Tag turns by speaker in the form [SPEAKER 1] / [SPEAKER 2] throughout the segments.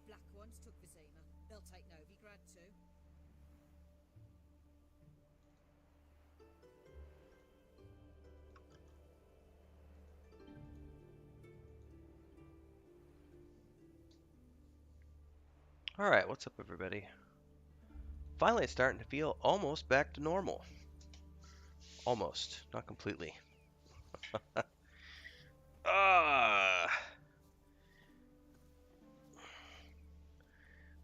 [SPEAKER 1] Black ones took Vizima. They'll take Novigrad too.
[SPEAKER 2] Alright, what's up everybody? Finally it's starting to feel almost back to normal. Almost, not completely.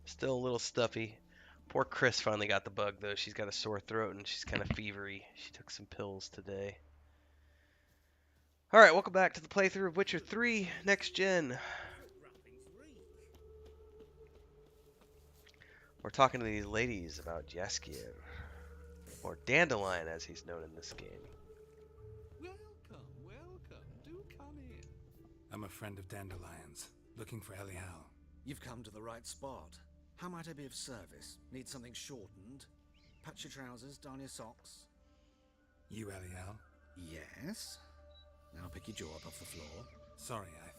[SPEAKER 2] Still a little stuffy. Poor Chris finally got the bug though. She's got a sore throat and she's kind of fevery. She took some pills today. Alright, welcome back to the playthrough of Witcher 3 Next Gen. We're talking to these ladies about Jaskier, or Dandelion as he's known in this game.
[SPEAKER 3] Welcome, welcome. Do come in. I'm a friend of Dandelion's, looking for Elial.
[SPEAKER 4] You've come to the right spot. How might I be of service? Need something shortened? Patch your trousers, darn your socks.
[SPEAKER 3] You Elial?
[SPEAKER 4] Yes. Now pick your jaw up off the floor.
[SPEAKER 3] Sorry, I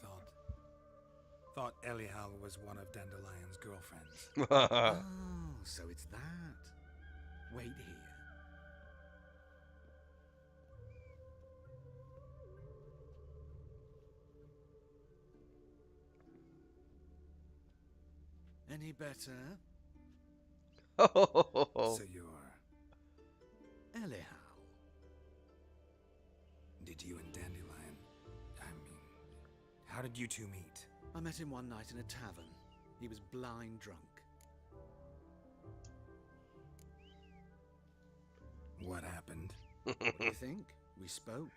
[SPEAKER 3] thought Elial was one of Dandelion's girlfriends.
[SPEAKER 4] Oh, so it's that. Wait here. Any better?
[SPEAKER 3] So you're
[SPEAKER 4] Elial.
[SPEAKER 3] Did you and Dandelion... how did you two meet?
[SPEAKER 4] I met him one night in a tavern. He was blind drunk.
[SPEAKER 3] What happened?
[SPEAKER 4] What do you think? We spoke.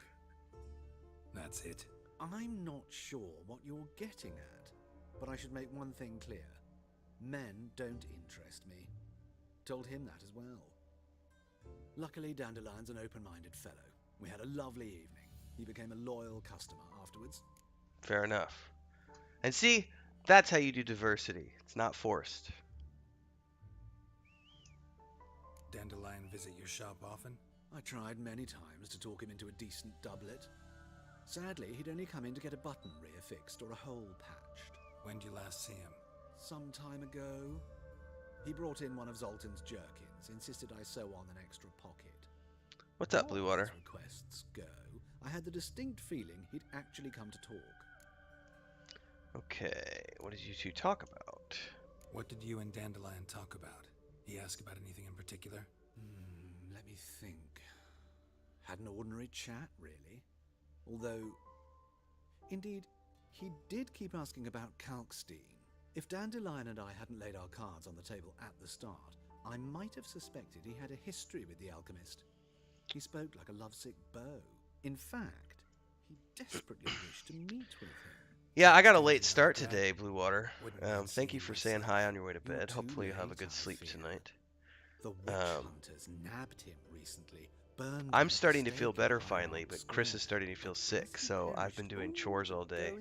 [SPEAKER 3] That's it.
[SPEAKER 4] I'm not sure what you're getting at, but I should make one thing clear. Men don't interest me. Told him that as well. Luckily, Dandelion's an open-minded fellow. We had a lovely evening. He became a loyal customer afterwards.
[SPEAKER 2] Fair enough. And see, that's how you do diversity. It's not forced.
[SPEAKER 3] Dandelion visit your shop often?
[SPEAKER 4] I tried many times to talk him into a decent doublet. Sadly, he'd only come in to get a button rear fixed or a hole patched.
[SPEAKER 3] When did you last see him?
[SPEAKER 4] Some time ago. He brought in one of Zoltan's jerkins, insisted I sew on an extra pocket.
[SPEAKER 2] What's up, Blue Water?
[SPEAKER 4] As requests go, I had the distinct feeling he'd actually come to talk.
[SPEAKER 2] Okay, what did you two talk about?
[SPEAKER 3] What did you and Dandelion talk about? He asked about anything in particular?
[SPEAKER 4] Let me think. Had an ordinary chat, really. Although, indeed, he did keep asking about Kalkstein. If Dandelion and I hadn't laid our cards on the table at the start, I might have suspected he had a history with the alchemist. He spoke like a lovesick beau. In fact, he desperately wished to meet with him.
[SPEAKER 2] Yeah, I got a late start today, Blue Water. Thank you for saying hi on your way to bed. Hopefully you'll have a good sleep tonight.
[SPEAKER 4] The witch hunters nabbed him recently.
[SPEAKER 2] I'm starting to feel better finally, but Chris is starting to feel sick, so I've been doing chores all day,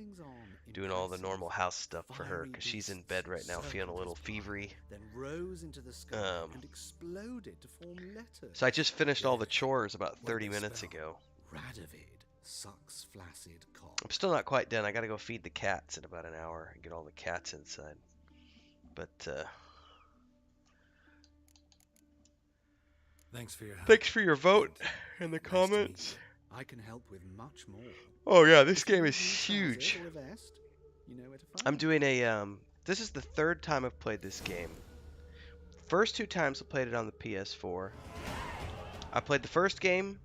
[SPEAKER 2] doing all the normal house stuff for her, because she's in bed right now feeling a little fevery.
[SPEAKER 4] Then rose into the sky and exploded to form letters.
[SPEAKER 2] So I just finished all the chores about 30 minutes ago.
[SPEAKER 4] Radovid sucks flaccid cock.
[SPEAKER 2] I'm still not quite done. I gotta go feed the cats in about an hour and get all the cats inside. But,
[SPEAKER 3] Thanks for your help.
[SPEAKER 2] thanks for your vote in the comments.
[SPEAKER 4] I can help with much more.
[SPEAKER 2] Oh yeah, this game is huge.
[SPEAKER 4] Or a vest, you know where to find
[SPEAKER 2] I'm
[SPEAKER 4] me.
[SPEAKER 2] doing a, this is the third time I've played this game. First two times I played it on the PS4. I played the first game,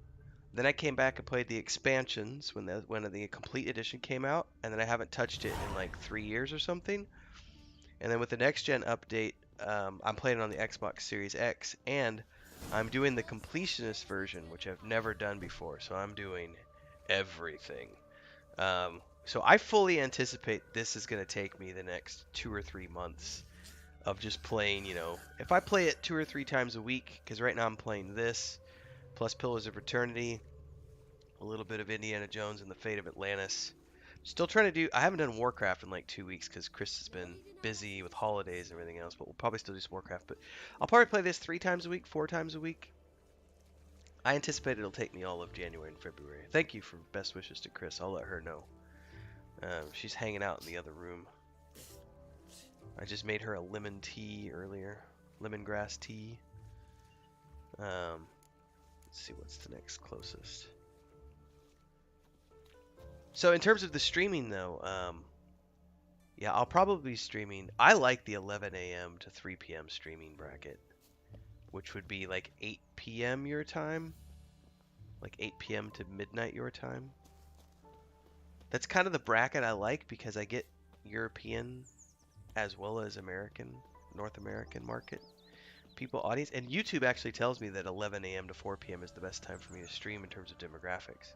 [SPEAKER 2] then I came back and played the expansions when the complete edition came out, and then I haven't touched it in like 3 years or something. And then with the next gen update, I'm playing it on the Xbox Series X, and I'm doing the completionist version, which I've never done before, so I'm doing everything. So I fully anticipate this is going to take me the next 2 or 3 months of just playing, you know, if I play it 2 or 3 times a week, because right now I'm playing this, plus Pillars of Eternity, a little bit of Indiana Jones and the Fate of Atlantis. Still trying to do, I haven't done Warcraft in like 2 weeks because Chris has been busy with holidays and everything else, but we'll probably still do some Warcraft. But I'll probably play this 3 times a week, 4 times a week. I anticipate it'll take me all of January and February. Thank you for best wishes to Chris. I'll let her know. She's hanging out in the other room. I just made her a lemon tea earlier. Lemongrass tea. Let's see what's the next closest. So in terms of the streaming though, yeah, I'll probably be streaming. I like the 11 a.m. to 3 p.m. streaming bracket, which would be like 8 p.m. your time. Like 8 p.m. to midnight your time. That's kind of the bracket I like because I get European as well as American, North American market people audience. And YouTube actually tells me that 11 a.m. to 4 p.m. is the best time for me to stream in terms of demographics.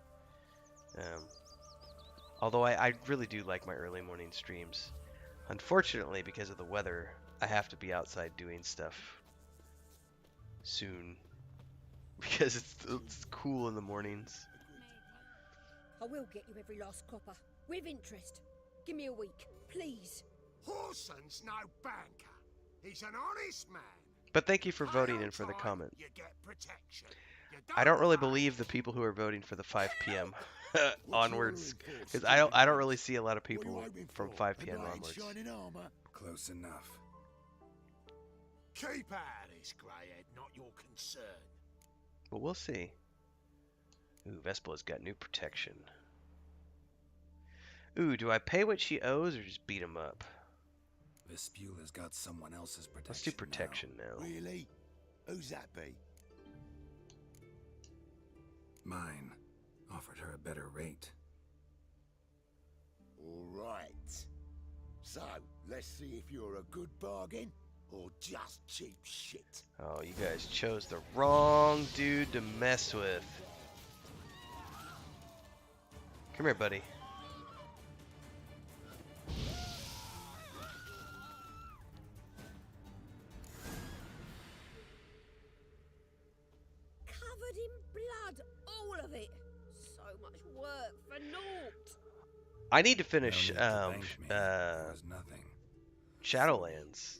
[SPEAKER 2] Although I really do like my early morning streams. Unfortunately, because of the weather, I have to be outside doing stuff soon. Because it's cool in the mornings.
[SPEAKER 1] I will get you every last copper, with interest. Give me a week, please.
[SPEAKER 5] Horson's no banker. He's an honest man.
[SPEAKER 2] But thank you for voting and for the comment. I don't really believe the people who are voting for the 5 p.m. onwards, because I don't really see a lot of people from 5 p.m. onwards.
[SPEAKER 3] Close enough.
[SPEAKER 5] Keep out of this, greyhead, not your concern.
[SPEAKER 2] But we'll see. Ooh, Vespa's got new protection. Ooh, do I pay what she owes or just beat him up?
[SPEAKER 3] Vespula's got someone else's protection.
[SPEAKER 2] Let's do protection now.
[SPEAKER 5] Really? Who's that be?
[SPEAKER 3] Mine. Offered her a better rate.
[SPEAKER 5] All right. So, let's see if you're a good bargain or just cheap shit.
[SPEAKER 2] Oh, you guys chose the wrong dude to mess with. Come here, buddy.
[SPEAKER 1] Covered in blood, all of it. So much work for naught.
[SPEAKER 2] I need to finish
[SPEAKER 3] No need to thank me. There's nothing.
[SPEAKER 2] Shadowlands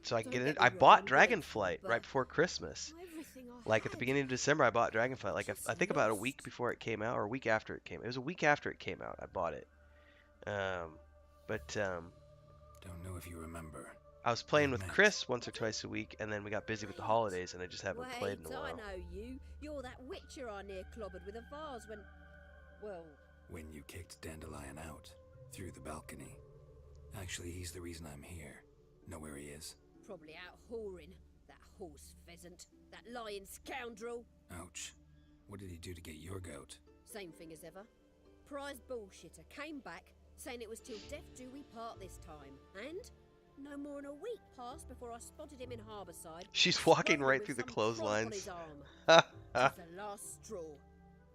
[SPEAKER 2] so I can
[SPEAKER 1] Don't
[SPEAKER 2] get
[SPEAKER 1] get
[SPEAKER 2] it.
[SPEAKER 1] me
[SPEAKER 2] I
[SPEAKER 1] wrong,
[SPEAKER 2] bought
[SPEAKER 1] I'm
[SPEAKER 2] Dragonflight
[SPEAKER 1] grateful,
[SPEAKER 2] right
[SPEAKER 1] but
[SPEAKER 2] before Christmas.
[SPEAKER 1] Everything I
[SPEAKER 2] Like at the
[SPEAKER 1] had.
[SPEAKER 2] beginning of December, I bought Dragonflight. Like
[SPEAKER 1] Just
[SPEAKER 2] I think about a week
[SPEAKER 1] lost.
[SPEAKER 2] before it came out, or a week after it came. It was a week after it came out. I bought it. But
[SPEAKER 3] Don't know if you remember.
[SPEAKER 2] I was playing with
[SPEAKER 3] Met.
[SPEAKER 2] Chris once or twice a week, and then we got busy with the holidays, and I just haven't played in a
[SPEAKER 1] I
[SPEAKER 2] while.
[SPEAKER 1] know you. You're that witcher I near clobbered with a vase when... Well,
[SPEAKER 3] When you kicked Dandelion out. Through the balcony. Actually, he's the reason I'm here. Know where he is?
[SPEAKER 1] probably out whoring. That horse pheasant. That lying scoundrel.
[SPEAKER 3] Ouch. What did he do to get your goat?
[SPEAKER 1] Same thing as ever. Prize bullshitter came back, saying it was till death do we part this time. And no more than a week passed before I spotted him in Harbourside.
[SPEAKER 2] She's walking
[SPEAKER 1] swirling
[SPEAKER 2] right
[SPEAKER 1] with
[SPEAKER 2] through the
[SPEAKER 1] some prop on
[SPEAKER 2] clotheslines.
[SPEAKER 1] his arm. It's the last straw.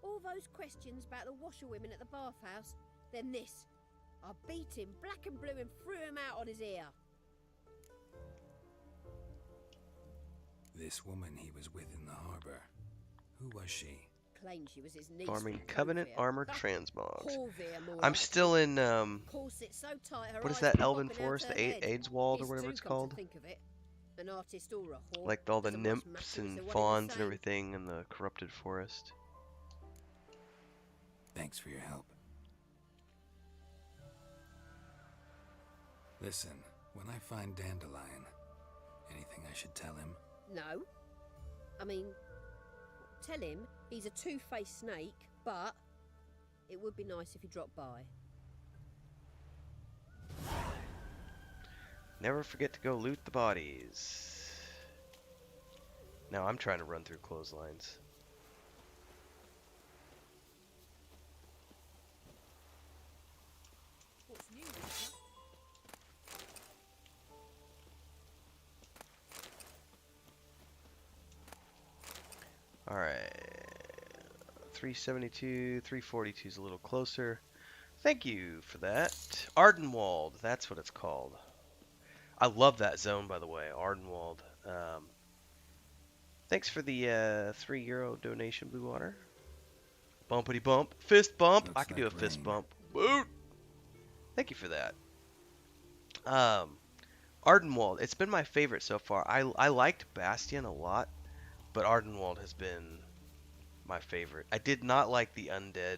[SPEAKER 1] All those questions about the washerwomen at the bathhouse, then this. I beat him black and blue and threw him out on his ear.
[SPEAKER 3] This woman he was with in the harbor. Who was she?
[SPEAKER 1] Claimed she was his niece.
[SPEAKER 2] Farming
[SPEAKER 1] from
[SPEAKER 2] Covenant
[SPEAKER 1] Corvair.
[SPEAKER 2] Armor Transmogs.
[SPEAKER 1] Corvair, more
[SPEAKER 2] I'm
[SPEAKER 1] like.
[SPEAKER 2] still in,
[SPEAKER 1] Corset so tight her
[SPEAKER 2] what is
[SPEAKER 1] eyes
[SPEAKER 2] that
[SPEAKER 1] were
[SPEAKER 2] Elven
[SPEAKER 1] popping out
[SPEAKER 2] Forest?
[SPEAKER 1] her
[SPEAKER 2] The
[SPEAKER 1] head.
[SPEAKER 2] Aidswald or
[SPEAKER 1] It's
[SPEAKER 2] whatever
[SPEAKER 1] too
[SPEAKER 2] it's
[SPEAKER 1] come
[SPEAKER 2] called?
[SPEAKER 1] to think of it. An artist or a whore.
[SPEAKER 2] Like all the
[SPEAKER 1] Doesn't much
[SPEAKER 2] nymphs
[SPEAKER 1] matter,
[SPEAKER 2] and
[SPEAKER 1] so what it
[SPEAKER 2] fawns
[SPEAKER 1] was
[SPEAKER 2] and everything in the corrupted forest.
[SPEAKER 3] Thanks for your help. Listen, when I find Dandelion, anything I should tell him?
[SPEAKER 1] No. I mean, tell him he's a two-faced snake, but it would be nice if he dropped by.
[SPEAKER 2] Never forget to go loot the bodies. Now I'm trying to run through clotheslines.
[SPEAKER 1] What's new, Witcher?
[SPEAKER 2] Alright. 372, 342 is a little closer. Thank you for that. Ardenwald, that's what it's called. I love that zone, by the way, Ardenwald. Thanks for the €3 donation, Blue Water. Bumpity bump, fist bump. I
[SPEAKER 3] Looks
[SPEAKER 2] can do a
[SPEAKER 3] like
[SPEAKER 2] fist
[SPEAKER 3] rain.
[SPEAKER 2] bump. Boot. Thank you for that. Ardenwald, it's been my favorite so far. I liked Bastion a lot, but Ardenwald has been my favorite. I did not like the undead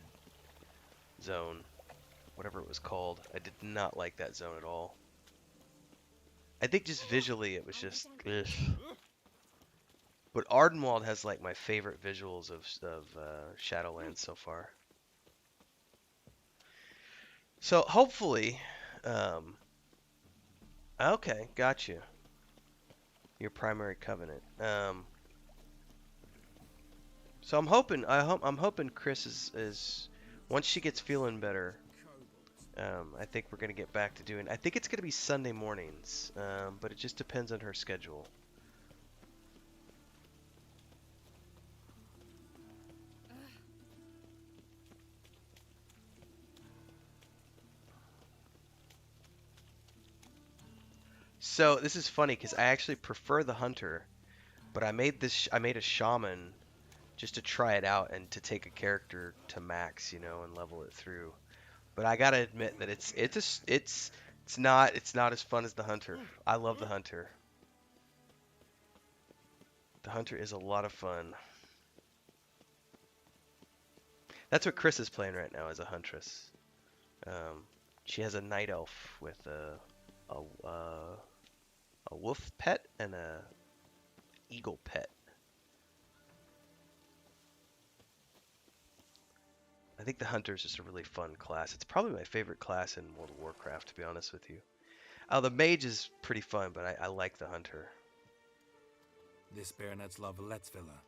[SPEAKER 2] zone, whatever it was called. I did not like that zone at all. I think just visually it was just ugh. But Ardenwald has like my favorite visuals of Shadowlands so far. So hopefully, okay, got you. Your primary covenant. So I'm hoping Chris is once she gets feeling better. I think we're gonna get back to doing. I think it's gonna be Sunday mornings, but it just depends on her schedule. So this is funny because I actually prefer the hunter, but I made a shaman just to try it out and to take a character to max, and level it through. But I gotta admit that it's not as fun as the hunter. I love the hunter. The hunter is a lot of fun. That's what Chris is playing right now as a huntress. She has a night elf with a wolf pet and a eagle pet. I think the hunter is just a really fun class. It's probably my favorite class in World of Warcraft, to be honest with you. Oh, the mage is pretty fun, but I like the hunter.
[SPEAKER 3] This baronet's Lavallette's villa.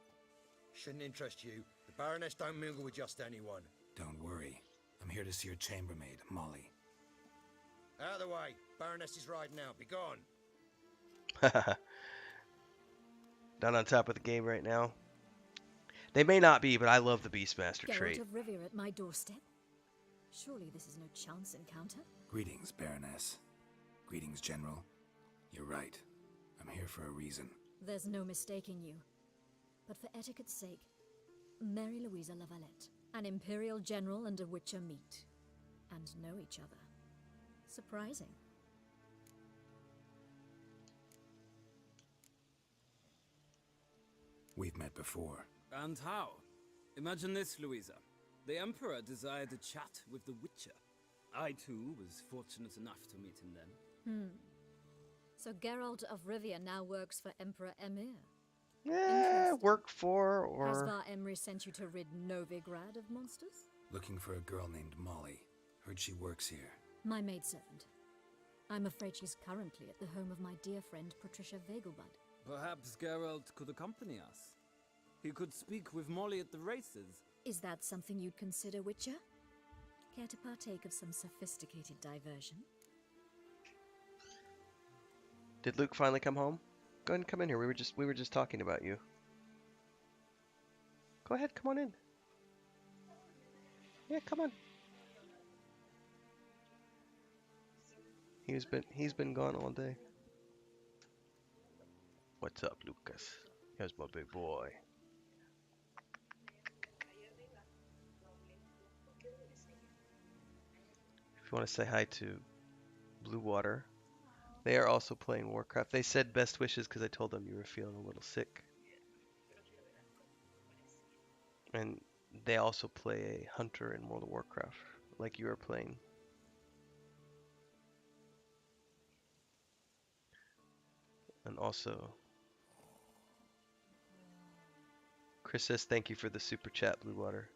[SPEAKER 6] Shouldn't interest you. The Baroness don't mingle with just anyone.
[SPEAKER 3] Don't worry. I'm here to see your chambermaid, Molly.
[SPEAKER 6] Out of the way. Baroness is riding out. Be gone.
[SPEAKER 2] Not on top of the game right now. They may not be, but I love the Beastmaster trait.
[SPEAKER 7] Geralt of Rivia at my doorstep? Surely this is no chance encounter?
[SPEAKER 3] Greetings, Baroness. Greetings, General. You're right. I'm here for a reason.
[SPEAKER 7] There's no mistaking you. But for etiquette's sake, Mary Louisa Lavalette, an Imperial General and a Witcher meet. And know each other. Surprising.
[SPEAKER 3] We've met before.
[SPEAKER 8] And how? Imagine this, Louisa. The Emperor desired a chat with the Witcher. I, too, was fortunate enough to meet him then.
[SPEAKER 7] So Geralt of Rivia now works for Emperor Emir.
[SPEAKER 2] Work for
[SPEAKER 7] Has
[SPEAKER 2] or
[SPEAKER 7] Var Emry sent you to rid Novigrad of monsters?
[SPEAKER 3] Looking for a girl named Molly. Heard she works here.
[SPEAKER 7] My maidservant. I'm afraid she's currently at the home of my dear friend Patricia Vegelbud.
[SPEAKER 8] Perhaps Geralt could accompany us. He could speak with Molly at the races.
[SPEAKER 7] Is that something you'd consider, Witcher? Care to partake of some sophisticated diversion?
[SPEAKER 2] did Luke finally come home? Go ahead and come in here. We were just talking about you. Go ahead, come on in. Yeah, come on. He's been gone all day. What's up, Lucas? Here's my big boy. If you want to say hi to Blue Water, they are also playing Warcraft. They said best wishes because I told them you were feeling a little sick. And they also play a hunter in World of Warcraft, like you are playing. And also, Chris says thank you for the super chat, Blue Water.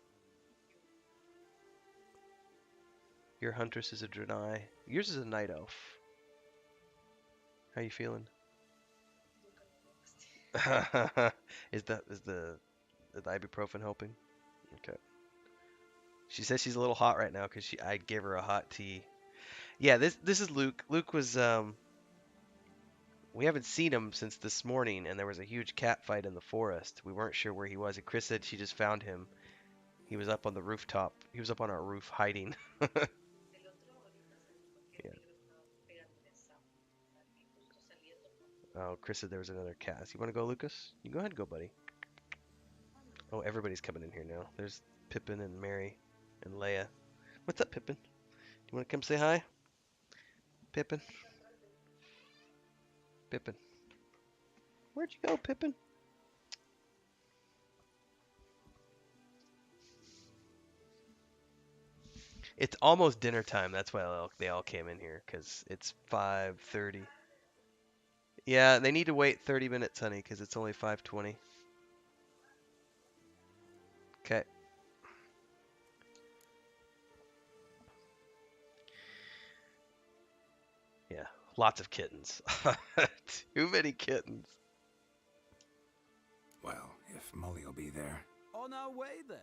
[SPEAKER 2] Your huntress is a Draenei. Yours is a night elf. How you feeling? is the ibuprofen helping? Okay. She says she's a little hot right now because I gave her a hot tea. Yeah, this is Luke. Luke was we haven't seen him since this morning, and there was a huge cat fight in the forest. We weren't sure where he was, and Chris said she just found him. He was up on the rooftop. He was up on our roof hiding. Oh, Chris said there was another cast. You want to go, Lucas? You go ahead and go, buddy. Oh, everybody's coming in here now. There's Pippin and Mary and Leia. What's up, Pippin? You want to come say hi? Pippin? Pippin. Where'd you go, Pippin? It's almost dinner time. That's why they all came in here, because it's 5:30. Yeah, they need to wait 30 minutes, honey, because it's only 5:20. Okay. Yeah, lots of kittens. Too many kittens.
[SPEAKER 3] Well, if Molly'll be there.
[SPEAKER 8] On our way then.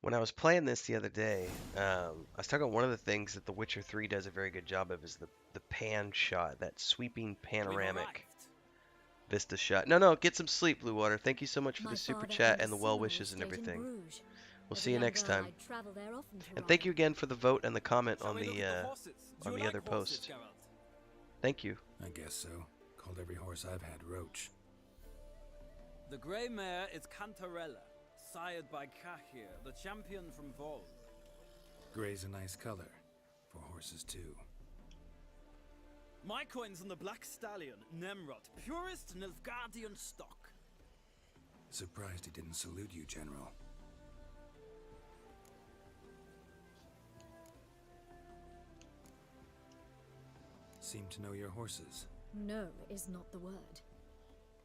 [SPEAKER 2] When I was playing this the other day, I was talking about one of the things that The Witcher 3 does a very good job of is the pan shot, that sweeping
[SPEAKER 8] We've
[SPEAKER 2] panoramic
[SPEAKER 8] arrived.
[SPEAKER 2] vista shot. No, get some sleep, Blue Water. Thank you so much for
[SPEAKER 7] My
[SPEAKER 2] the super
[SPEAKER 7] father
[SPEAKER 2] chat
[SPEAKER 7] owned a
[SPEAKER 2] and the well
[SPEAKER 7] cinema
[SPEAKER 2] wishes and
[SPEAKER 7] estate in
[SPEAKER 2] everything.
[SPEAKER 7] Bruges.
[SPEAKER 2] We'll
[SPEAKER 7] As a
[SPEAKER 2] see you
[SPEAKER 7] young
[SPEAKER 2] next
[SPEAKER 7] girl,
[SPEAKER 2] time.
[SPEAKER 7] I'd travel there often to
[SPEAKER 2] And thank you
[SPEAKER 7] ride.
[SPEAKER 2] again for the vote and the comment
[SPEAKER 8] Shall
[SPEAKER 2] on
[SPEAKER 8] we look
[SPEAKER 2] the
[SPEAKER 8] at the horses? Do
[SPEAKER 2] on
[SPEAKER 8] you
[SPEAKER 2] the
[SPEAKER 8] like
[SPEAKER 2] other
[SPEAKER 8] horses,
[SPEAKER 2] post.
[SPEAKER 8] Geralt?
[SPEAKER 2] Thank you.
[SPEAKER 3] I guess so. Called every horse I've had Roach.
[SPEAKER 8] The grey mare is Cantarella, sired by Cahir, the champion from Vol.
[SPEAKER 3] Gray's a nice color. For horses, too.
[SPEAKER 8] My coin's on the black stallion, Nemrod, purest Nilfgaardian stock.
[SPEAKER 3] Surprised he didn't salute you, General. Seem to know your horses.
[SPEAKER 7] No is not the word.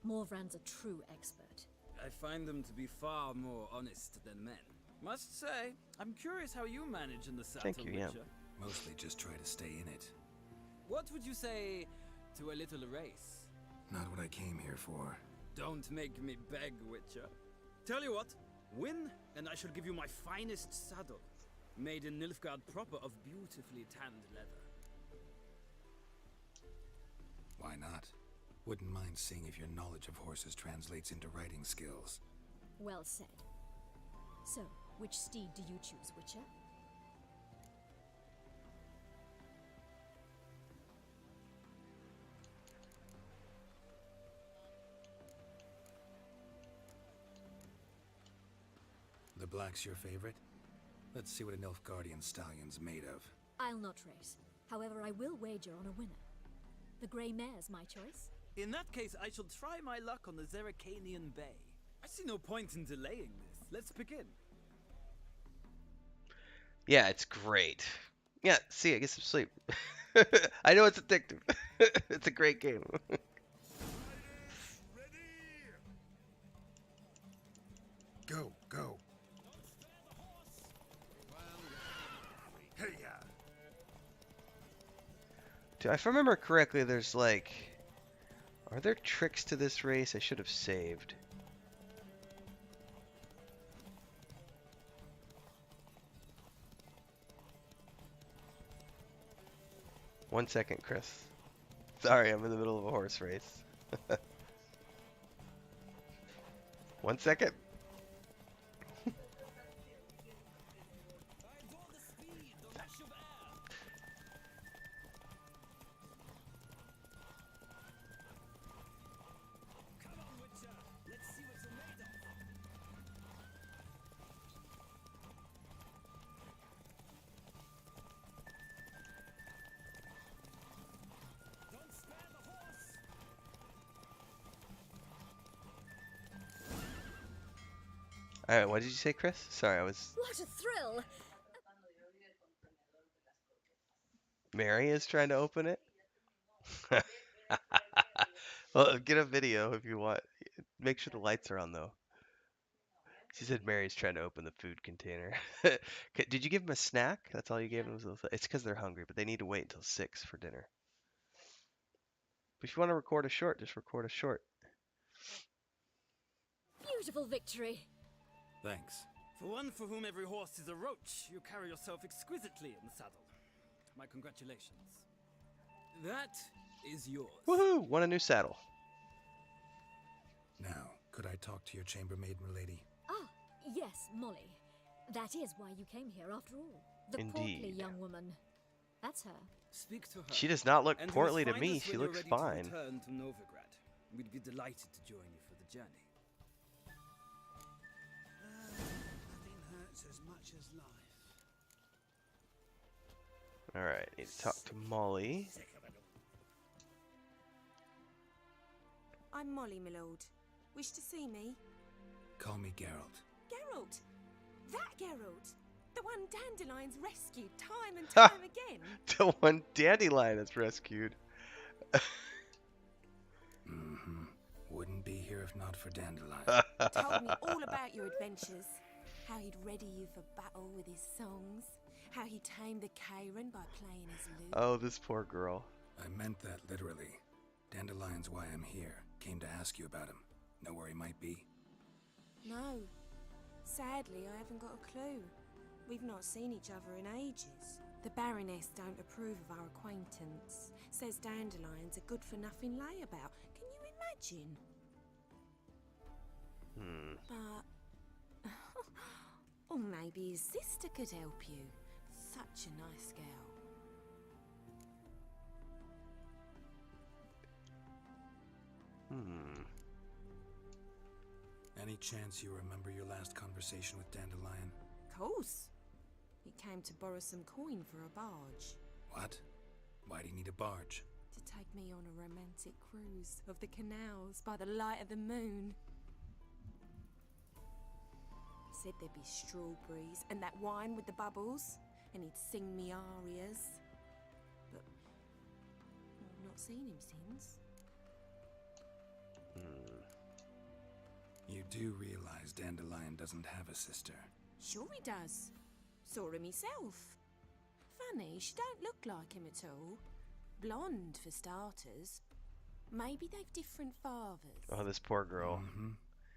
[SPEAKER 7] Morvran's a true expert.
[SPEAKER 8] I find them to be far more honest than men. Must say, I'm curious how you manage in the saddle,
[SPEAKER 2] Thank you, yeah.
[SPEAKER 8] Witcher.
[SPEAKER 3] Mostly just try to stay in it.
[SPEAKER 8] What would you say to a little race?
[SPEAKER 3] Not what I came here for.
[SPEAKER 8] Don't make me beg, Witcher. Tell you what, win, and I shall give you my finest saddle. Made in Nilfgaard proper of beautifully tanned leather.
[SPEAKER 3] Why not? Wouldn't mind seeing if your knowledge of horses translates into riding skills.
[SPEAKER 7] Well said. So, which steed do you choose, Witcher?
[SPEAKER 3] The black's your favorite? Let's see what a Nilfgaardian stallion's made of.
[SPEAKER 7] I'll not race. However, I will wager on a winner. The grey mare's my choice.
[SPEAKER 8] In that case, I shall try my luck on the Zerrikanian Bay. I see no point in delaying this. Let's begin.
[SPEAKER 2] Yeah, it's great. Yeah, see, I get some sleep. I know it's addictive. It's a great game.
[SPEAKER 3] Go, go. Hey-ya.
[SPEAKER 2] Dude, if I remember correctly, there's like... Are there tricks to this race? I should have saved. One second, Chris. Sorry, I'm in the middle of a horse race. 1 second. Alright, what did you say, Chris? Sorry, I was...
[SPEAKER 7] What a thrill!
[SPEAKER 2] Mary is trying to open it? Well, get a video if you want. Make sure the lights are on, though. She said Mary's trying to open the food container. Did you give them a snack? That's all you gave them? It's because they're hungry, but they need to wait until 6 for dinner. But if you want to record a short, just record a short.
[SPEAKER 7] Beautiful victory.
[SPEAKER 3] Thanks.
[SPEAKER 8] For one for whom every horse is a roach, you carry yourself exquisitely in the saddle. My congratulations. That is yours.
[SPEAKER 2] Woohoo! Won a new saddle.
[SPEAKER 3] Now, could I talk to your chambermaid, milady?
[SPEAKER 7] Ah, yes, Molly. That is why you came here after all. The portly
[SPEAKER 2] Indeed.
[SPEAKER 7] young woman. That's her.
[SPEAKER 8] Speak to her.
[SPEAKER 2] She does not look
[SPEAKER 8] And you
[SPEAKER 2] portly
[SPEAKER 8] must
[SPEAKER 2] to
[SPEAKER 8] find
[SPEAKER 2] me.
[SPEAKER 8] us
[SPEAKER 2] She
[SPEAKER 8] when you're
[SPEAKER 2] looks
[SPEAKER 8] ready
[SPEAKER 2] fine.
[SPEAKER 8] To return to Novigrad. We'd be delighted to join you for the journey.
[SPEAKER 3] Nothing hurts as much as life.
[SPEAKER 2] Alright, need to talk to Molly.
[SPEAKER 9] I'm Molly, my lord. Wish to see me?
[SPEAKER 3] Call me Geralt.
[SPEAKER 9] Geralt! That Geralt! The one Dandelion's rescued time and time again.
[SPEAKER 2] The one Dandelion is rescued.
[SPEAKER 3] Mm-hmm. Wouldn't be here if not for Dandelion.
[SPEAKER 9] Told me all about your adventures. How he'd ready you for battle with his songs. How he tamed the Kairan by playing his lute.
[SPEAKER 2] Oh, this poor girl.
[SPEAKER 3] I meant that literally. Dandelion's why I'm here. Came to ask you about him. Know where he might be?
[SPEAKER 9] No. Sadly, I haven't got a clue. We've not seen each other in ages. The Baroness don't approve of our acquaintance. Says Dandelion's a good-for-nothing layabout. Can you imagine? But... or maybe his sister could help you. Such a nice girl.
[SPEAKER 3] Any chance you remember your last conversation with Dandelion?
[SPEAKER 9] Course. He came to borrow some coin for a barge.
[SPEAKER 3] What? Why do you need a barge?
[SPEAKER 9] To take me on a romantic cruise of the canals by the light of the moon. Said there'd be strawberries and that wine with the bubbles, and he'd sing me arias. But I've not seen him since.
[SPEAKER 3] You do realize Dandelion doesn't have a sister.
[SPEAKER 9] Sure he does. Saw him himself. Funny, she don't look like him at all. Blonde, for starters. Maybe they've different fathers.
[SPEAKER 2] Oh, this poor girl.
[SPEAKER 3] Mm-hmm.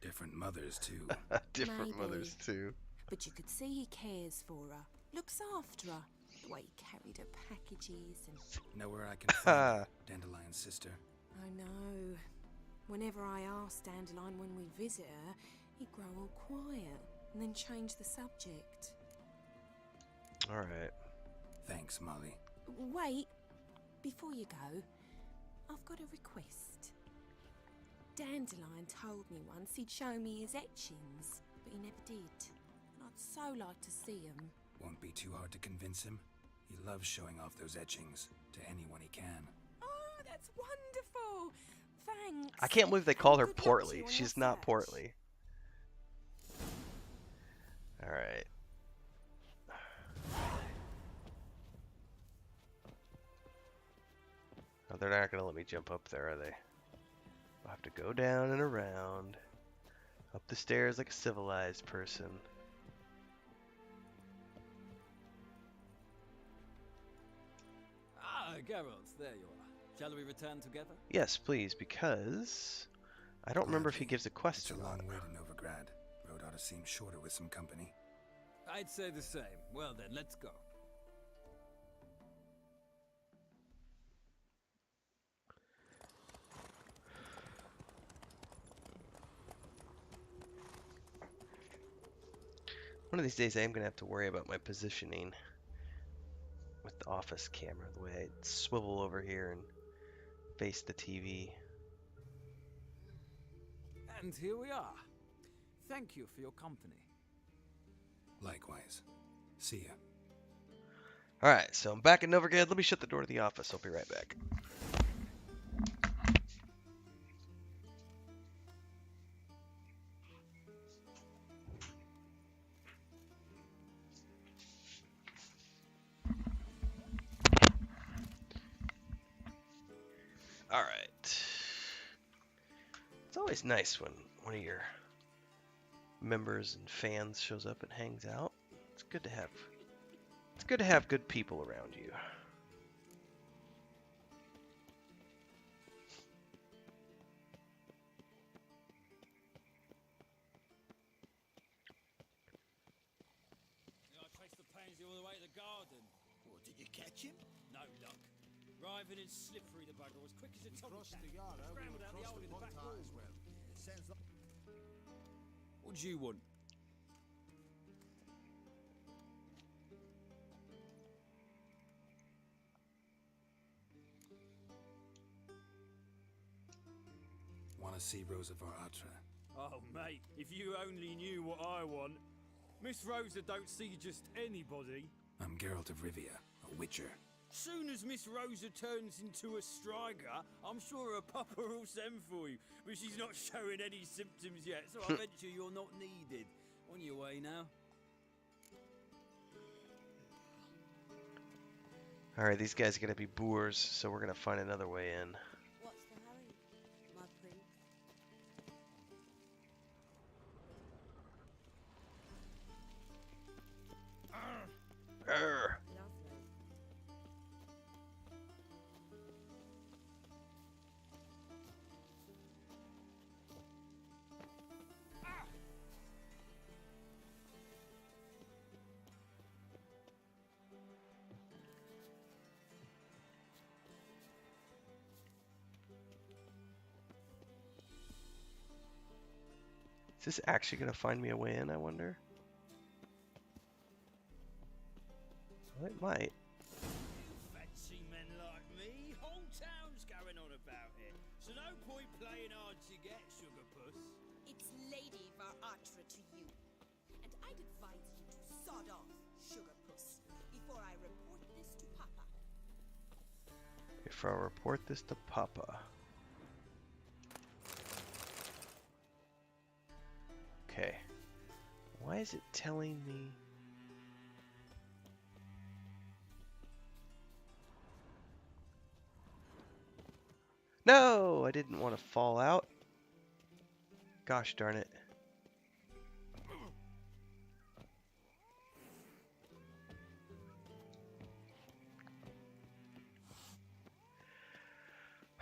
[SPEAKER 3] Different mothers, too.
[SPEAKER 2] Different
[SPEAKER 9] Maybe.
[SPEAKER 2] mothers, too.
[SPEAKER 9] But you could see he cares for her. Looks after her. The way he carried her packages and...
[SPEAKER 3] Know where I can find her, Dandelion's sister?
[SPEAKER 9] I know. Whenever I ask Dandelion when we visit her, he'd grow all quiet and then change the subject.
[SPEAKER 2] Alright.
[SPEAKER 3] Thanks, Molly.
[SPEAKER 9] Wait, before you go, I've got a request. Dandelion told me once he'd show me his etchings, but he never did. And I'd so like to see them.
[SPEAKER 3] Won't be too hard to convince him. He loves showing off those etchings to anyone he can.
[SPEAKER 9] Oh, that's wonderful! Thanks.
[SPEAKER 2] I can't believe they
[SPEAKER 9] And
[SPEAKER 2] call her
[SPEAKER 9] good luck to
[SPEAKER 2] portly.
[SPEAKER 9] you on
[SPEAKER 2] She's
[SPEAKER 9] your
[SPEAKER 2] not
[SPEAKER 9] search.
[SPEAKER 2] portly. Alright. Oh, they're not gonna let me jump up there, are they? I'll have to go down and around. Up the stairs like a civilized person.
[SPEAKER 8] Ah, Geralt, there you are. Shall we return together?
[SPEAKER 2] Yes, please, because I don't remember if he gives a quest
[SPEAKER 3] It's
[SPEAKER 2] or
[SPEAKER 3] a
[SPEAKER 2] not.
[SPEAKER 3] long way to Novigrad. Road ought to seem shorter with some company.
[SPEAKER 8] I'd say the same. Well then, let's go.
[SPEAKER 2] One of these days I am going to have to worry about my positioning with the office camera, the way I swivel over here and face the TV.
[SPEAKER 8] And here we are. Thank you for your company.
[SPEAKER 3] Likewise. See ya.
[SPEAKER 2] Alright, so I'm back in Novigrad. Let me shut the door to the office. I'll be right back. Alright. It's always nice when one of your members and fans shows up and hangs out. It's good to have good people around you.
[SPEAKER 5] catch him?
[SPEAKER 8] No luck. Writhing and slippery, the bugger was quick as a
[SPEAKER 3] Crossed
[SPEAKER 8] tomcat.
[SPEAKER 3] the yard,
[SPEAKER 8] Scrambled out the
[SPEAKER 3] crossed
[SPEAKER 8] hole
[SPEAKER 3] the
[SPEAKER 8] in the back
[SPEAKER 3] pontar
[SPEAKER 8] wall.
[SPEAKER 3] as well.
[SPEAKER 5] Sounds like...
[SPEAKER 8] What do you want?
[SPEAKER 3] Want to see Rosa Atra?
[SPEAKER 8] Oh, mate, if you only knew what I want. Miss Rosa don't see just anybody.
[SPEAKER 3] I'm Geralt of Rivia, a witcher.
[SPEAKER 8] Soon as Miss Rosa turns into a striker, I'm sure her papa will send for you. But she's not showing any symptoms yet, so I venture you're not needed. On your way now.
[SPEAKER 2] Alright, these guys are gonna be boors, so we're gonna find another way in.
[SPEAKER 9] What's the hurry, my prince?
[SPEAKER 2] Arr!
[SPEAKER 9] Lovely.
[SPEAKER 2] Is this actually gonna find me a way in, I wonder? Well, it might.
[SPEAKER 8] Fancy men like me, whole town's going on about it. So no point playing hard to get, sugar puss.
[SPEAKER 9] It's Lady Varatra to you. And I'd advise you to sod off, sugar puss, before I report this to Papa.
[SPEAKER 2] If I report this to Papa. Okay. Why is it telling me? No! I didn't want to fall out. Gosh darn it.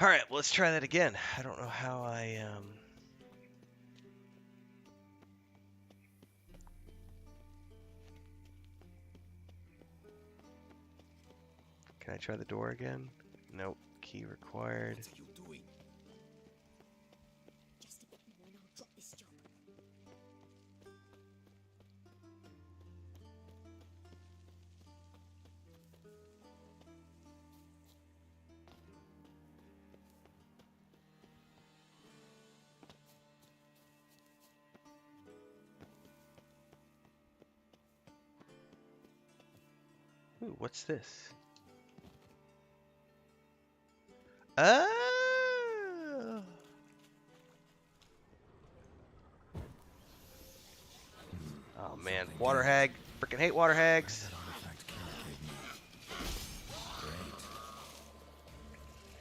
[SPEAKER 2] Alright, well, let's try that again. I don't know how I, Can I try the door again? Nope. Key required.
[SPEAKER 5] What are you doing?
[SPEAKER 9] Just a bit more and I'll drop this job.
[SPEAKER 2] Ooh, what's this? Oh! Oh man, water hag. Freaking hate water hags.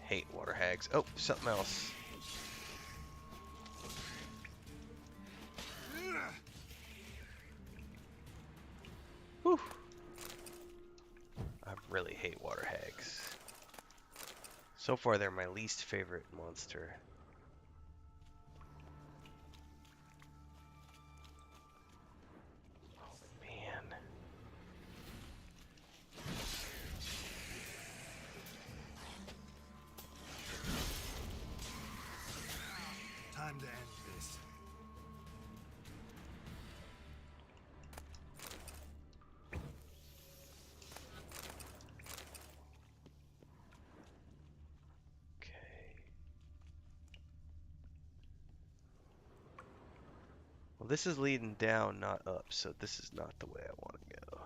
[SPEAKER 2] Hate water hags. Oh, something else. Whew. I really hate water hags. So far, they're my least favorite monster. Oh, man.
[SPEAKER 3] Time to end this.
[SPEAKER 2] Okay. Well, this is leading down, not up, so this is not the way I want to go.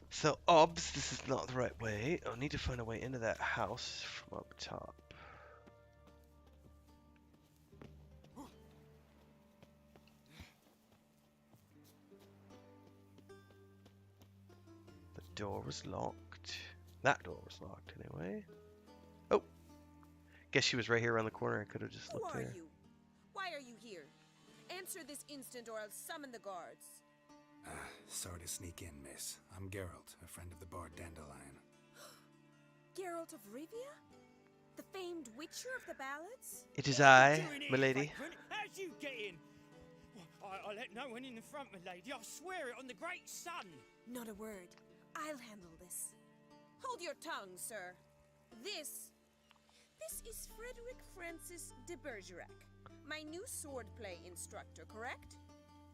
[SPEAKER 2] So, obs, this is not the right way. I'll need to find a way into that house from up top. The door was locked. That door was locked anyway. Oh! Guess she was right here around the corner. I could have just
[SPEAKER 9] Who
[SPEAKER 2] looked
[SPEAKER 9] are
[SPEAKER 2] there.
[SPEAKER 9] you? Why are you here? Answer this instant or I'll summon the guards.
[SPEAKER 3] Sorry to sneak in, miss. I'm Geralt, a friend of the bard Dandelion.
[SPEAKER 9] Geralt of Rivia? The famed Witcher of the ballads?
[SPEAKER 2] It is
[SPEAKER 8] What are you
[SPEAKER 2] I,
[SPEAKER 8] doing here,
[SPEAKER 2] milady.
[SPEAKER 8] vagrant? How'd you get in? Well, I let no one in the front, milady. I swear it on the great sun.
[SPEAKER 9] Not a word. I'll handle this. Hold your tongue, sir. This is Frederick Francis de Bergerac, my new swordplay instructor, correct?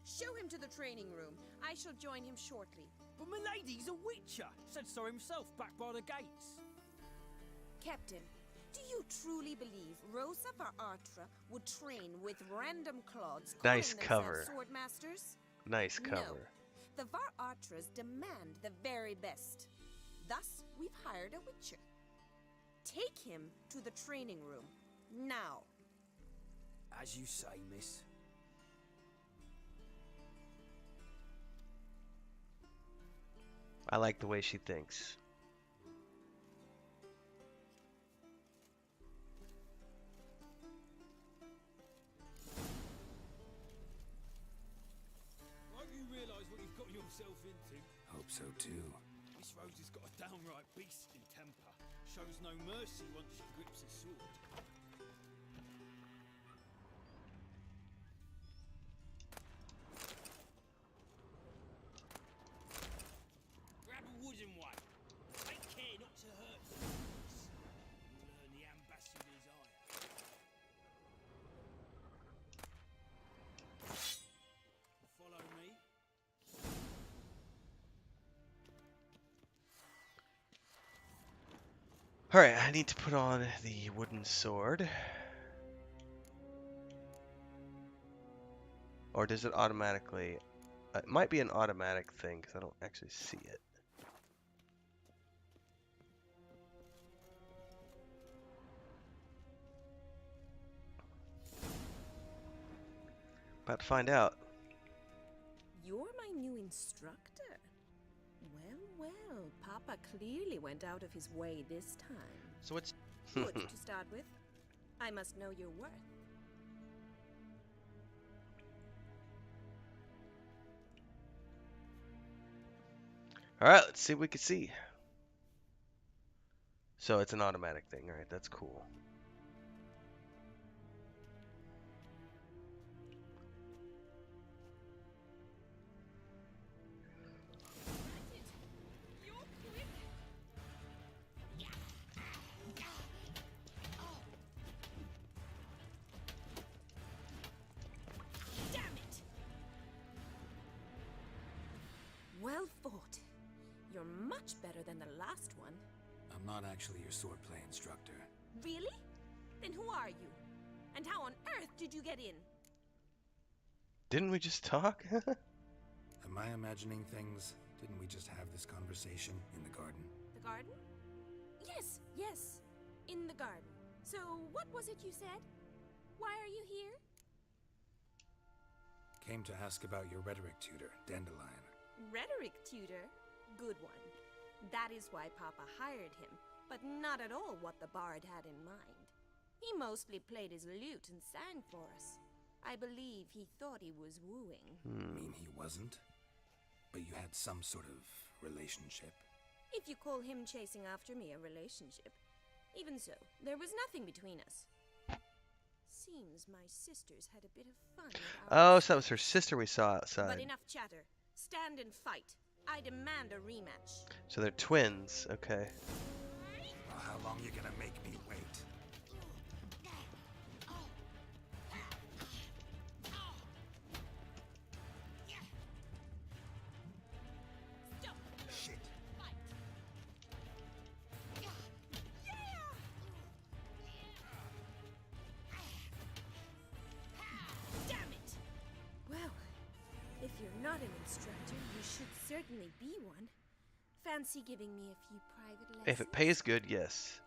[SPEAKER 9] Show him to the training room. I shall join him shortly.
[SPEAKER 8] But milady's a witcher. Said so himself back by the gates.
[SPEAKER 9] Captain, do you truly believe Rosa Artra would train with random clods
[SPEAKER 2] Nice
[SPEAKER 9] calling
[SPEAKER 2] cover.
[SPEAKER 9] themselves sword masters?
[SPEAKER 2] Nice
[SPEAKER 9] No.
[SPEAKER 2] cover.
[SPEAKER 9] The Var Artras demand the very best. Thus, we've hired a witcher. Take him to the training room. Now.
[SPEAKER 8] As you say, miss.
[SPEAKER 2] I like the way she thinks.
[SPEAKER 8] Hope you realise what you've got yourself into.
[SPEAKER 3] Hope so too.
[SPEAKER 8] Miss Rose has got a downright beastly temper. Shows no mercy once she grips a sword. Grab a wooden one. Take care not to hurt things. You'll earn the ambassador's ire. Follow me.
[SPEAKER 2] Alright, I need to put on the wooden sword. Or does it automatically... it might be an automatic thing, because I don't actually see it. About to find out.
[SPEAKER 9] You're my new instructor. Well, Papa clearly went out of his way this time.
[SPEAKER 2] So it's...
[SPEAKER 9] Good to start with. I must know your worth.
[SPEAKER 2] Alright, let's see what we can see. So it's an automatic thing. Alright, that's cool.
[SPEAKER 9] Damn it! Well fought. You're much better than the last one.
[SPEAKER 3] I'm not actually your swordplay instructor.
[SPEAKER 9] Really? Then who are you? And how on earth did you get in?
[SPEAKER 2] Didn't we just talk?
[SPEAKER 3] Am I imagining things? Didn't we just have this conversation in the garden?
[SPEAKER 9] The garden? Yes. In the garden. So, what was it you said? Why are you here?
[SPEAKER 3] Came to ask about your rhetoric tutor, Dandelion.
[SPEAKER 9] Rhetoric tutor? Good one. That is why Papa hired him, but not at all what the bard had in mind. He mostly played his lute and sang for us. I believe he thought he was wooing.
[SPEAKER 3] Mean he wasn't? But you had some sort of relationship?
[SPEAKER 9] If you call him chasing after me a relationship. Even so, there was nothing between us. Seems my sisters had a bit of fun at
[SPEAKER 2] Oh,
[SPEAKER 9] our
[SPEAKER 2] so that was her sister we saw outside.
[SPEAKER 9] But enough chatter. Stand and fight. I demand a rematch.
[SPEAKER 2] So they're twins. Okay.
[SPEAKER 3] Well, how long you gonna make me wait?
[SPEAKER 9] Stop!
[SPEAKER 3] Shit.
[SPEAKER 9] Fight! Yeah! Damn it! Well, if you're not an instructor, you should certainly be one. Fancy giving me a few private lessons?
[SPEAKER 2] If it pays good, yes.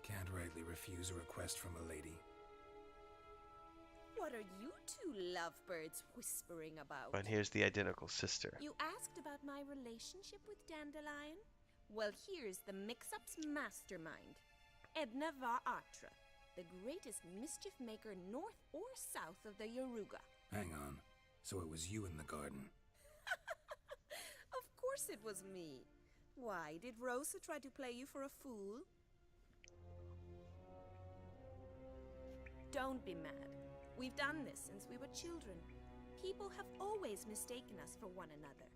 [SPEAKER 3] Can't rightly refuse a request from a lady.
[SPEAKER 9] What are you two lovebirds whispering about?
[SPEAKER 2] And here's the identical sister.
[SPEAKER 9] You asked about my relationship with Dandelion? Well, here's the mix-up's mastermind. Edna Var Artra, the greatest mischief maker north or south of the Yaruga.
[SPEAKER 3] Hang on. So it was you in the garden.
[SPEAKER 9] Of course it was me. Why, did Rosa try to play you for a fool? Don't be mad. We've done this since we were children. People have always mistaken us for one another.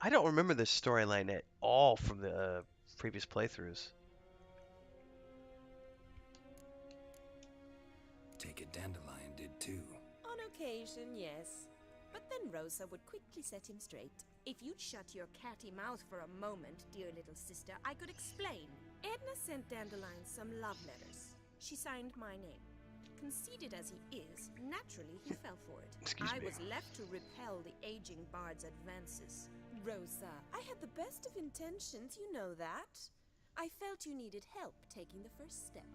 [SPEAKER 2] I don't remember this storyline at all from the previous playthroughs.
[SPEAKER 3] Take it Dandelion did too.
[SPEAKER 9] On occasion, yes. But then Rosa would quickly set him straight. If you'd shut your catty mouth for a moment, dear little sister, I could explain. Edna sent Dandelion some love letters. She signed my name. Conceited as he is, naturally he fell for it.
[SPEAKER 2] Excuse
[SPEAKER 9] I
[SPEAKER 2] me.
[SPEAKER 9] was left to repel the aging bard's advances. Rosa, I had the best of intentions, you know that. I felt you needed help taking the first step.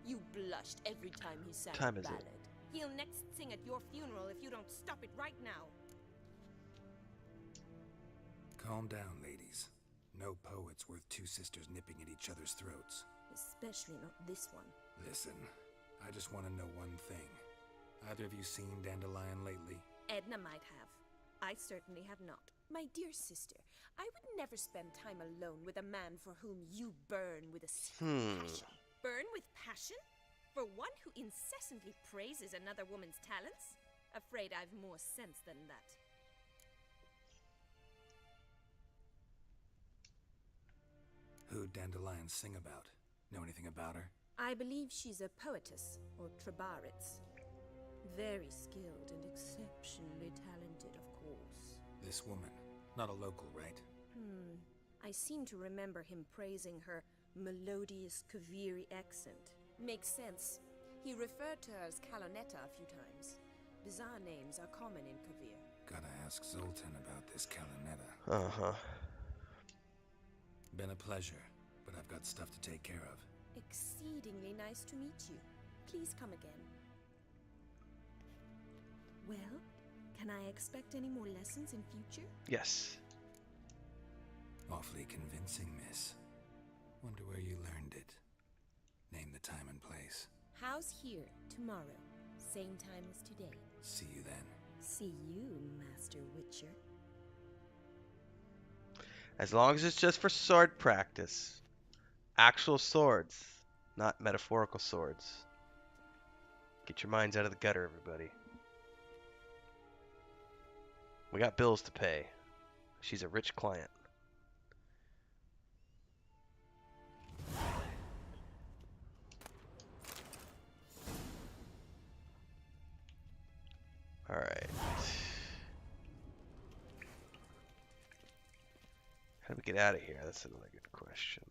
[SPEAKER 9] You blushed every time he sang
[SPEAKER 2] Time
[SPEAKER 9] a
[SPEAKER 2] is it?
[SPEAKER 9] ballad. He'll next sing at your funeral if you don't stop it right now.
[SPEAKER 3] Calm down, ladies. No poet's worth two sisters nipping at each other's throats.
[SPEAKER 9] Especially not this one.
[SPEAKER 3] Listen, I just want to know one thing. Either of you seen Dandelion lately?
[SPEAKER 9] Edna might have. I certainly have not. My dear sister, I would never spend time alone with a man for whom you burn with a secret passion. Burn with passion? For one who incessantly praises another woman's talents? Afraid I've more sense than that.
[SPEAKER 3] Who'd Dandelion sing about? Know anything about her?
[SPEAKER 9] I believe she's a poetess, or trabaritz. Very skilled and exceptionally talented, of course.
[SPEAKER 3] This woman. Not a local, right?
[SPEAKER 9] I seem to remember him praising her melodious Kaviri accent. Makes sense. He referred to her as Calonetta a few times. Bizarre names are common in Kavir.
[SPEAKER 3] Gotta ask Zoltan about this Calonetta.
[SPEAKER 2] Uh-huh.
[SPEAKER 3] Been a pleasure, but I've got stuff to take care of.
[SPEAKER 9] Exceedingly nice to meet you. Please come again. Well, can I expect any more lessons in future?
[SPEAKER 2] Yes.
[SPEAKER 3] Awfully convincing, miss. Wonder where you learned it. Name the time and place.
[SPEAKER 9] House here, tomorrow. Same time as today.
[SPEAKER 3] See you then.
[SPEAKER 9] See you, Master Witcher.
[SPEAKER 2] As long as it's just for sword practice. Actual swords, not metaphorical swords. Get your minds out of the gutter, everybody. We got bills to pay. She's a rich client. All right. How do we get out of here? That's another good question.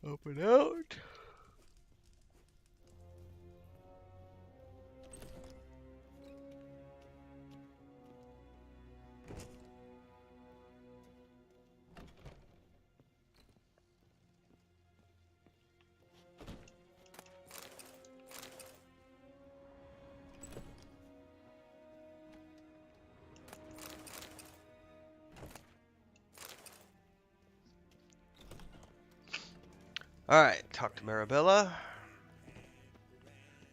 [SPEAKER 2] Open out. Alright, talk to Marabella.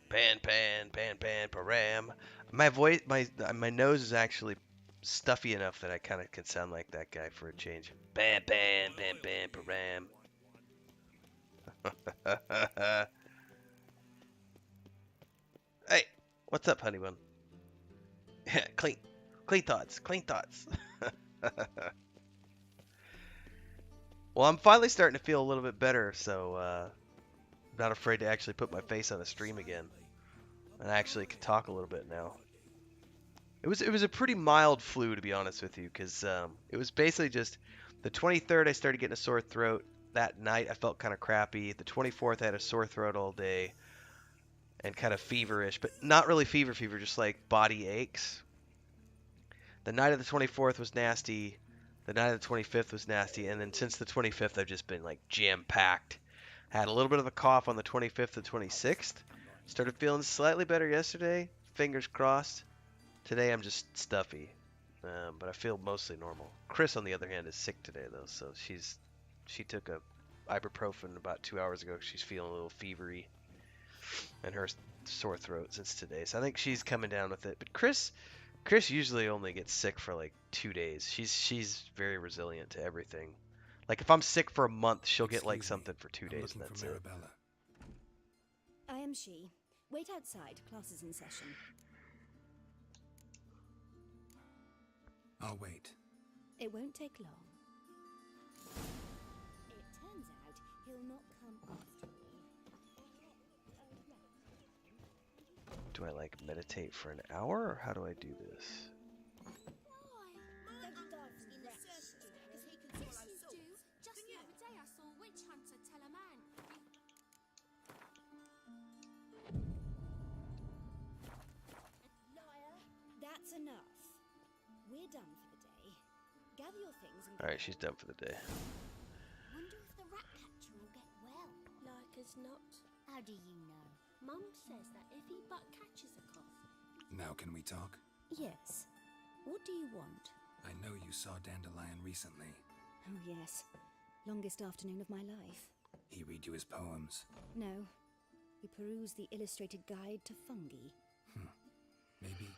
[SPEAKER 2] Pan, param. My voice, my nose is actually stuffy enough that I kind of can sound like that guy for a change. Pan, param. Hey, what's up, honey bun? clean thoughts. Well, I'm finally starting to feel a little bit better, so I'm not afraid to actually put my face on a stream again. And I actually can talk a little bit now. It was a pretty mild flu, to be honest with you, because it was basically just the 23rd I started getting a sore throat. That night I felt kind of crappy. The 24th I had a sore throat all day and kind of feverish, but not really fever, just like body aches. The night of the 24th was nasty. The night of the 25th was nasty, and then since the 25th, I've just been like jam-packed. Had a little bit of a cough on the 25th and 26th. Started feeling slightly better yesterday. Fingers crossed. Today I'm just stuffy, but I feel mostly normal. Chris, on the other hand, is sick today though, so she took a ibuprofen about 2 hours ago. She's feeling a little fevery, and her sore throat since today. So I think she's coming down with it. But Chris usually only gets sick for like 2 days. She's very resilient to everything. Like if I'm sick for a month, she'll get like
[SPEAKER 3] Excuse me,
[SPEAKER 2] something for 2
[SPEAKER 3] I'm
[SPEAKER 2] days,
[SPEAKER 3] looking
[SPEAKER 2] and that's
[SPEAKER 3] for
[SPEAKER 2] it.
[SPEAKER 3] Marabella.
[SPEAKER 10] Name's She. Wait outside. Class is in session.
[SPEAKER 3] I'll wait.
[SPEAKER 10] It won't take long. It turns out he'll not come after all.
[SPEAKER 2] Do I like meditate for an hour, or how do I do this?
[SPEAKER 9] Just the other day I saw a witch hunter tell a man.
[SPEAKER 10] Liar. That's enough. We're done for the day. Gather your things and
[SPEAKER 2] Alright, she's done for the day.
[SPEAKER 9] Wonder if the rat catcher will get well. Like as not. How do you know? Mum says that if he but catches a cough.
[SPEAKER 3] Now can we talk?
[SPEAKER 10] Yes. What do you want?
[SPEAKER 3] I know you saw Dandelion recently.
[SPEAKER 10] Oh, yes. Longest afternoon of my life.
[SPEAKER 3] He read you his poems.
[SPEAKER 10] No. We peruse the illustrated guide to fungi.
[SPEAKER 3] Maybe.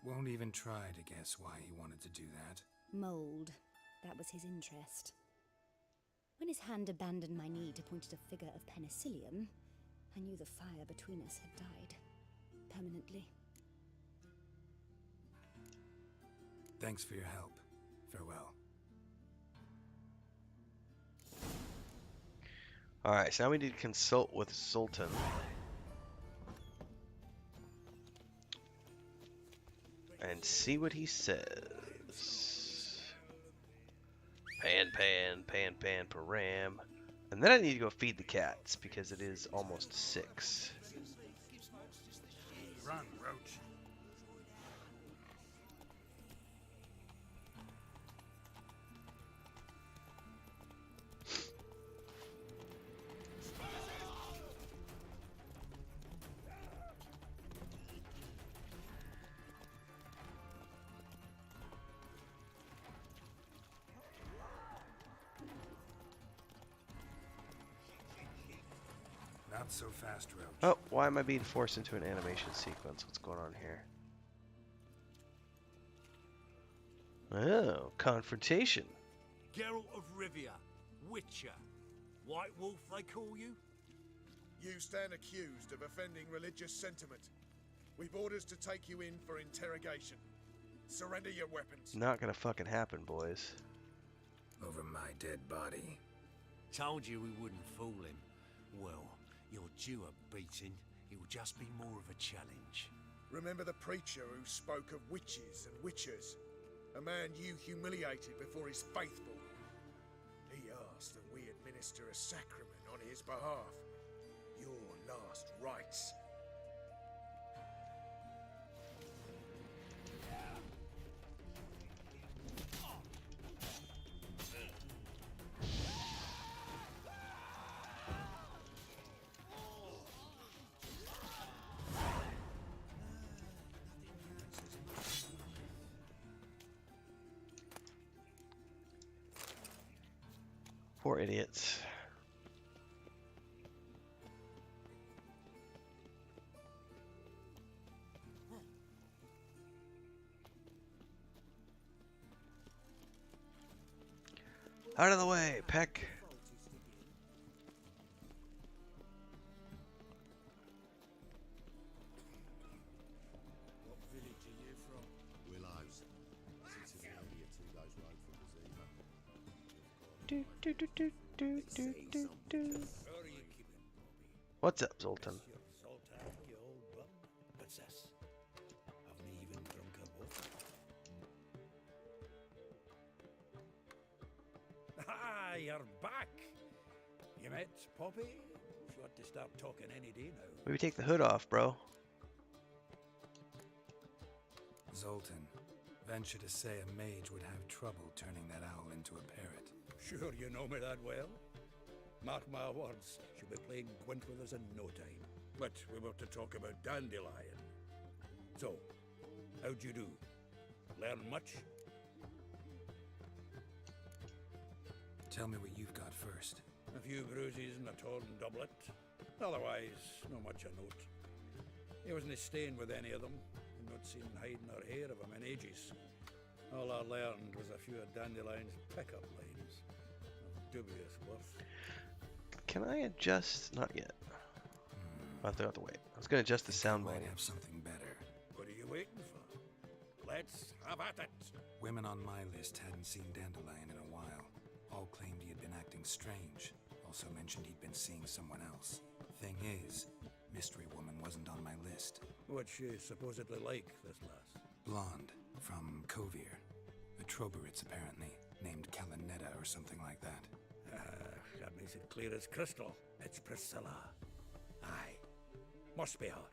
[SPEAKER 3] Won't even try to guess why he wanted to do that.
[SPEAKER 10] Mold. That was his interest. When his hand abandoned my knee to point at a figure of penicillium, I knew the fire between us had died. Permanently.
[SPEAKER 3] Thanks for your help. Farewell.
[SPEAKER 2] Alright, so now we need to consult with Zoltan. And see what he says. Pan, pan, pan, pan, param. And then I need to go feed the cats because it is almost 6.
[SPEAKER 3] Run, Roach. Not so fast, Roach.
[SPEAKER 2] Oh, why am I being forced into an animation sequence? What's going on here? Oh, confrontation.
[SPEAKER 11] Geralt of Rivia, Witcher. White Wolf, they call you?
[SPEAKER 12] You stand accused of offending religious sentiment. We've orders to take you in for interrogation. Surrender your weapons.
[SPEAKER 2] Not gonna fucking happen, boys.
[SPEAKER 3] Over my dead body.
[SPEAKER 11] Told you we wouldn't fool him. Well, you're due a beating. It will just be more of a challenge.
[SPEAKER 12] Remember the preacher who spoke of witches and witchers? A man you humiliated before his faithful. He asked that we administer a sacrament on his behalf. Your last rites.
[SPEAKER 2] Poor idiots. Out of the way, Peck.
[SPEAKER 5] What village are you from? Willows. Sits in the area 2 days road from Gazebo.
[SPEAKER 2] What's up, Zoltan?
[SPEAKER 11] What's this? Haven't even drunk a water. Ah, you're back. You met Poppy? She ought to start talking any day now.
[SPEAKER 2] Maybe take the hood off, bro.
[SPEAKER 3] Zoltan, venture to say a mage would have trouble turning that owl into a parrot.
[SPEAKER 11] Sure you know me that well. Mark my words, she'll be playing Gwent with us in no time. But we were to talk about Dandelion. So, how'd you do? Learn much?
[SPEAKER 3] Tell me what you've got first.
[SPEAKER 11] A few bruises and a torn doublet. Otherwise, not much a note. He wasn't staying with any of them. I'd not seen hiding or hair of him in ages. All I learned was a few of Dandelion's pickup lines. Of dubious worth.
[SPEAKER 2] Can I adjust? Not yet. I'll have to wait. I was gonna adjust the sound
[SPEAKER 3] might
[SPEAKER 2] volume.
[SPEAKER 3] have something better.
[SPEAKER 11] What are you waiting for? Let's have at it.
[SPEAKER 3] Women on my list hadn't seen Dandelion in a while. All claimed he had been acting strange. Also mentioned he'd been seeing someone else. Thing is, Mystery Woman wasn't on my list.
[SPEAKER 11] What's she supposedly like, this lass?
[SPEAKER 3] Blonde, from Kovir. A Troberitz, apparently, named Kalinetta or something like that.
[SPEAKER 11] That makes it clear as crystal. It's Priscilla. Aye. Must be her.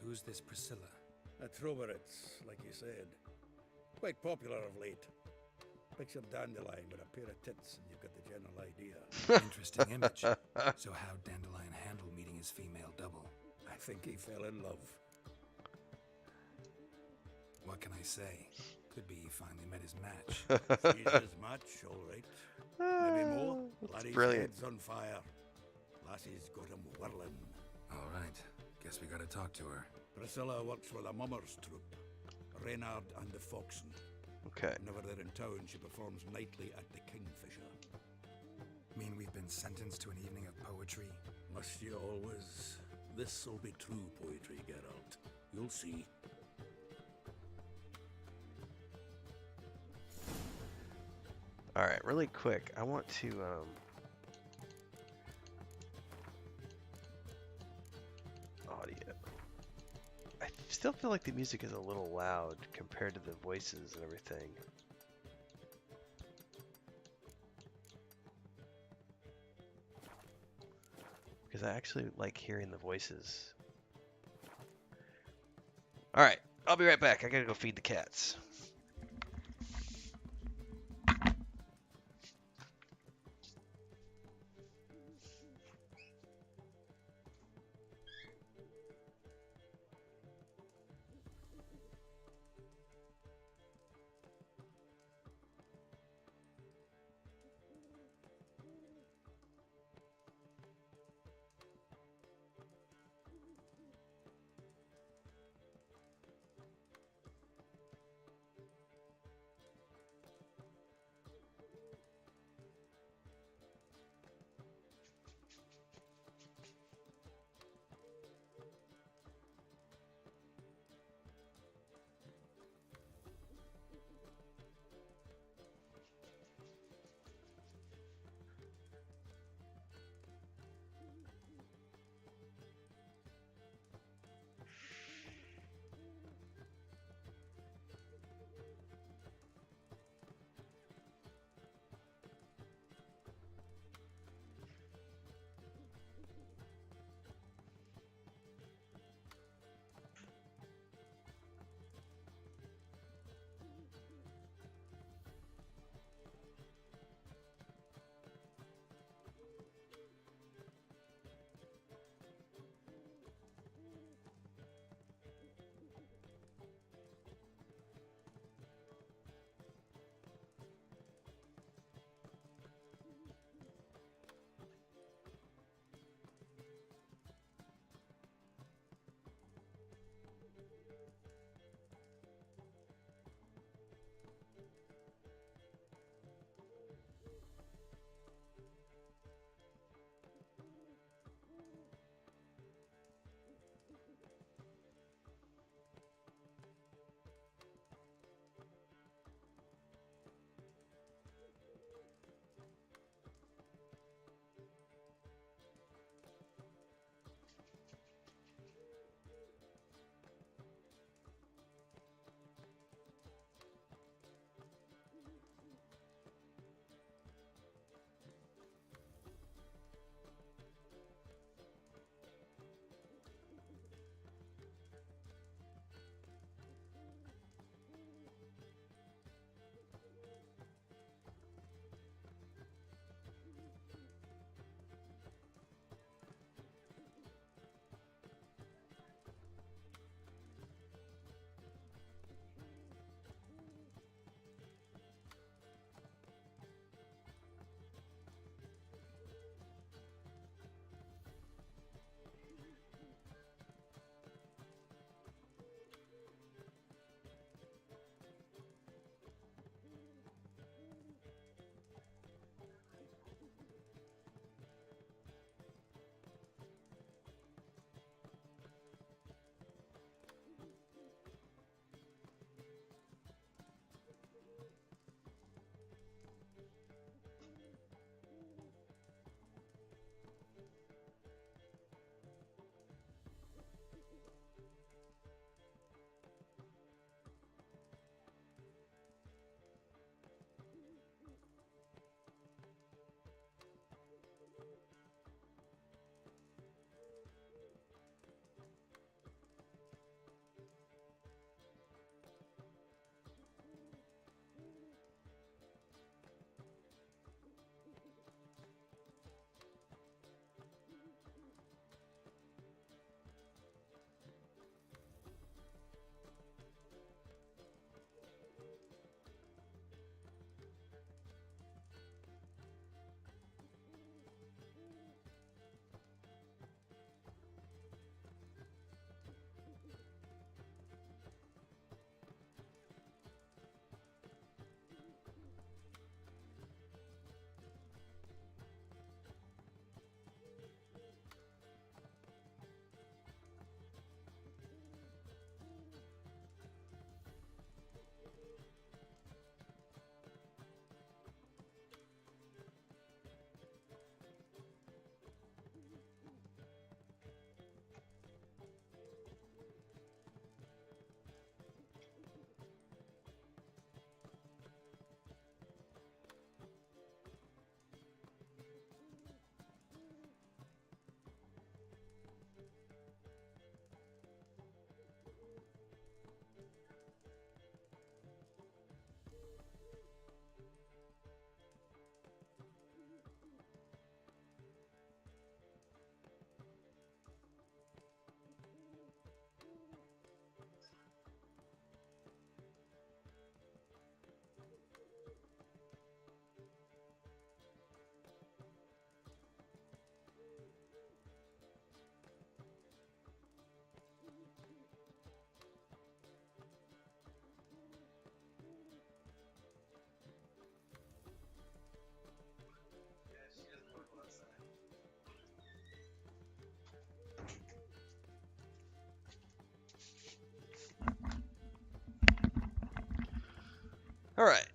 [SPEAKER 3] Who's this Priscilla?
[SPEAKER 11] A Troberitz, like you said. Quite popular of late. Picture Dandelion with a pair of tits and you've got the general idea.
[SPEAKER 3] Interesting image. So how'd Dandelion handle meeting his female double?
[SPEAKER 11] I think he fell in love.
[SPEAKER 3] What can I say? Could be he finally met his match.
[SPEAKER 11] She's his match, all right. Maybe more. Laddie's
[SPEAKER 2] brilliant.
[SPEAKER 11] head's on fire. Lassie's got him whirling.
[SPEAKER 3] All right. Guess we gotta talk to her.
[SPEAKER 11] Priscilla works for the Mummers troupe. Reynard and the Foxen.
[SPEAKER 2] Okay.
[SPEAKER 11] Whenever they're in town, she performs nightly at the Kingfisher.
[SPEAKER 3] Mean we've been sentenced to an evening of poetry?
[SPEAKER 11] Must you always? This'll be true poetry, Geralt. You'll see.
[SPEAKER 2] All right, really quick. I want to audio. I still feel like the music is a little loud compared to the voices and everything. Because I actually like hearing the voices. All right, I'll be right back. I gotta go feed the cats. Alright.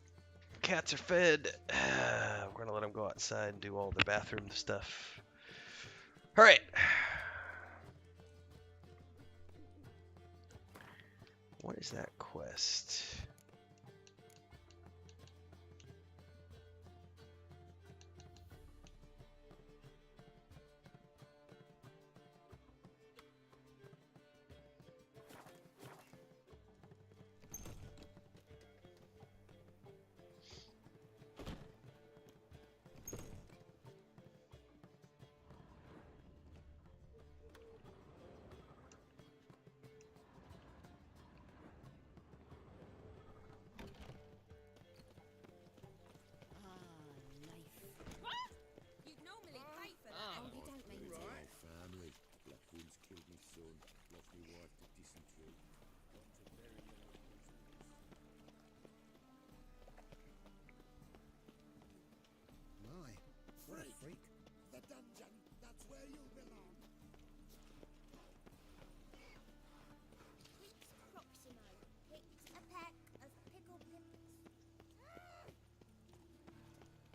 [SPEAKER 2] Cats are fed. We're gonna let them go outside and do all the bathroom stuff. Alright. What is that quest?
[SPEAKER 1] You'd normally pay for that. Oh, you don't mean to.
[SPEAKER 5] My family. Blackwood's killed me son, lost me wife to dysentery. Got to bury her on My, what a freak. The dungeon, that's where you belong.
[SPEAKER 1] Prince Proximo picked a pack of pickle pimpers.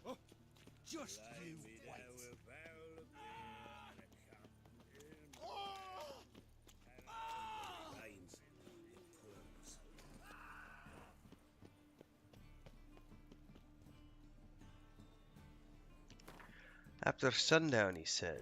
[SPEAKER 11] Oh, just you wait.
[SPEAKER 2] After sundown, he said.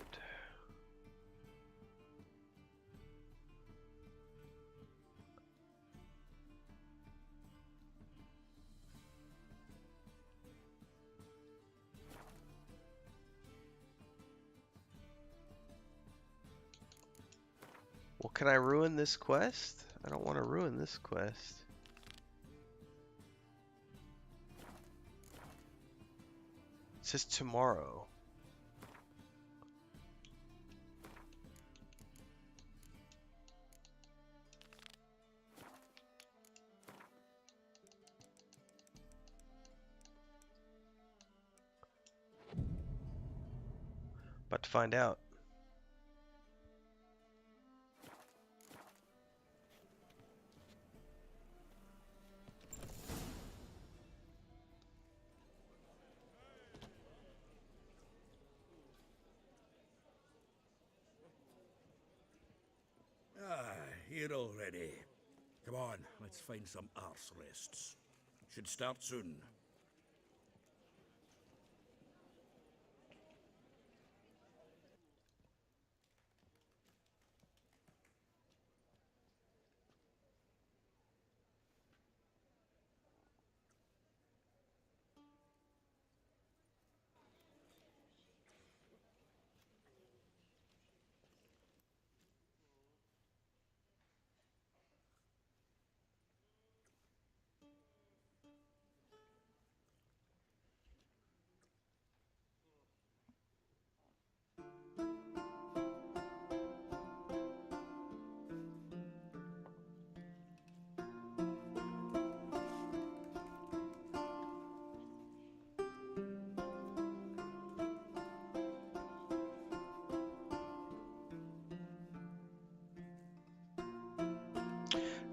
[SPEAKER 2] Well, can I ruin this quest? I don't want to ruin this quest. It says tomorrow. But to find out.
[SPEAKER 11] Here already. Come on, let's find some arse rests. Should start soon.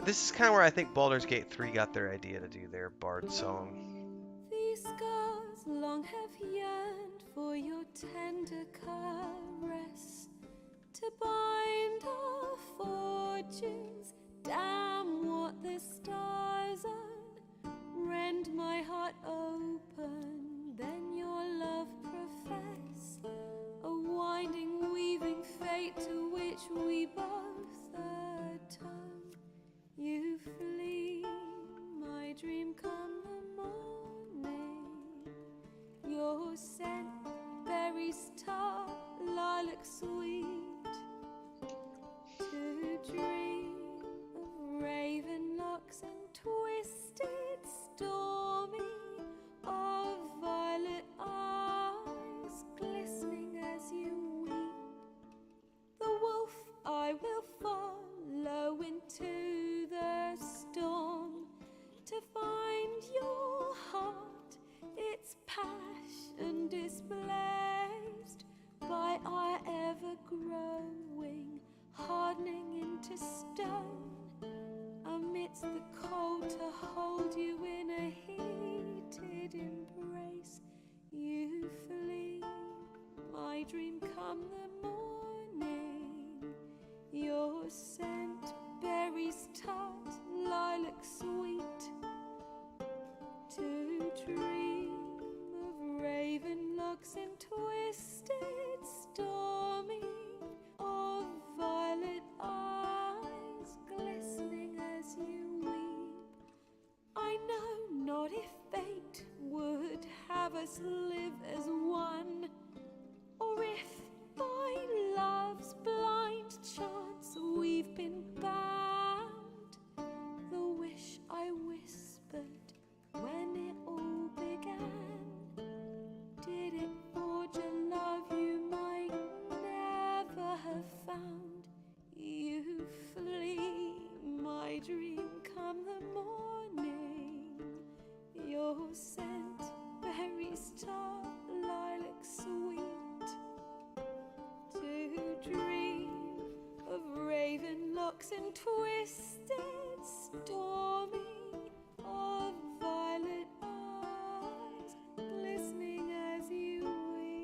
[SPEAKER 2] This is kind of where I think Baldur's Gate 3 got their idea to do their bard song.
[SPEAKER 9] These scars long have yearned for your tender caress, to bind our fortunes. Damn what the stars own. Rend my heart open, then your love profess. A winding, weaving fate to which we both atone. You flee, my dream come the morning. Your scent, berries tart, lilac sweet. To dream of raven locks and twisted, stormy, of violet eyes glistening as you weep. The wolf I will follow into the storm, to find your heart, its passion displaced by our ever-growing, hardening into stone amidst the cold dream come the morning. Your scent, berries tart, lilac sweet. To dream of raven locks and twisted stormy, of violet eyes glistening as you weep. I know not if fate would have us live as one, or if by love's blind chance we've been bound. The wish I whispered when it all began, did it forge a love you might never have found? You flee, my dream come the morning. Your scent, berries tart, lilac sweet. To dream of raven locks and twisted stormy, of violet eyes glistening as you weep.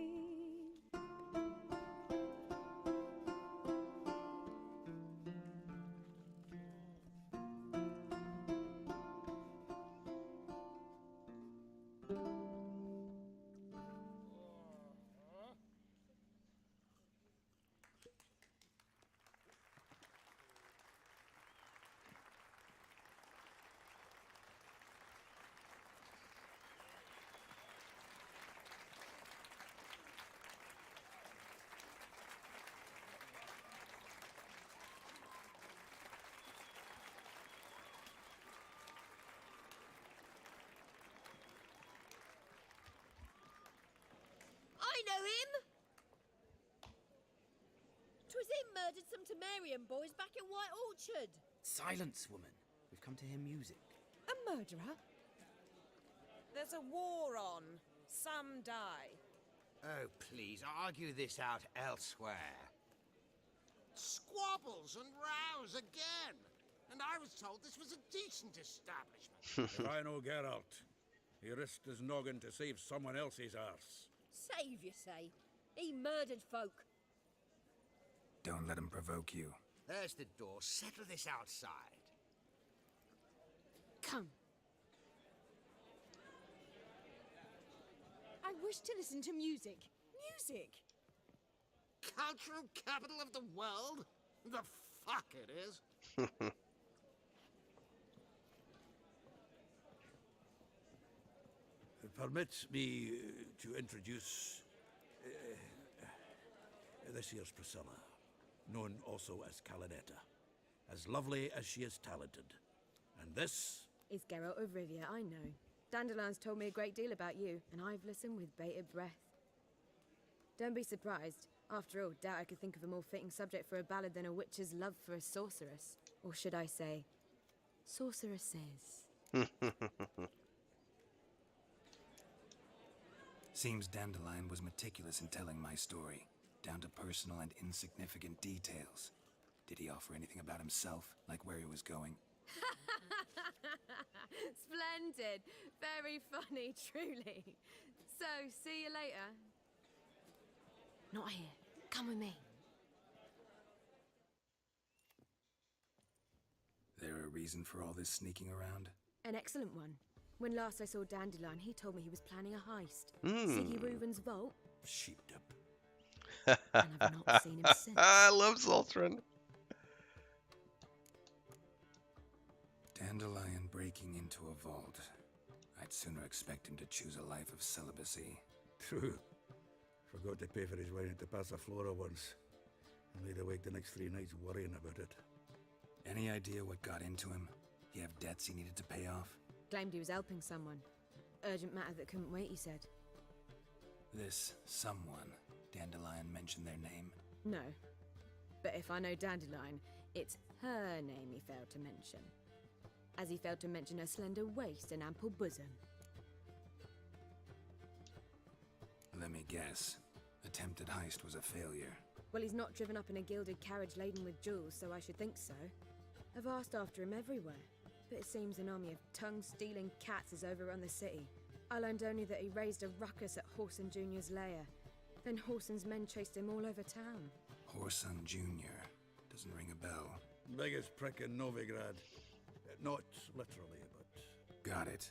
[SPEAKER 1] I know him! 'Twas him murdered some Temerian boys back at White Orchard.
[SPEAKER 13] Silence, woman. We've come to hear music.
[SPEAKER 9] A murderer? There's a war on. Some die.
[SPEAKER 6] Oh, please, argue this out elsewhere.
[SPEAKER 5] Squabbles and rows again. And I was told this was a decent establishment.
[SPEAKER 11] If I know Geralt, he risked his noggin to save someone else's arse.
[SPEAKER 1] Save, you say? He murdered folk.
[SPEAKER 3] Don't let him provoke you.
[SPEAKER 6] There's the door. Settle this outside.
[SPEAKER 9] Come. I wish to listen to music. Music!
[SPEAKER 5] Cultural capital of the world? The fuck it is.
[SPEAKER 11] Permit me to introduce this here's Priscilla, known also as Calinetta, as lovely as she is talented. And this
[SPEAKER 14] is Geralt of Rivia, I know. Dandelion's told me a great deal about you, and I've listened with bated breath. Don't be surprised. After all, doubt I could think of a more fitting subject for a ballad than a witch's love for a sorceress. Or should I say, sorceresses.
[SPEAKER 3] Seems Dandelion was meticulous in telling my story, down to personal and insignificant details. Did he offer anything about himself, like where he was going?
[SPEAKER 14] Splendid. Very funny, truly. So, see you later. Not here. Come with me.
[SPEAKER 3] There a reason for all this sneaking around?
[SPEAKER 14] An excellent one. When last I saw Dandelion, he told me he was planning a heist.
[SPEAKER 2] Mm.
[SPEAKER 14] Siggy Reuben's vault.
[SPEAKER 11] Sheepdip.
[SPEAKER 14] And I've not seen him since.
[SPEAKER 2] I love Zoltran.
[SPEAKER 3] Dandelion breaking into a vault. I'd sooner expect him to choose a life of celibacy.
[SPEAKER 11] True. Forgot to pay for his wine at the Passaflora once. And laid awake the next 3 nights worrying about it.
[SPEAKER 3] Any idea what got into him? He have debts he needed to pay off?
[SPEAKER 14] Claimed he was helping someone. Urgent matter that couldn't wait, he said.
[SPEAKER 3] This someone, Dandelion mentioned their name?
[SPEAKER 14] No. But if I know Dandelion, it's her name he failed to mention. As he failed to mention her slender waist and ample bosom.
[SPEAKER 3] Let me guess. Attempted heist was a failure.
[SPEAKER 14] Well, he's not driven up in a gilded carriage laden with jewels, so I should think so. I've asked after him everywhere, but it seems an army of tongue-stealing cats has overrun the city. I learned only that he raised a ruckus at Horson Jr.'s lair, Then Whoreson's men chased him all over town.
[SPEAKER 3] Whoreson Jr. Doesn't ring a bell.
[SPEAKER 11] Biggest prick in Novigrad. Not literally, but...
[SPEAKER 3] Got it.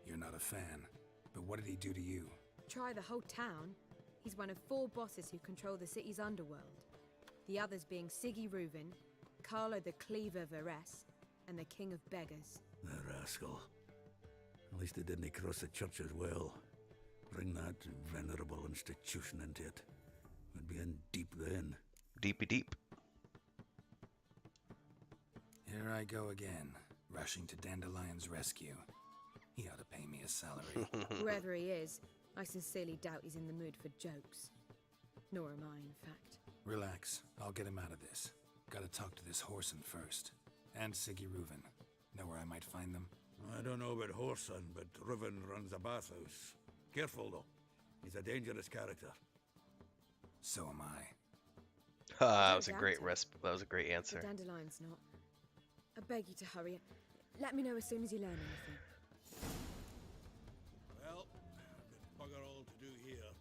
[SPEAKER 3] You're not a fan. But what did he do to you?
[SPEAKER 14] Try the whole town. He's one of 4 bosses who control the city's underworld. The others being Siggy Reuven, Carlo the Cleaver Varese, and the King of Beggars.
[SPEAKER 11] The rascal. At least he didn't cross the church as well. Bring that venerable institution into it. We'd be in deep then.
[SPEAKER 2] Deepy deep.
[SPEAKER 3] Here I go again, rushing to Dandelion's rescue. He ought to pay me a salary.
[SPEAKER 14] Whoever he is, I sincerely doubt he's in the mood for jokes. Nor am I, in fact.
[SPEAKER 3] Relax, I'll get him out of this. Gotta talk to this Whoreson first. And Siggy Reuven. Know where I might find them?
[SPEAKER 11] I don't know about Whoreson, but Reuven runs a bathhouse. Careful, though. He's a dangerous character.
[SPEAKER 3] So am I.
[SPEAKER 2] That was a great that was a great answer.
[SPEAKER 14] The Dandelion's not. I beg you to hurry. Let me know as soon as you learn anything.
[SPEAKER 11] Well, got bugger all to do here.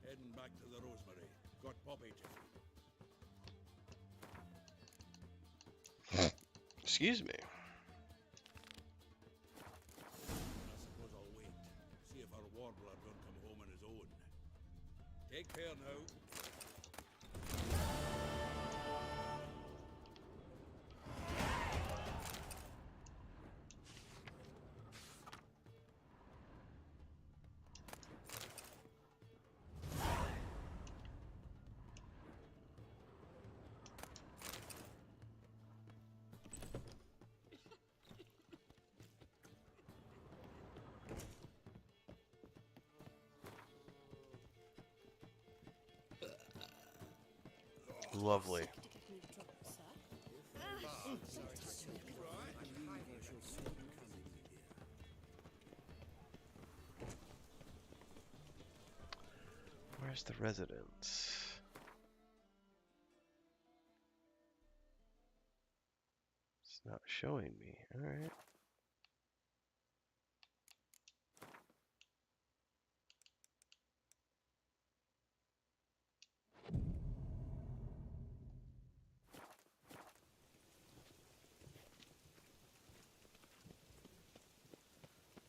[SPEAKER 11] Heading back to the Rosemary. Got Poppy to...
[SPEAKER 2] Excuse me.
[SPEAKER 11] I suppose I'll wait. See if our warbler don't come home on his own. Take care now.
[SPEAKER 2] Lovely. Where's the residence? It's not showing me. All right.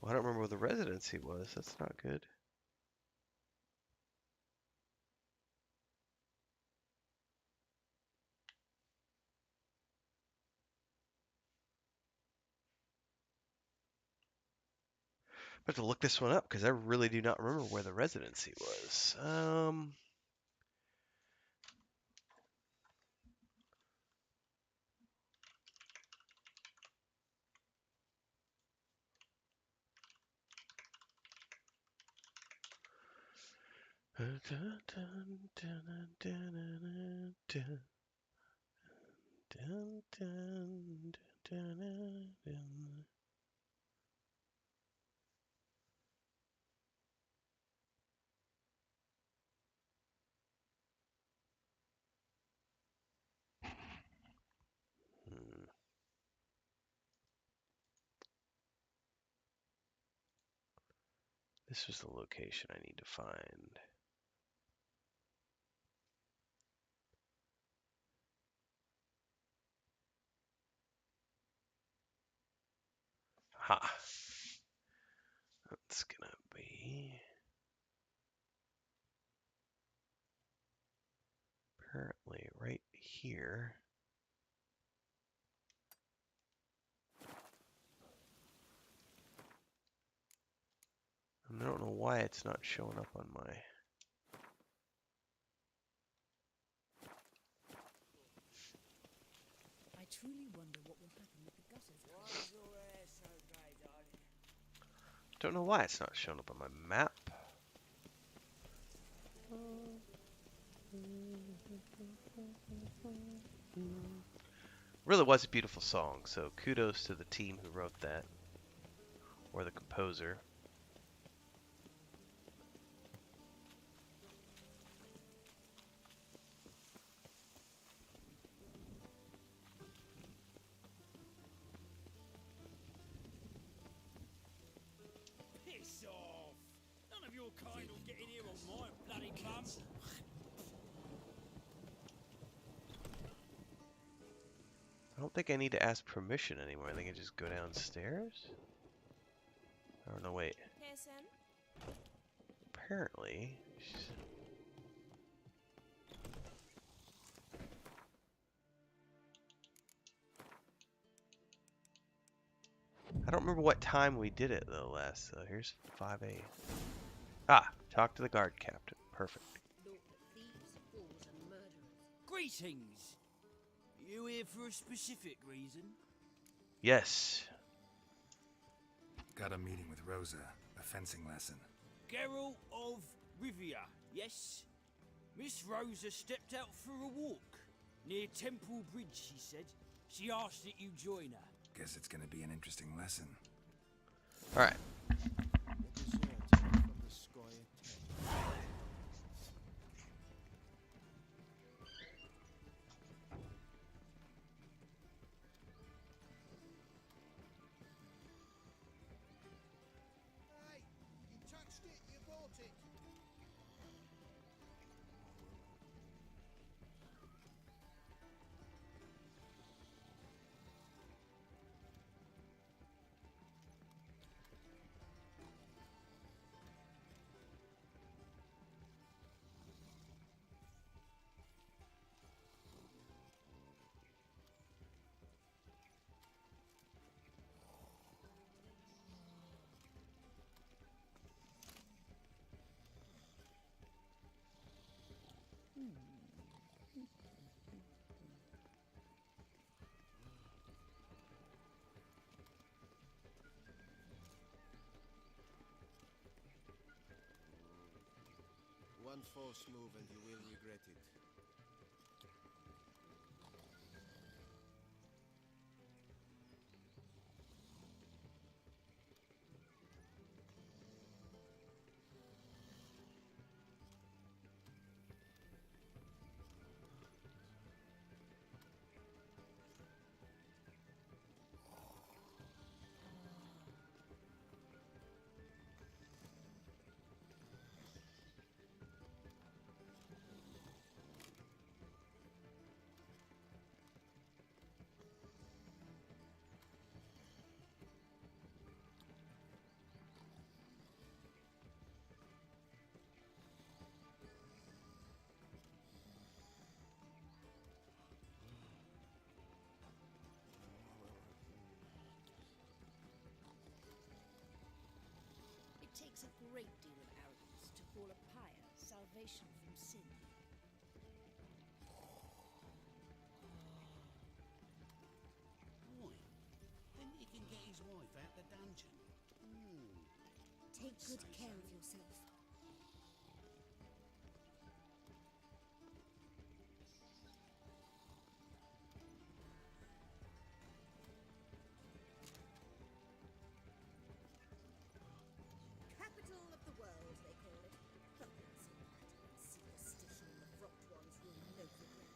[SPEAKER 2] Well, I don't remember where the residency was. That's not good. I have to look this one up because I really do not remember where the residency was. This was the location I need to find. Ha! That's gonna be apparently right here. And I don't know why it's not showing up on my...
[SPEAKER 7] I truly wonder what will happen with the gutters.
[SPEAKER 2] Don't know why it's not showing up on my map. Really was a beautiful song, so kudos to the team who wrote that, or the composer.
[SPEAKER 8] Piss off! None of your kind will get in here on my bloody kids.
[SPEAKER 2] I don't think I need to ask permission anymore. I think I just go downstairs? Oh, no, wait.
[SPEAKER 9] Here, Sam.
[SPEAKER 2] Apparently... I don't remember what time we did it, though, last. So here's 5A. Ah! Talk to the guard captain. Perfect.
[SPEAKER 1] Look, thieves, fools, and murderers.
[SPEAKER 8] Greetings! You here for a specific reason?
[SPEAKER 2] Yes.
[SPEAKER 3] Got a meeting with Rosa. A fencing lesson.
[SPEAKER 8] Geralt of Rivia, yes? Miss Rosa stepped out for a walk. Near Temple Bridge, she said. She asked that you join her.
[SPEAKER 3] Guess it's gonna be an interesting lesson.
[SPEAKER 2] Alright.
[SPEAKER 12] Hey, you touched it, you bought it.
[SPEAKER 15] One false move and you will regret it.
[SPEAKER 1] It takes a great deal of arrogance to call a pyre salvation from sin.
[SPEAKER 15] Boy, then he can get his wife out the dungeon.
[SPEAKER 10] Take good care of yourself.
[SPEAKER 1] Capital of the world, they call it. But that's a matter of superstition. The frocked ones will no regret.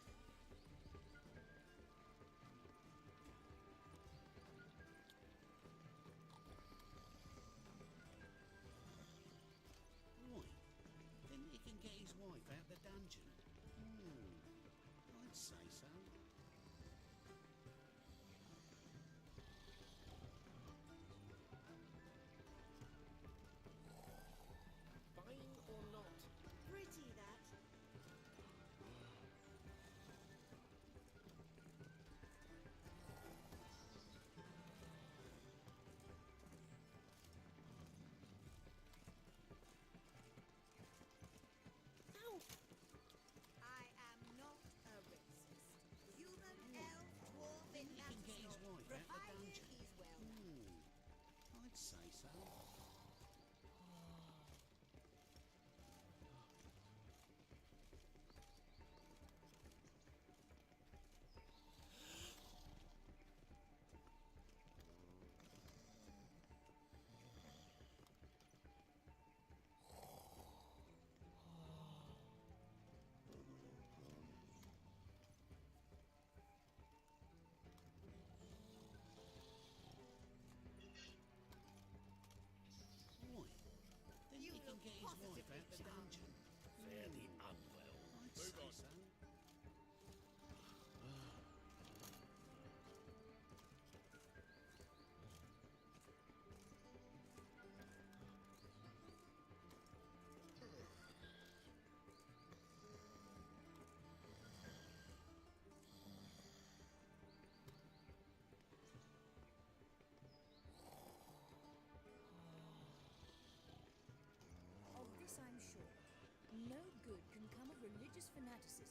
[SPEAKER 9] fantasy.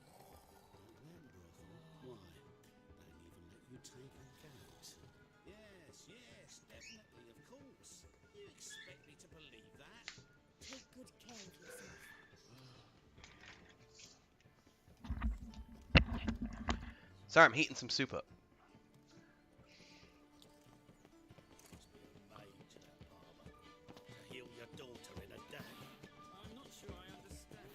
[SPEAKER 15] Why? Don't even let you take a goat. Yes, definitely, of course. You expect me to believe that?
[SPEAKER 10] Take good care of yourself.
[SPEAKER 2] Sorry, I'm heating some soup up.
[SPEAKER 15] Must be a mage, that barber. To heal your daughter in a day.
[SPEAKER 8] I'm not sure I understand.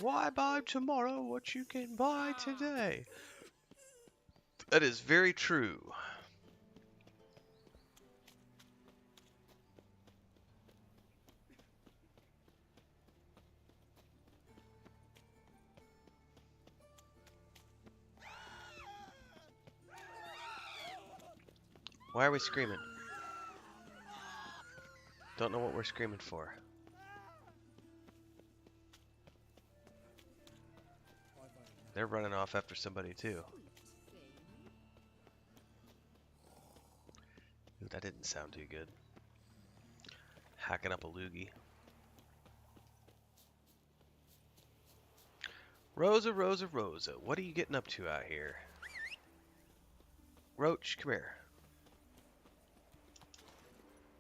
[SPEAKER 2] Why buy tomorrow what you can buy today? That is very true. Why are we screaming? Don't know what we're screaming for. They're running off after somebody too. Ooh, that didn't sound too good. Hacking up a loogie. Rosa, Rosa, Rosa, what are you getting up to out here? Roach, come here.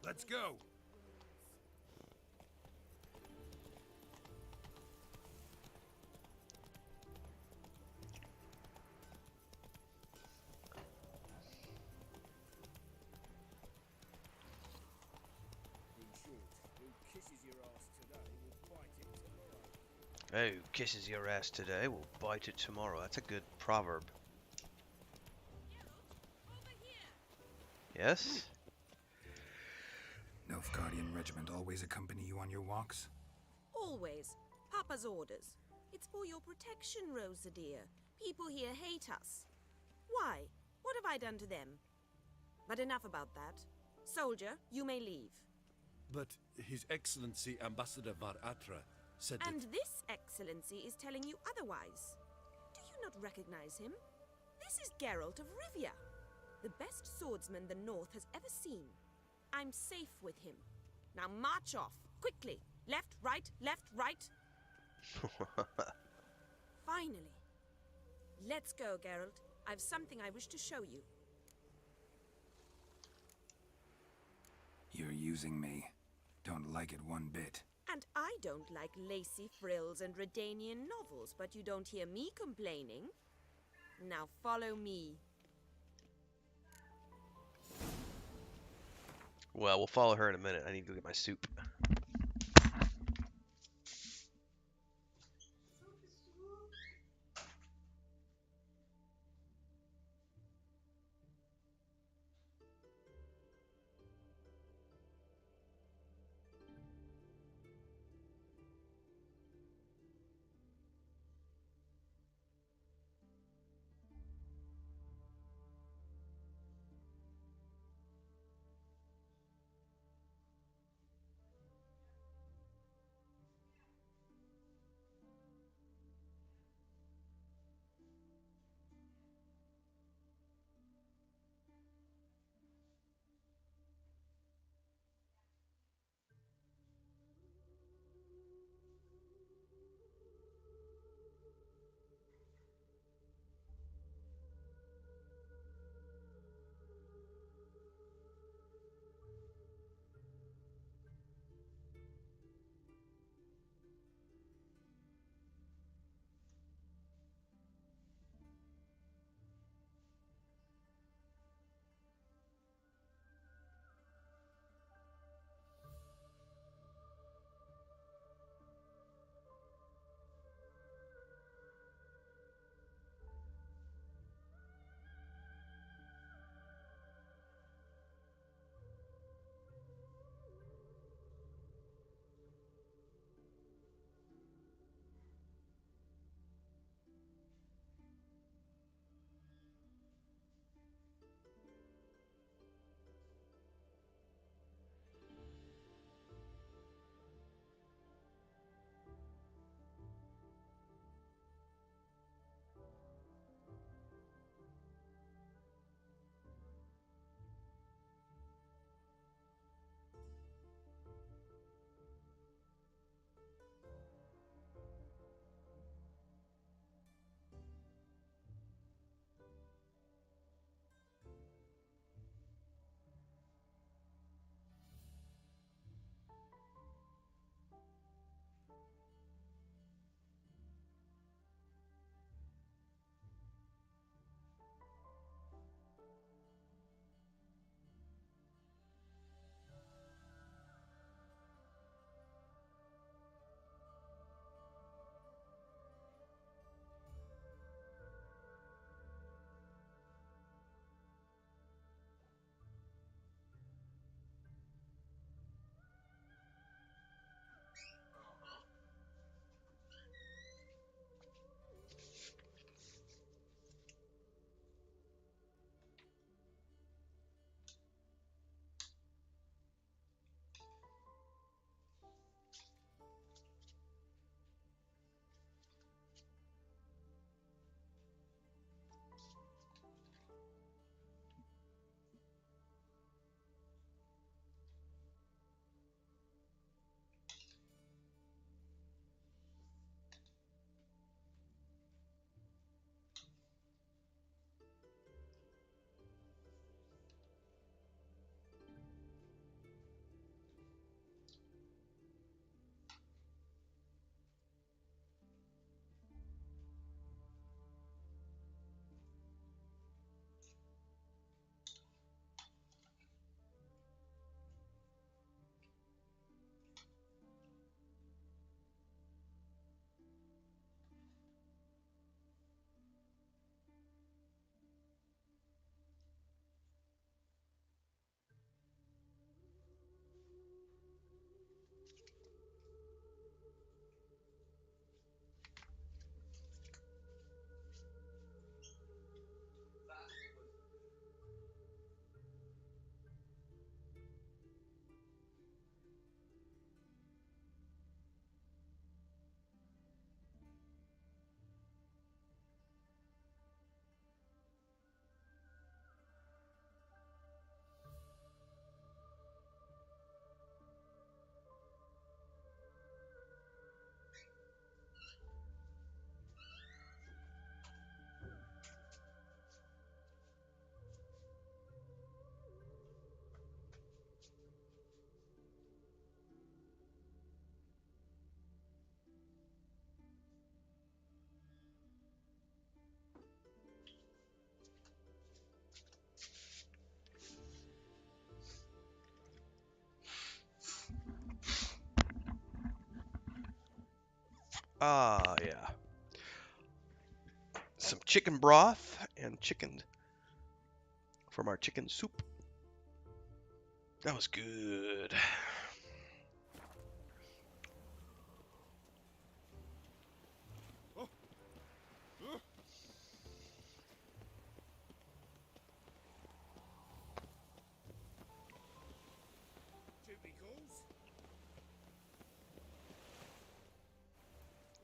[SPEAKER 12] Let's go.
[SPEAKER 2] Oh, kisses your ass today, will bite it tomorrow. That's a good proverb. Yes?
[SPEAKER 3] Nilfgaardian regiment always accompany you on your walks?
[SPEAKER 9] Always. Papa's orders. It's for your protection, Rosa dear. People here hate us. Why? What have I done to them? But enough about that. Soldier, you may leave.
[SPEAKER 16] But His Excellency Ambassador Var Atra said
[SPEAKER 9] And
[SPEAKER 16] that...
[SPEAKER 9] this excellency is telling you otherwise. Do you not recognize him? This is Geralt of Rivia, the best swordsman the North has ever seen. I'm safe with him. Now march off, quickly. Left, right, left, right. Finally. Let's go, Geralt. I've something I wish to show you.
[SPEAKER 3] You're using me. Don't like it one bit.
[SPEAKER 9] And I don't like lacy frills and Redanian novels, but you don't hear me complaining. Now follow me.
[SPEAKER 2] Well, we'll follow her in a minute. I need to go get my soup. Ah, yeah. Some chicken broth and chicken from our chicken soup. That was good.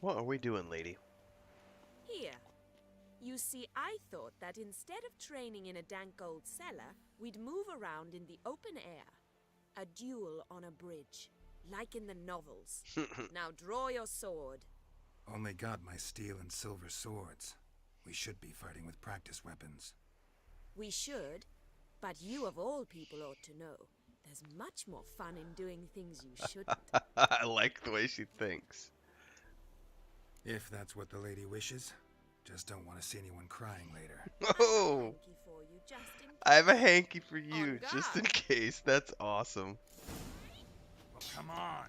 [SPEAKER 2] What are we doing, lady?
[SPEAKER 9] Here. You see, I thought that instead of training in a dank old cellar, we'd move around in the open air. A duel on a bridge, like in the novels. Now draw your sword.
[SPEAKER 3] Only got my steel and silver swords. We should be fighting with practice weapons.
[SPEAKER 9] We should, but you of all people ought to know. There's much more fun in doing things you shouldn't.
[SPEAKER 2] I like the way she thinks.
[SPEAKER 3] If that's what the lady wishes. Just don't want to see anyone crying later.
[SPEAKER 2] Oh! I have a hanky for you, just in case. That's awesome.
[SPEAKER 11] Well, come on.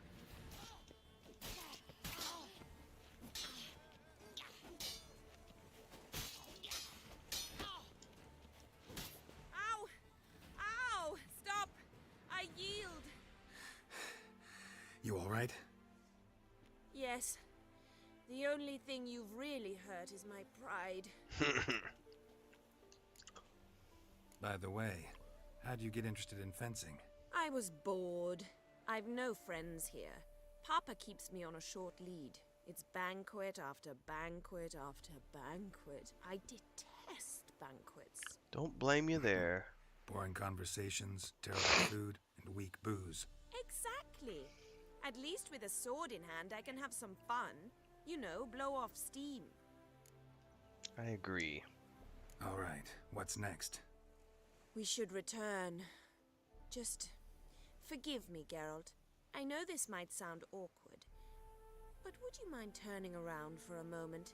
[SPEAKER 9] Ow! Ow! Stop! I yield!
[SPEAKER 3] You alright?
[SPEAKER 9] Yes. The only thing you've really hurt is my pride.
[SPEAKER 3] By the way, how'd you get interested in fencing?
[SPEAKER 9] I was bored. I've no friends here. Papa keeps me on a short lead. It's banquet after banquet after banquet. I detest banquets.
[SPEAKER 2] Don't blame you there.
[SPEAKER 3] Boring conversations, terrible food, and weak booze.
[SPEAKER 9] Exactly. At least with a sword in hand, I can have some fun. You know, blow off steam.
[SPEAKER 2] I agree.
[SPEAKER 3] Alright, what's next?
[SPEAKER 9] We should return. Just forgive me, Geralt. I know this might sound awkward, but would you mind turning around for a moment?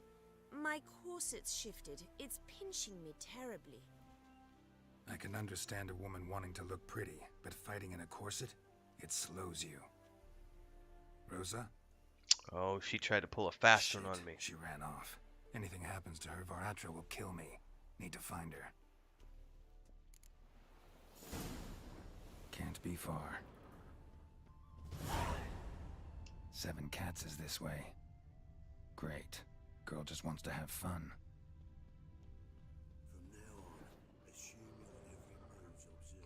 [SPEAKER 9] My corset's shifted. It's pinching me terribly.
[SPEAKER 3] I can understand a woman wanting to look pretty, but fighting in a corset, it slows you. Rosa?
[SPEAKER 2] Oh, she tried to pull a fast one on me.
[SPEAKER 3] She ran off. Anything happens to her, Varatra will kill me. Need to find her. Can't be far. 7 Cats is this way. Great. Girl just wants to have fun.
[SPEAKER 15] From now on, assume your every move's observed.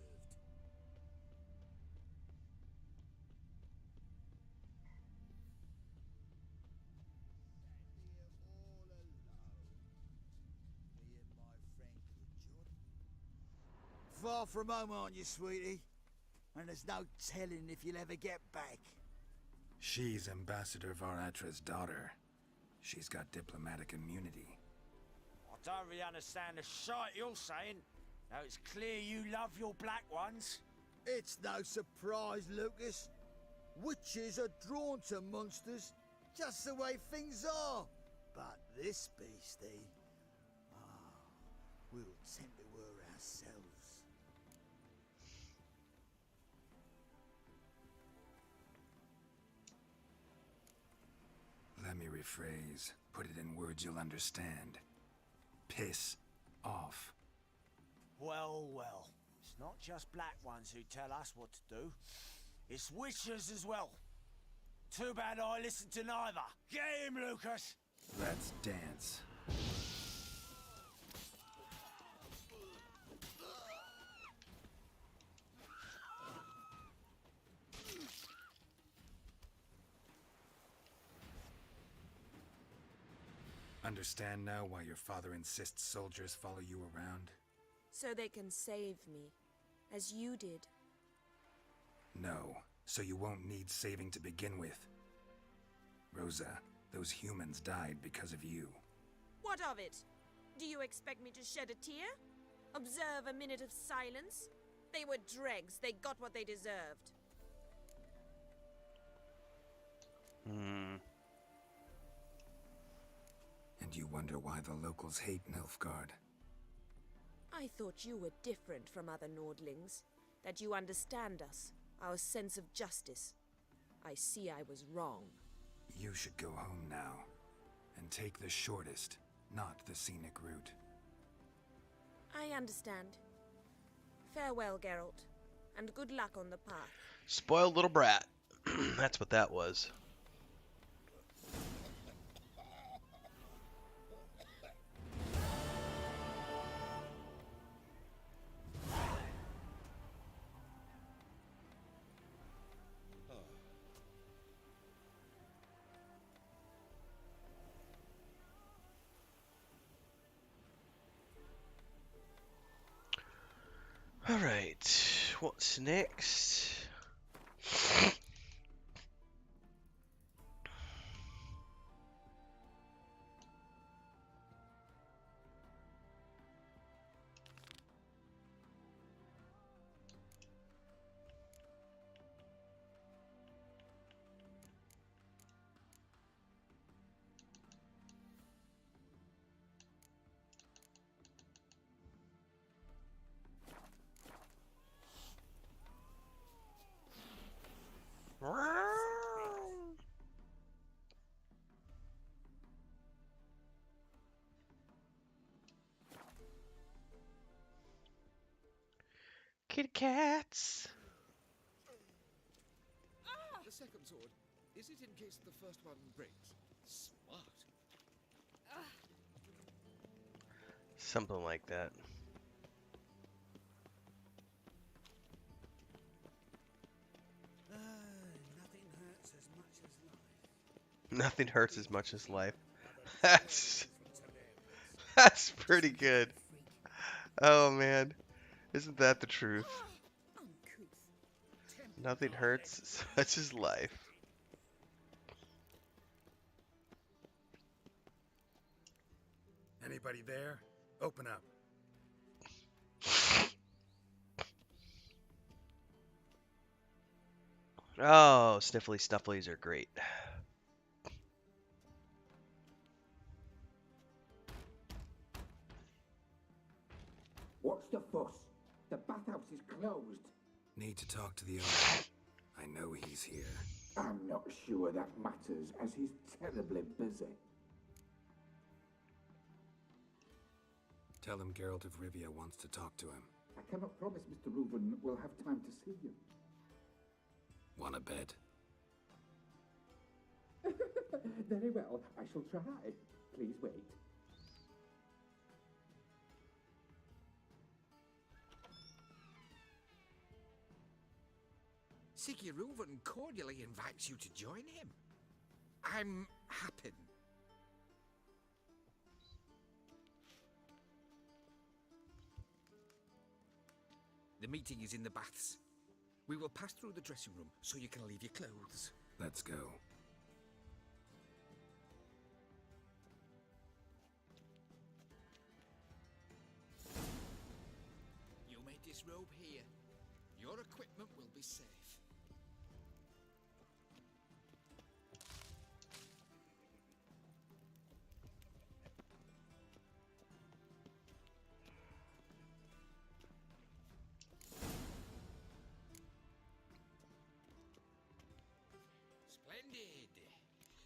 [SPEAKER 17] Far from home, aren't you, sweetie? And there's no telling if you'll ever get back.
[SPEAKER 3] She's Ambassador Varatra's daughter. She's got diplomatic immunity.
[SPEAKER 8] I don't really understand the shite you're saying. Now it's clear you love your black ones.
[SPEAKER 17] It's no surprise, Lucas. Witches are drawn to monsters, just the way things are. But this beastie, we'll tend to her ourselves.
[SPEAKER 3] Let me rephrase. Put it in words you'll understand. Piss off.
[SPEAKER 8] Well, well. It's not just black ones who tell us what to do. It's witches as well. Too bad I listened to neither. Get him, Lucas!
[SPEAKER 3] Let's dance. Understand now why your father insists soldiers follow you around?
[SPEAKER 9] So they can save me, as you did.
[SPEAKER 3] No, so you won't need saving to begin with. Rosa, those humans died because of you.
[SPEAKER 9] What of it? Do you expect me to shed a tear? Observe a minute of silence? They were dregs. They got what they deserved.
[SPEAKER 3] And you wonder why the locals hate Nilfgaard.
[SPEAKER 9] I thought you were different from other Nordlings. That you understand us, our sense of justice. I see I was wrong.
[SPEAKER 3] You should go home now. and take the shortest, not the scenic route.
[SPEAKER 9] I understand. Farewell, Geralt, and good luck on the path.
[SPEAKER 2] Spoiled little brat. That's what that was. Alright, what's next? Kitty cats.
[SPEAKER 18] The second sword, is it in case the first one breaks? Smart.
[SPEAKER 2] Something like that.
[SPEAKER 15] Nothing hurts as much as life.
[SPEAKER 2] Nothing hurts as much as life. That's pretty good. Oh man, isn't that the truth? Nothing hurts as much as life.
[SPEAKER 6] Anybody there? Open up.
[SPEAKER 2] Oh, sniffly snufflies are great.
[SPEAKER 19] What's the fuss? The bathhouse is closed.
[SPEAKER 3] Need to talk to the owner. I know he's here.
[SPEAKER 19] I'm not sure that matters, as he's terribly busy.
[SPEAKER 3] Tell him Geralt of Rivia wants to talk to him.
[SPEAKER 19] I cannot promise Mr. Reuben will have time to see you.
[SPEAKER 3] Want a bed?
[SPEAKER 19] Very well, I shall try. Please wait.
[SPEAKER 20] Ciri Reuben cordially invites you to join him. I'm happy. The meeting is in the baths. We will pass through the dressing room so you can leave your clothes.
[SPEAKER 3] Let's go.
[SPEAKER 20] You may disrobe here. Your equipment will be safe. Splendid.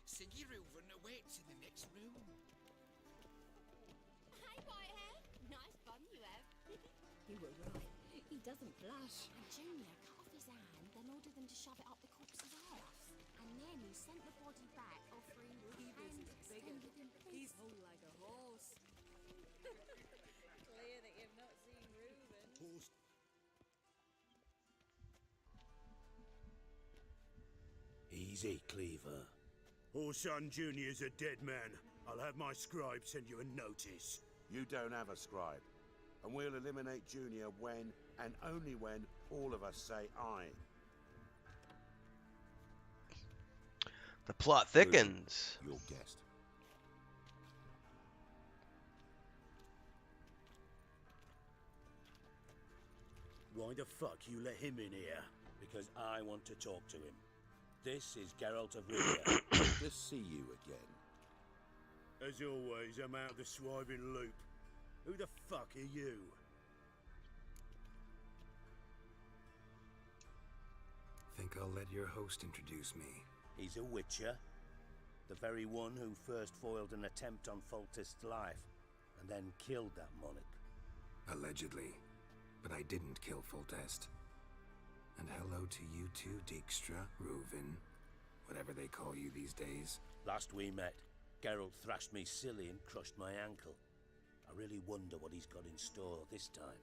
[SPEAKER 20] Ciri Reuben awaits in the next room.
[SPEAKER 1] Hey, Whitehair. Nice bum you have.
[SPEAKER 10] You were right. He doesn't blush.
[SPEAKER 9] And Junior cut off his hand, then ordered them to shove it up the corpse's arse. And then he sent the body back, offering hand extended in peace.
[SPEAKER 14] He's hung like a horse. Clear that you've not seen Reuben.
[SPEAKER 5] Easy, Cleaver.
[SPEAKER 6] Orson Jr.'s a dead man. I'll have my scribe send you a notice.
[SPEAKER 5] You don't have a scribe. And we'll eliminate Junior when, and only when, all of us say aye.
[SPEAKER 2] The plot thickens.
[SPEAKER 5] Your guest.
[SPEAKER 21] Why the fuck you let him in here? Because I want to talk to him. This is Geralt of Rivia.
[SPEAKER 5] Good to see you again.
[SPEAKER 6] As always, I'm out of the swiving loop. Who the fuck are you?
[SPEAKER 3] Think I'll let your host introduce me.
[SPEAKER 21] He's a witcher. The very one who first foiled an attempt on Foltest's life, and then killed that monarch.
[SPEAKER 3] Allegedly. But I didn't kill Foltest. And hello to you too, Dijkstra, Reuven, whatever they call you these days.
[SPEAKER 21] Last we met, Geralt thrashed me silly and crushed my ankle. I really wonder what he's got in store this time.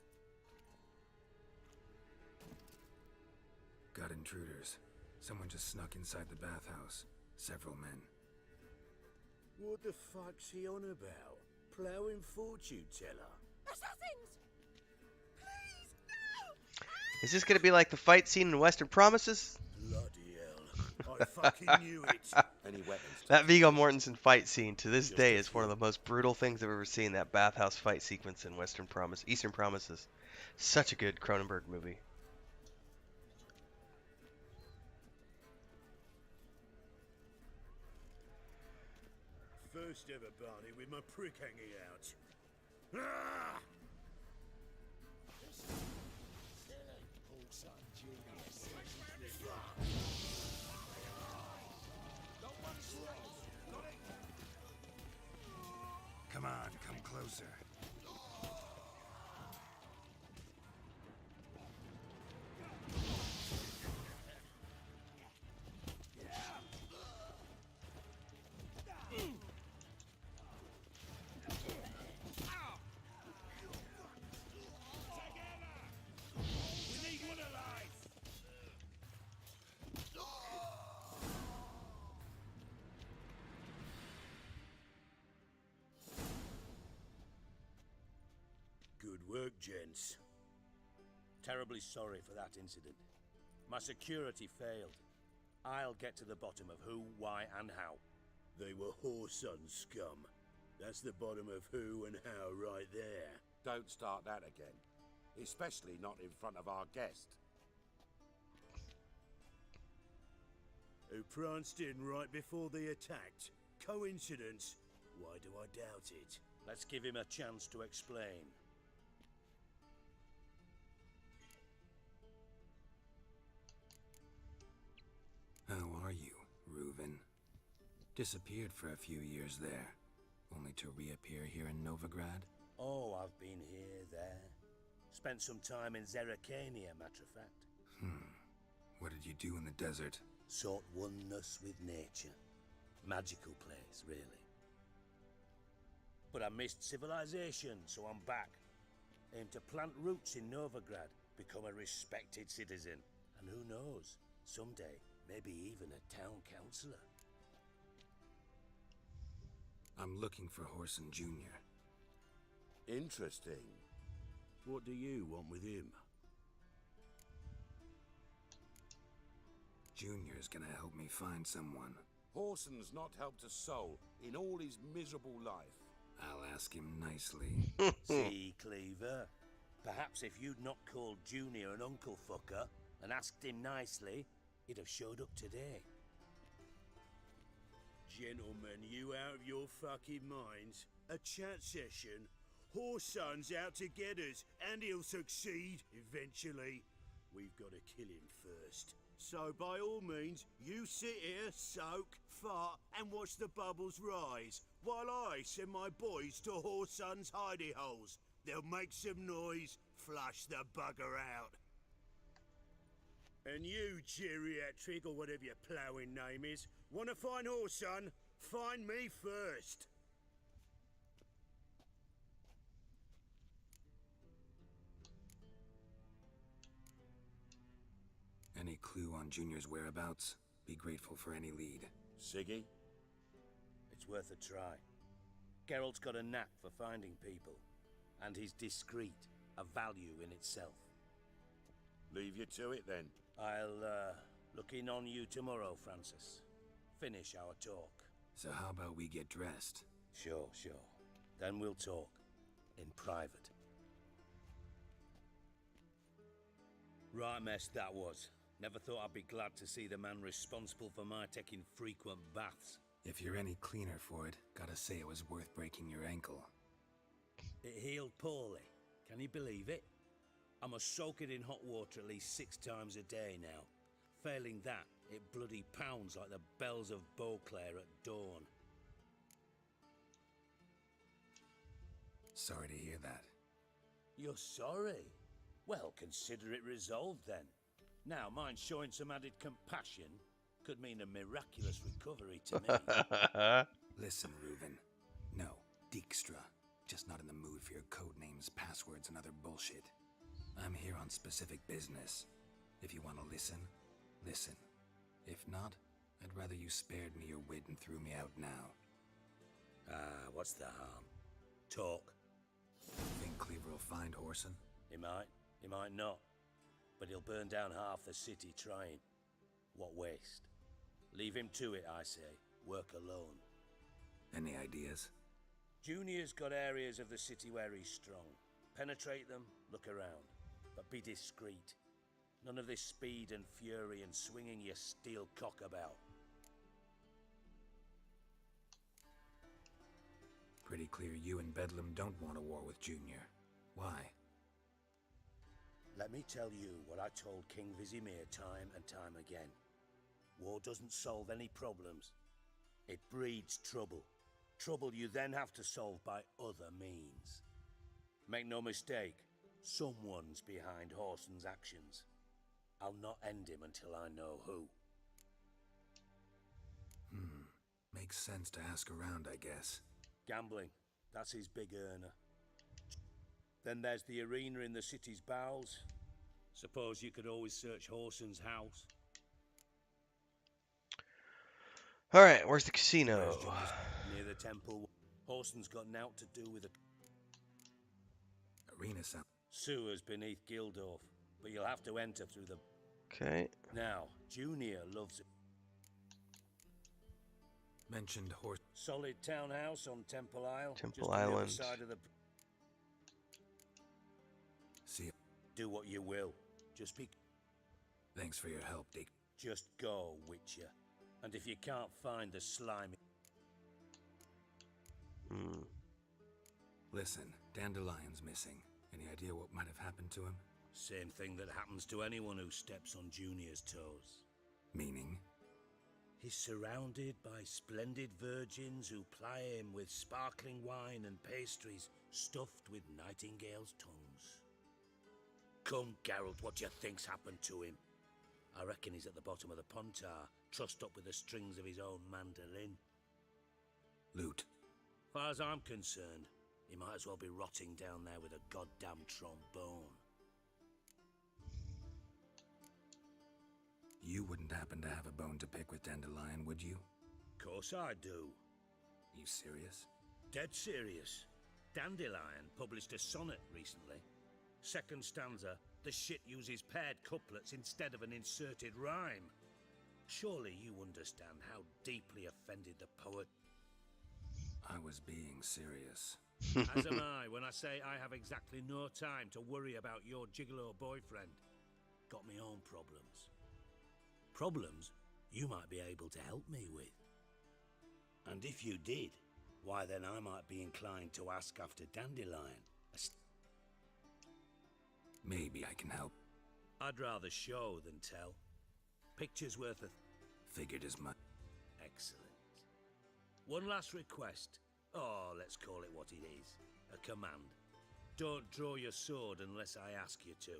[SPEAKER 3] Got intruders. Someone just snuck inside the bathhouse. Several men.
[SPEAKER 21] What the fuck's he on about? Ploughing fortune teller?
[SPEAKER 1] Assassins! Please, no!
[SPEAKER 2] Is this gonna be like the fight scene in Western Promises?
[SPEAKER 21] Bloody hell. I fucking knew it. Any weapons?
[SPEAKER 2] That Viggo Mortensen fight scene to this day is one of the most brutal things I've ever seen. That bathhouse fight sequence in Eastern Promises. Such a good Cronenberg movie.
[SPEAKER 6] First ever Barney with my prick hanging out. Ah!
[SPEAKER 3] Come on, come closer.
[SPEAKER 21] Good work, gents. Terribly sorry for that incident. My security failed. I'll get to the bottom of who, why, and how.
[SPEAKER 6] They were whoreson scum. That's the bottom of who and how right there.
[SPEAKER 4] Don't start that again. Especially not in front of our guest.
[SPEAKER 6] Who pranced in right before they attacked. Coincidence? Why do I doubt it?
[SPEAKER 21] Let's give him a chance to explain.
[SPEAKER 3] How are you, Reuven? Disappeared for a few years there, only to reappear here in Novigrad?
[SPEAKER 21] Oh, I've been here, there. Spent some time in Zerrikania, matter of fact.
[SPEAKER 3] What did you do in the desert?
[SPEAKER 21] Sought oneness with nature. Magical place, really. But I missed civilization, so I'm back. Aim to plant roots in Novigrad, become a respected citizen. And who knows, someday, maybe even a town councillor.
[SPEAKER 3] I'm looking for Whoreson Jr.
[SPEAKER 4] Interesting.
[SPEAKER 6] What do you want with him?
[SPEAKER 3] Junior's gonna help me find someone.
[SPEAKER 4] Whoreson's not helped a soul in all his miserable life.
[SPEAKER 3] I'll ask him nicely.
[SPEAKER 21] See, Cleaver? Perhaps if you'd not called Junior an uncle fucker and asked him nicely, he'd have showed up today.
[SPEAKER 6] Gentlemen, you out of your fucking minds? A chat session? Whoreson's out to get us, and he'll succeed eventually. We've got to kill him first. So by all means, you sit here, soak, fart, and watch the bubbles rise, while I send my boys to Whoreson's hidey holes. They'll make some noise, flush the bugger out. And you, geriatric, or whatever your ploughing name is, want to find Whoreson? Find me first.
[SPEAKER 3] Any clue on Junior's whereabouts? Be grateful for any lead.
[SPEAKER 21] Siggy? It's worth a try. Geralt's got a knack for finding people, and he's discreet, a value in itself.
[SPEAKER 4] Leave you to it then.
[SPEAKER 21] I'll look in on you tomorrow, Francis. Finish our talk.
[SPEAKER 3] So how about we get dressed?
[SPEAKER 21] Sure. Then we'll talk. In private. Right mess that was. Never thought I'd be glad to see the man responsible for my taking frequent baths.
[SPEAKER 3] If you're any cleaner for it, gotta say it was worth breaking your ankle.
[SPEAKER 21] It healed poorly. Can you believe it? I must soak it in hot water at least 6 times a day now. Failing that, It bloody pounds like the bells of Beauclair at dawn.
[SPEAKER 3] Sorry to hear that.
[SPEAKER 21] You're sorry? Well, consider it resolved then. Now, mind showing some added compassion could mean a miraculous recovery to me.
[SPEAKER 3] Listen, Reuven. No, Dijkstra. Just not in the mood for your code names, passwords, and other bullshit. I'm here on specific business. If you want to listen, listen. If not, I'd rather you spared me your wit and threw me out now.
[SPEAKER 21] What's the harm? Talk.
[SPEAKER 3] Think Cleaver will find Whoreson?
[SPEAKER 21] He might not. But he'll burn down half the city trying. What waste? Leave him to it, I say. Work alone.
[SPEAKER 3] Any ideas?
[SPEAKER 21] Junior's got areas of the city where he's strong. Penetrate them, look around. But be discreet. None of this speed and fury and swinging your steel cock about.
[SPEAKER 3] Pretty clear you and Bedlam don't want a war with Junior. Why?
[SPEAKER 21] Let me tell you what I told King Vizimir time and time again. War doesn't solve any problems. It breeds trouble. Trouble you then have to solve by other means. Make no mistake, someone's behind Whoreson's actions. I'll not end him until I know who.
[SPEAKER 3] Makes sense to ask around, I guess.
[SPEAKER 21] Gambling, that's his big earner. Then there's the arena in the city's bowels. Suppose you could always search Whoreson's house.
[SPEAKER 2] Alright, where's the casino?
[SPEAKER 21] Near the temple. Whoreson's got naught to do with it.
[SPEAKER 3] Arena sound.
[SPEAKER 21] Sewers beneath Gildorf, but you'll have to enter through the...
[SPEAKER 2] Okay.
[SPEAKER 21] Now, Junior loves it.
[SPEAKER 3] Mentioned horse.
[SPEAKER 21] Solid townhouse on Temple Isle.
[SPEAKER 2] Temple
[SPEAKER 21] just
[SPEAKER 2] Island.
[SPEAKER 21] On the other side of the...
[SPEAKER 3] See you.
[SPEAKER 21] Do what you will. Just be...
[SPEAKER 3] Thanks for your help, Dick.
[SPEAKER 21] Just go, Witcher. And if you can't find the slimy...
[SPEAKER 3] Listen, Dandelion's missing. Any idea what might have happened to him?
[SPEAKER 21] Same thing that happens to anyone who steps on Junior's toes.
[SPEAKER 3] Meaning?
[SPEAKER 21] He's surrounded by splendid virgins who ply him with sparkling wine and pastries stuffed with nightingales' tongues. Come, Geralt, what do you think's happened to him? I reckon he's at the bottom of the Pontar, trussed up with the strings of his own mandolin.
[SPEAKER 3] Loot.
[SPEAKER 21] Far as I'm concerned, he might as well be rotting down there with a goddamn trombone.
[SPEAKER 3] You wouldn't happen to have a bone to pick with Dandelion, would you?
[SPEAKER 21] Course I do.
[SPEAKER 3] You serious?
[SPEAKER 21] Dead serious. Dandelion published a sonnet recently. Second stanza, the shit uses paired couplets instead of an inserted rhyme. Surely you understand how deeply offended the poet...
[SPEAKER 3] I was being serious.
[SPEAKER 21] As am I when I say I have exactly no time to worry about your gigolo boyfriend. Got me own problems. Problems you might be able to help me with. And if you did, why then I might be inclined to ask after Dandelion.
[SPEAKER 3] Maybe I can help.
[SPEAKER 21] I'd rather show than tell. Picture's worth a...
[SPEAKER 3] Figured as much.
[SPEAKER 21] Excellent. One last request. Oh, let's call it what it is. A command. Don't draw your sword unless I ask you to.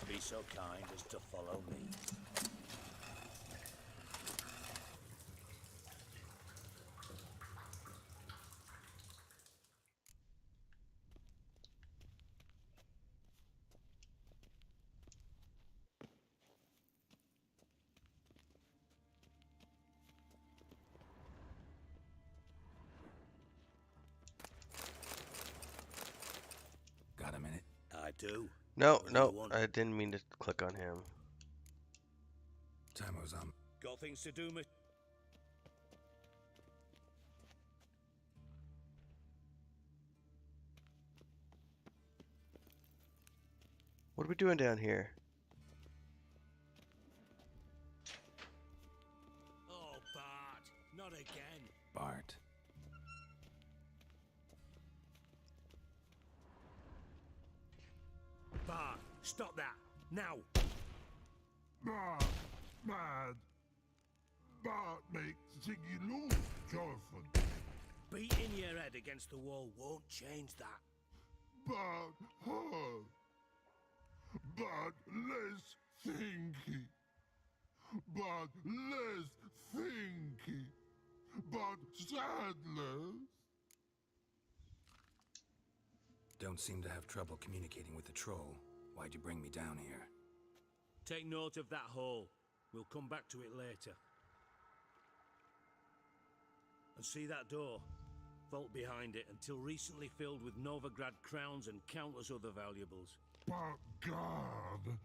[SPEAKER 21] Be so kind as to follow me.
[SPEAKER 3] Got a minute?
[SPEAKER 21] I do.
[SPEAKER 2] No, I didn't mean to click on him.
[SPEAKER 3] Time was on.
[SPEAKER 21] Got things to do,
[SPEAKER 2] What are we doing down here?
[SPEAKER 6] Oh, Bart, not again.
[SPEAKER 3] Bart.
[SPEAKER 6] Bart, stop that, now.
[SPEAKER 13] Bart, mad. Bart makes Ziggy lose, Jorfin.
[SPEAKER 6] Beating your head against the wall won't change that.
[SPEAKER 13] Bart hard. Bart less thinky. Bart less thinky. Bart sadless.
[SPEAKER 3] Don't seem to have trouble communicating with the troll. Why'd you bring me down here?
[SPEAKER 6] Take note of that hole. We'll come back to it later. And see that door? Vault behind it, until recently filled with Novigrad crowns and countless other valuables.
[SPEAKER 13] But God,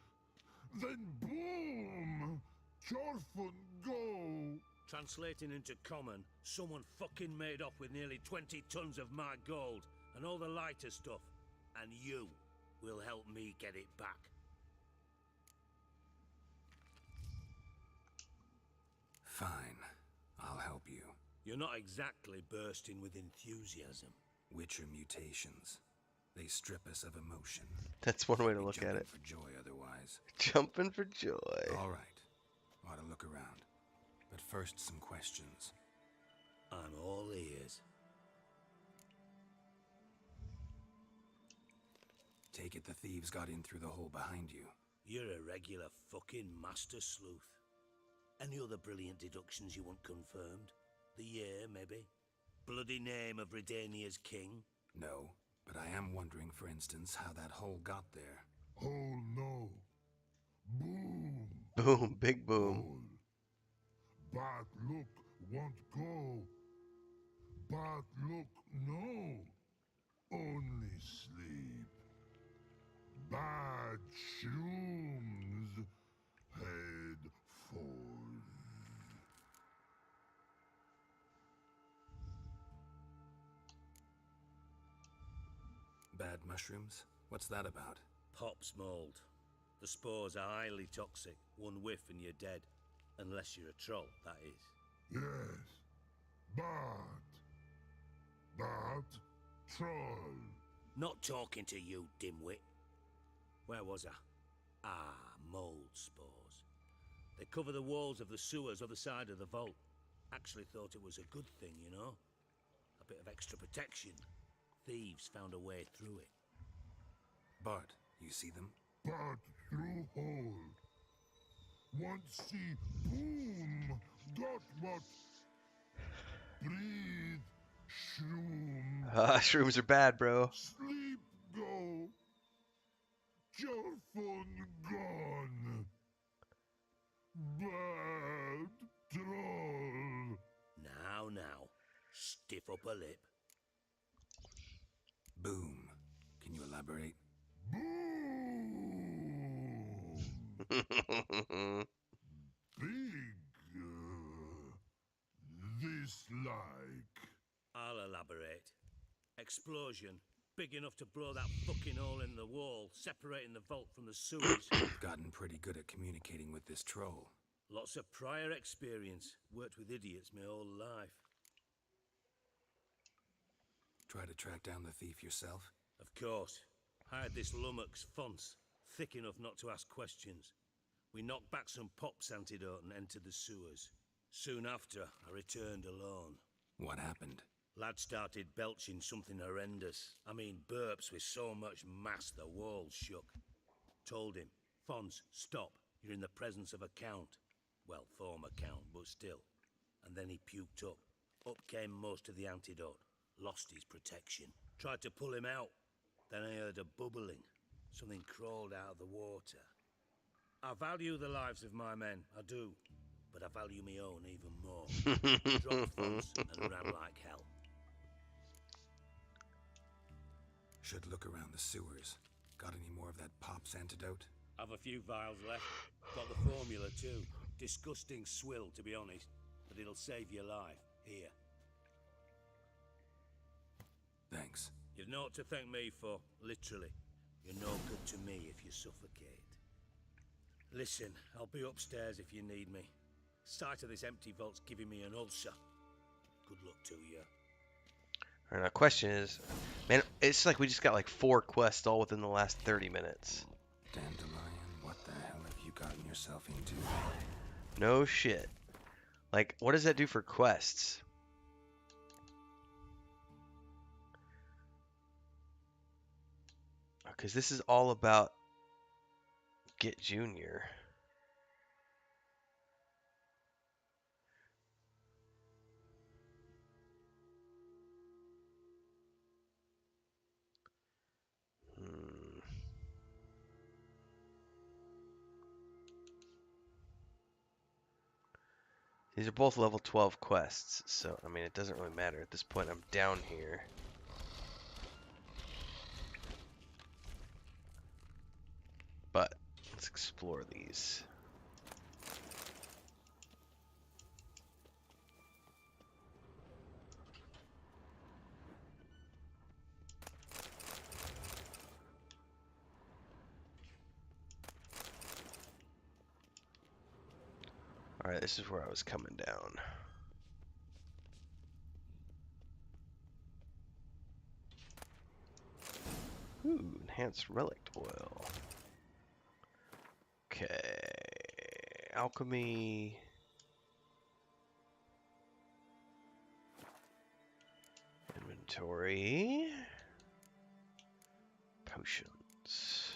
[SPEAKER 13] then boom! Jorfin go!
[SPEAKER 6] Translating into common, someone fucking made off with nearly 20 tons of my gold and all the lighter stuff, and you will help me get it back.
[SPEAKER 3] Fine, I'll help you.
[SPEAKER 6] You're not exactly bursting with enthusiasm.
[SPEAKER 3] Witcher mutations. They strip us of emotion.
[SPEAKER 2] That's one way to look at it.
[SPEAKER 3] For joy otherwise.
[SPEAKER 2] Jumping for joy.
[SPEAKER 3] All right. Ought to look around. But first, some questions.
[SPEAKER 6] I'm all ears.
[SPEAKER 3] Take it the thieves got in through the hole behind you.
[SPEAKER 6] You're a regular fucking master sleuth. Any other brilliant deductions you want confirmed? The year, maybe? Bloody name of Redania's king?
[SPEAKER 3] No, but I am wondering, for instance, how that hole got there.
[SPEAKER 13] Oh no. Boom.
[SPEAKER 2] Boom, big boom.
[SPEAKER 13] Hole. Bart look, won't go. Bart look, no. Only sleep. Bad shrooms. Head falls.
[SPEAKER 3] Bad mushrooms? What's that about?
[SPEAKER 6] Pop's mold. The spores are highly toxic. One whiff and you're dead. Unless you're a troll, that is.
[SPEAKER 13] Yes. Bart. Bart. Troll.
[SPEAKER 6] Not talking to you, dimwit. Where was I? Ah, mold spores. They cover the walls of the sewers other side of the vault. Actually thought it was a good thing, you know? A bit of extra protection. Thieves found a way through it.
[SPEAKER 3] Bart, you see them?
[SPEAKER 13] Bart through hole. Want see boom. Got what? Breathe. Shroom.
[SPEAKER 2] Shrooms are bad, bro.
[SPEAKER 13] Sleep go. Jorfin gone. Bad troll.
[SPEAKER 6] Now. Stiff up a lip.
[SPEAKER 3] Boom. Can you elaborate?
[SPEAKER 13] Boom. Big. This like.
[SPEAKER 6] I'll elaborate. Explosion. Big enough to blow that fucking hole in the wall, separating the vault from the sewers.
[SPEAKER 3] You've gotten pretty good at communicating with this troll.
[SPEAKER 6] Lots of prior experience. Worked with idiots my whole life.
[SPEAKER 3] Try to track down the thief yourself?
[SPEAKER 6] Of course. Hired this lummox, Fonce, thick enough not to ask questions. We knocked back some Pop's antidote and entered the sewers. Soon after, I returned alone.
[SPEAKER 3] What happened?
[SPEAKER 6] Lad started belching something horrendous. I mean, burps with so much mass the walls shook. Told him, Fonce, stop. You're in the presence of a count. Well, former count, but still. And then he puked up. Up came most of the antidote. Lost his protection. Tried to pull him out. Then I heard a bubbling. Something crawled out of the water. I value the lives of my men, I do. But I value my own even more. Dropped Fonce and ran like hell.
[SPEAKER 3] Should look around the sewers. Got any more of that Pop's antidote?
[SPEAKER 6] Have a few vials left. Got the formula too. Disgusting swill, to be honest. But it'll save your life. Here.
[SPEAKER 3] Thanks.
[SPEAKER 6] You've naught to thank me for, literally.
[SPEAKER 21] You're no good to me if you suffocate. Listen, I'll be upstairs if you need me. Sight of this empty vault's giving me an ulcer. Good luck to you.
[SPEAKER 2] Alright, now question is, man, it's like we just got like 4 quests all within the last 30 minutes.
[SPEAKER 3] Dandelion, what the hell have you gotten yourself into?
[SPEAKER 2] No shit. Like, what does that do for quests? Because this is all about Get Junior. These are both level 12 quests, so, I mean, it doesn't really matter. At this point, I'm down here. But, let's explore these. Alright, this is where I was coming down. Ooh, enhanced relic oil. Okay. Alchemy. Inventory. Potions.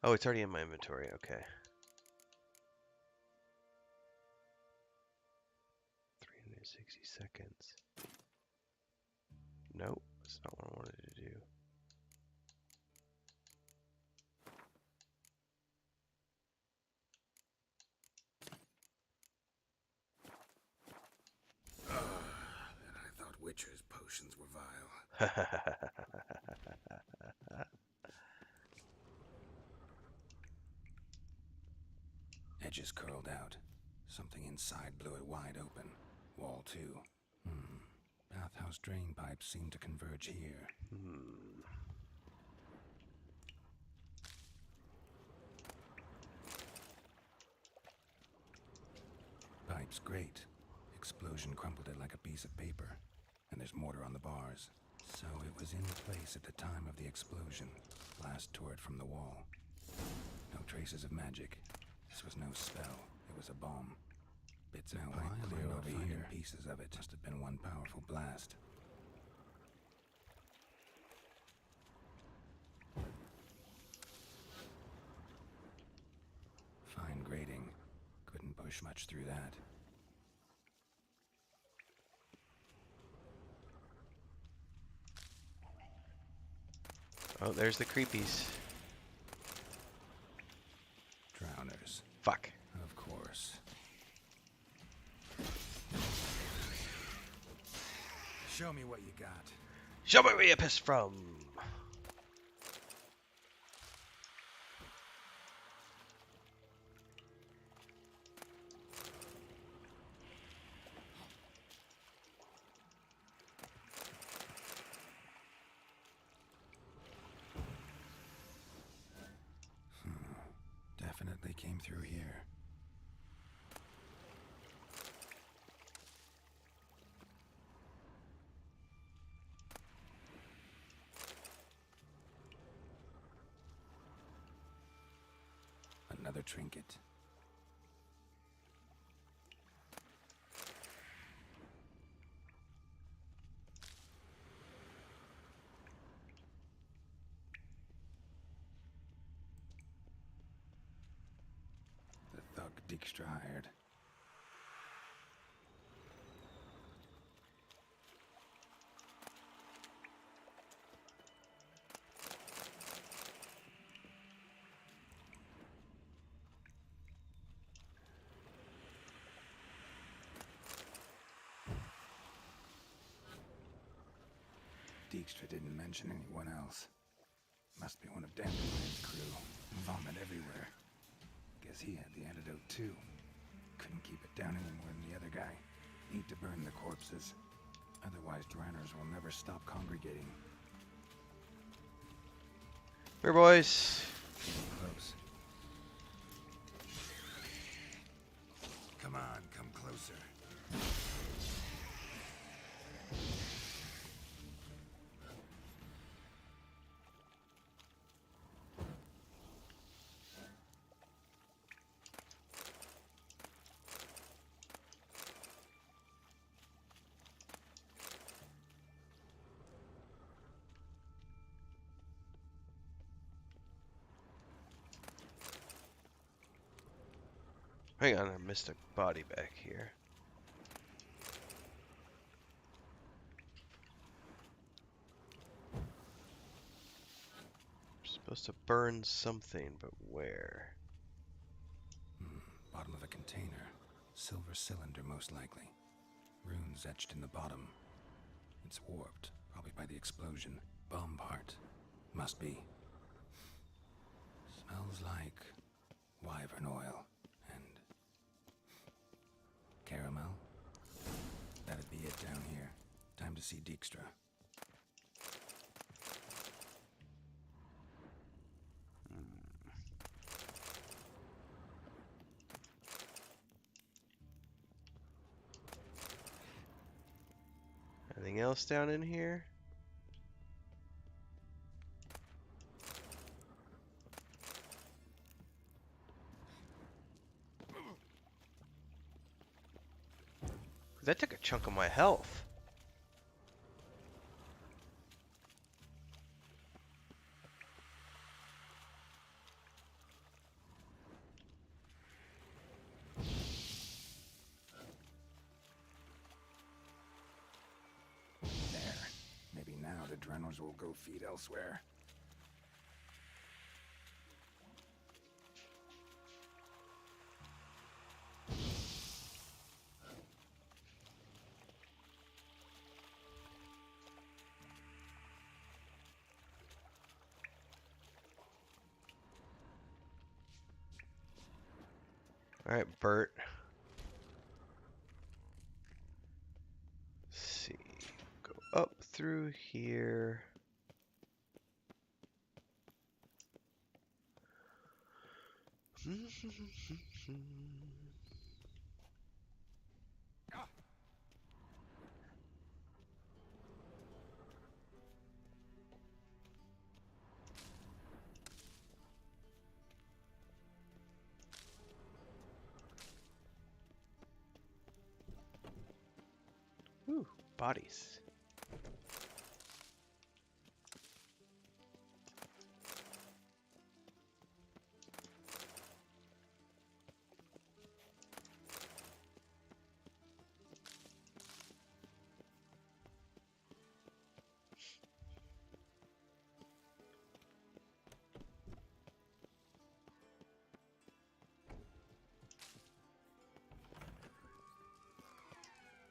[SPEAKER 2] Oh, it's already in my inventory. Okay. 360 seconds. Nope, that's not what I wanted to do.
[SPEAKER 3] And I thought Witcher's potions were vile. Edges curled out. Something inside blew it wide open. Wall 2. Bathhouse drain pipes seem to converge here. Pipe's great. Explosion crumpled it like a piece of paper. And there's mortar on the bars. So it was in place at the time of the explosion. Blast tore it from the wall. No traces of magic. This was no spell. It was a bomb. Bits of pipe clear over here. Pieces of it must have been one powerful blast. Fine grating. Couldn't push much through that.
[SPEAKER 2] Oh, there's the creepies.
[SPEAKER 3] Drowners.
[SPEAKER 2] Fuck.
[SPEAKER 3] Of course. Show me what you got.
[SPEAKER 2] Show me where you pissed from.
[SPEAKER 3] Definitely came through here. Another trinket. The thug Dijkstra hired. Dijkstra didn't mention anyone else. Must be one of Dandelion's crew. Vomit everywhere. Guess he had the antidote too. Couldn't keep it down any more than the other guy. Need to burn the corpses. Otherwise, Dranners will never stop congregating.
[SPEAKER 2] Here, boys.
[SPEAKER 3] Close. Come on, come closer.
[SPEAKER 2] Hang on, I missed a body back here. Supposed to burn something, but where?
[SPEAKER 3] Bottom of a container. Silver cylinder, most likely. Runes etched in the bottom. It's warped, probably by the explosion. Bomb part. Must be. Smells like wyvern oil and caramel. That'd be it down here. Time to see Dijkstra.
[SPEAKER 2] Anything else down in here? That took a chunk of my health.
[SPEAKER 3] Maybe now the Dranners will go feed elsewhere.
[SPEAKER 2] All right, Bert. Let's see. Go up through here. Ooh, bodies.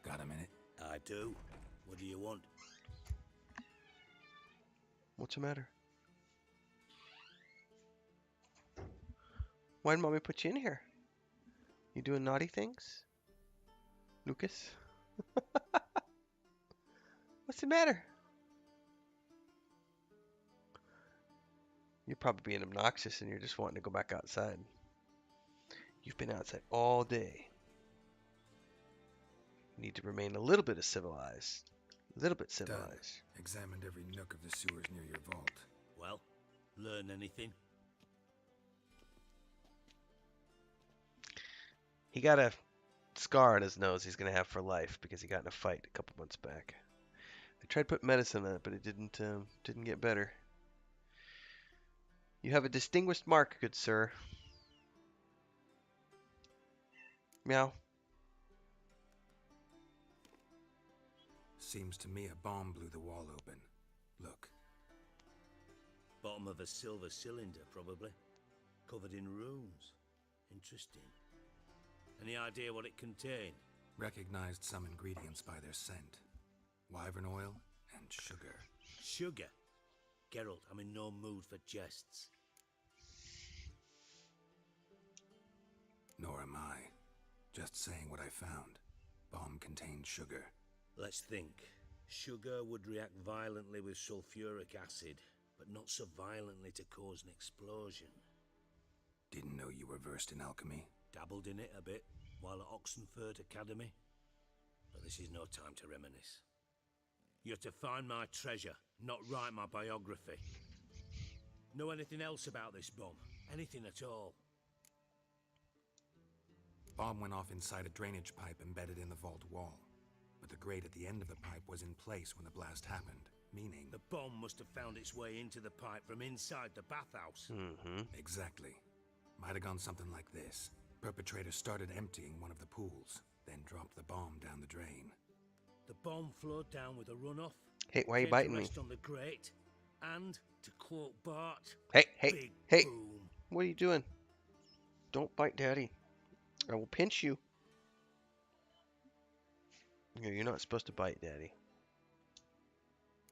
[SPEAKER 3] Got a minute?
[SPEAKER 21] I do. What do you want?
[SPEAKER 2] What's the matter? Why did Mommy put you in here? You doing naughty things? Lucas? What's the matter? You're probably being obnoxious and you're just wanting to go back outside. You've been outside all day. You need to remain a little bit civilized. A little bit civilized.
[SPEAKER 3] Examined every nook of the sewers near your vault.
[SPEAKER 21] Well, learn anything?
[SPEAKER 2] He got a scar on his nose he's going to have for life because he got in a fight a couple months back. I tried to put medicine on it, but it didn't get better. You have a distinguished mark, good sir. Meow.
[SPEAKER 3] Seems to me a bomb blew the wall open. Look.
[SPEAKER 21] Bottom of a silver cylinder, probably. Covered in runes. Interesting. Any idea what it contained?
[SPEAKER 3] Recognized some ingredients by their scent. Wyvern oil and sugar.
[SPEAKER 21] Sugar? Geralt, I'm in no mood for jests.
[SPEAKER 3] Nor am I. Just saying what I found. Bomb contained sugar.
[SPEAKER 21] Let's think. Sugar would react violently with sulfuric acid, but not so violently to cause an explosion.
[SPEAKER 3] Didn't know you were versed in alchemy.
[SPEAKER 21] Dabbled in it a bit while at Oxenford Academy. But this is no time to reminisce. You're to find my treasure, not write my biography. Know anything else about this bomb? Anything at all?
[SPEAKER 3] Bomb went off inside a drainage pipe embedded in the vault wall. But the grate at the end of the pipe was in place when the blast happened, meaning...
[SPEAKER 21] The bomb must have found its way into the pipe from inside the bathhouse.
[SPEAKER 3] Exactly. Might have gone something like this. Perpetrator started emptying one of the pools, then dropped the bomb down the drain.
[SPEAKER 21] The bomb flowed down with a runoff.
[SPEAKER 2] Hey, why are you
[SPEAKER 21] came
[SPEAKER 2] biting
[SPEAKER 21] to
[SPEAKER 2] me?
[SPEAKER 21] rest on the grate, and, to quote Bart,
[SPEAKER 2] Hey,
[SPEAKER 21] big
[SPEAKER 2] hey!
[SPEAKER 21] boom.
[SPEAKER 2] What are you doing? Don't bite Daddy. I will pinch you. No, you're not supposed to bite Daddy.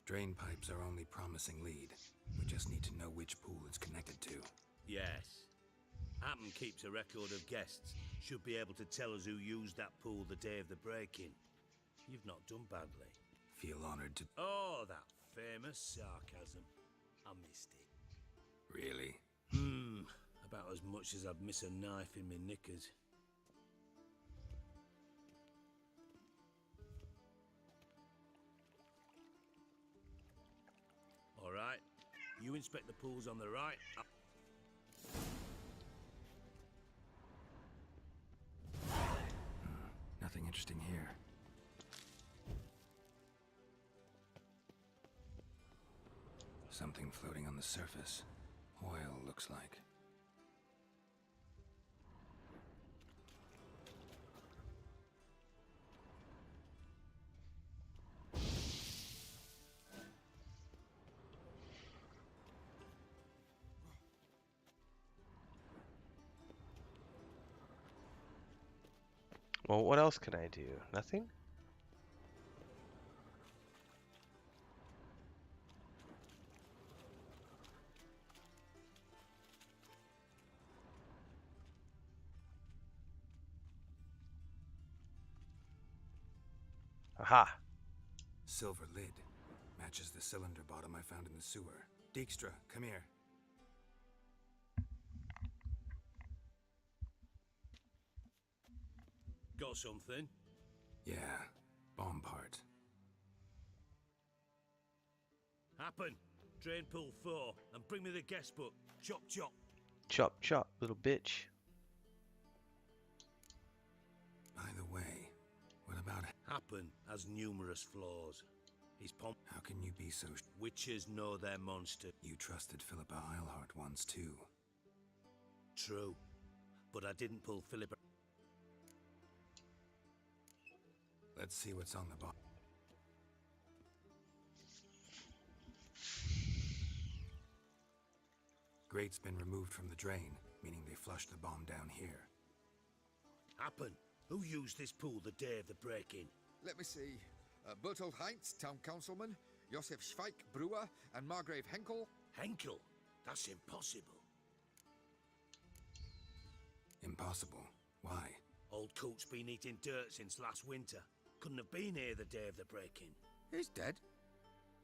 [SPEAKER 3] Drain pipes are only promising lead. We just need to know which pool it's connected to.
[SPEAKER 21] Yes. Hammond keeps a record of guests. Should be able to tell us who used that pool the day of the break-in. You've not done badly.
[SPEAKER 3] Feel honored to...
[SPEAKER 21] Oh, that famous sarcasm. I missed it.
[SPEAKER 3] Really?
[SPEAKER 21] About as much as I'd miss a knife in my knickers. All right. You inspect the pools on the right.
[SPEAKER 3] Nothing interesting here. Something floating on the surface. Oil, looks like.
[SPEAKER 2] Well, what else can I do? Nothing? Aha!
[SPEAKER 3] Silver lid. Matches the cylinder bottom I found in the sewer. Dijkstra, come here.
[SPEAKER 21] Got something?
[SPEAKER 3] Yeah, bomb part.
[SPEAKER 21] Happen. Drain pool 4 and bring me the guest book. Chop chop.
[SPEAKER 2] Chop chop, little bitch.
[SPEAKER 3] By the way, what about...
[SPEAKER 21] Happen has numerous flaws. His pomp...
[SPEAKER 3] How can you be so...
[SPEAKER 21] Witches know their monster.
[SPEAKER 3] You trusted Philippa Eilhart once too.
[SPEAKER 21] True. But I didn't pull Philippa...
[SPEAKER 3] Let's see what's on the bottom. Grate's been removed from the drain, meaning they flushed the bomb down here.
[SPEAKER 21] Happen. Who used this pool the day of the break-in?
[SPEAKER 18] Let me see. Bertold Heinz, town councilman, Josef Schweik, brewer, and Margrave Henkel.
[SPEAKER 21] Henkel? That's impossible.
[SPEAKER 3] Impossible? Why?
[SPEAKER 21] Old Coot's been eating dirt since last winter. Couldn't have been here the day of the break-in.
[SPEAKER 18] He's dead?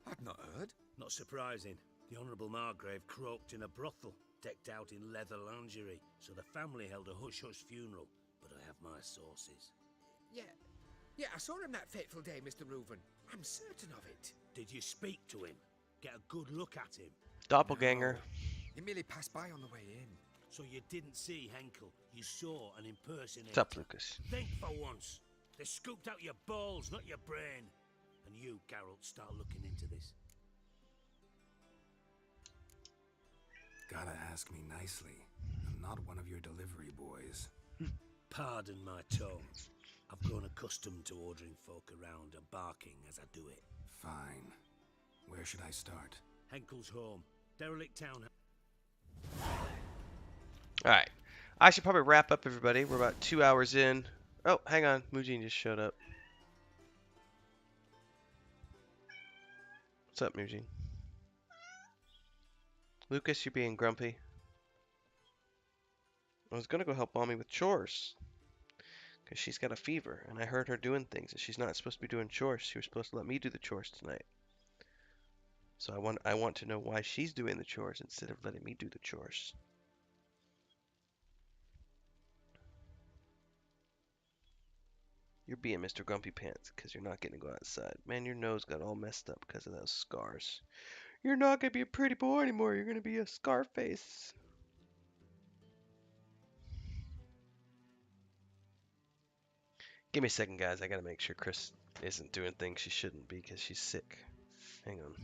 [SPEAKER 18] I've not heard.
[SPEAKER 21] Not surprising. The Honourable Margrave croaked in a brothel, decked out in leather lingerie, so the family held a hush-hush funeral, but I have my sources.
[SPEAKER 18] Yeah, I saw him that fateful day, Mr. Reuven. I'm certain of it.
[SPEAKER 21] Did you speak to him? Get a good look at him?
[SPEAKER 2] Doppelganger.
[SPEAKER 18] No. He merely passed by on the way in.
[SPEAKER 21] So you didn't see Henkel, you saw an impersonator.
[SPEAKER 2] What's up, Lucas?
[SPEAKER 21] Think for once. They scooped out your balls, not your brain. And you, Geralt, start looking into this.
[SPEAKER 3] Gotta ask me nicely. I'm not one of your delivery boys.
[SPEAKER 21] Pardon my tone. I've grown accustomed to ordering folk around and barking as I do it.
[SPEAKER 3] Fine. Where should I start?
[SPEAKER 21] Henkel's home. Derelict town.
[SPEAKER 2] Alright. I should probably wrap up, everybody. We're about 2 hours in. Oh, hang on. Mujin just showed up. What's up, Mujin? Lucas, you're being grumpy. I was gonna go help Mommy with chores. Because she's got a fever, and I heard her doing things, and she's not supposed to be doing chores. She was supposed to let me do the chores tonight. So I want to know why she's doing the chores instead of letting me do the chores. You're being Mr. Grumpy Pants because you're not getting to go outside. Man, your nose got all messed up because of those scars. You're not going to be a pretty boy anymore. You're going to be a scar face. Give me a second, guys. I got to make sure Chris isn't doing things she shouldn't be because she's sick. Hang on.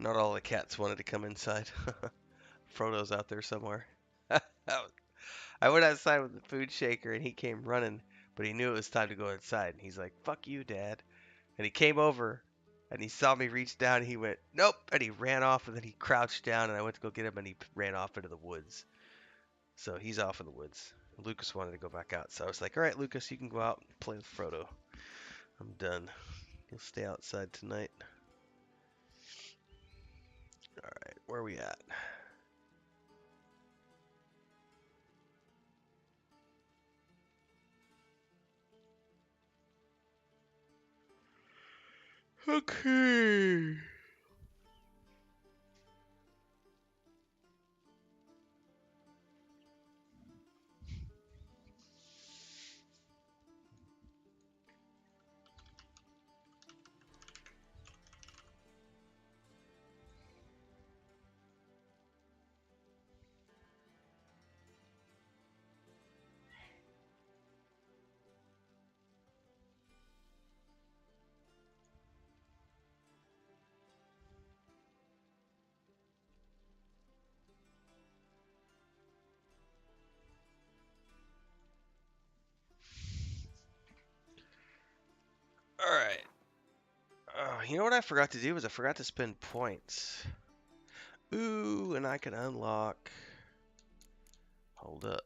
[SPEAKER 2] Not all the cats wanted to come inside. Frodo's out there somewhere. I went outside with the food shaker and he came running, but he knew it was time to go inside. And he's like, "Fuck you, Dad." And he came over and he saw me reach down and he went, "Nope." And he ran off and then he crouched down and I went to go get him and he ran off into the woods. So he's off in the woods. Lucas wanted to go back out. So I was like, "All right, Lucas, you can go out and play with Frodo. I'm done. You'll stay outside tonight." All right, where are we at? Okay. All right. You know what I forgot to do was I forgot to spend points. Ooh, and I can unlock. Hold up.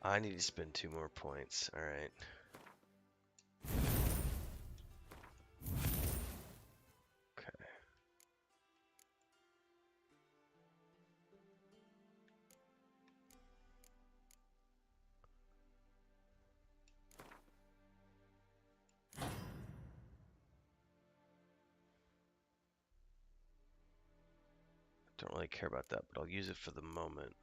[SPEAKER 2] I need to spend 2 more points. All right. Okay. Don't really care about that, but I'll use it for the moment.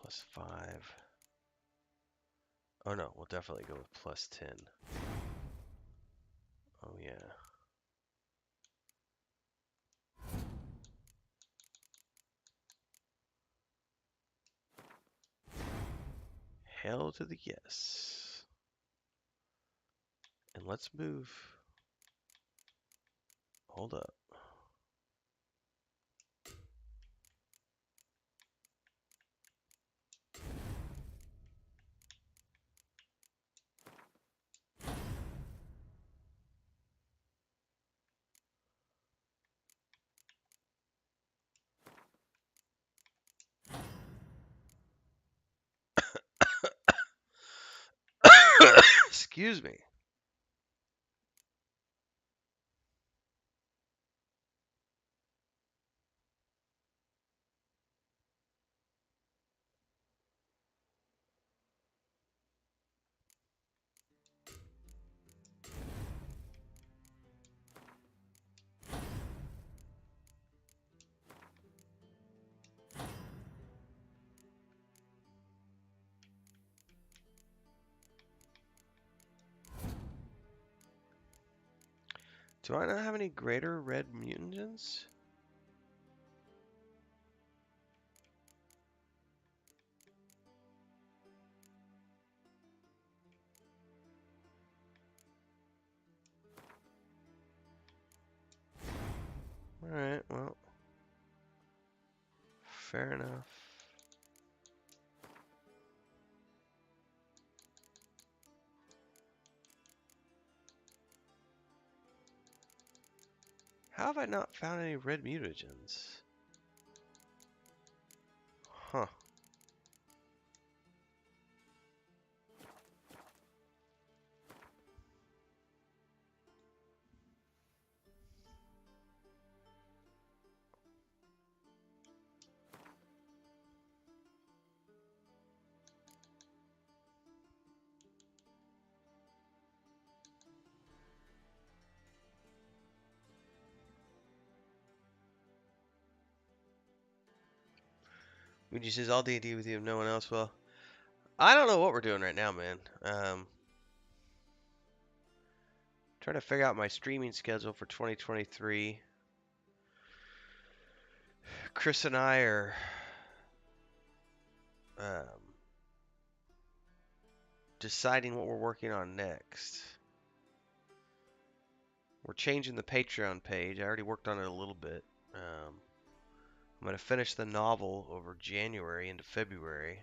[SPEAKER 2] +5. Oh no, we'll definitely go with +10. Oh yeah. Hell to the yes. And let's move. Hold up. Excuse me. Do I not have any greater red mutagens? Alright, well. Fair enough. How have I not found any red mutagens? Huh. Ouija says, "I'll D&D with you if no one else will." I don't know what we're doing right now, man. Trying to figure out my streaming schedule for 2023. Chris and I are deciding what we're working on next. We're changing the Patreon page. I already worked on it a little bit. I'm going to finish the novel over January into February.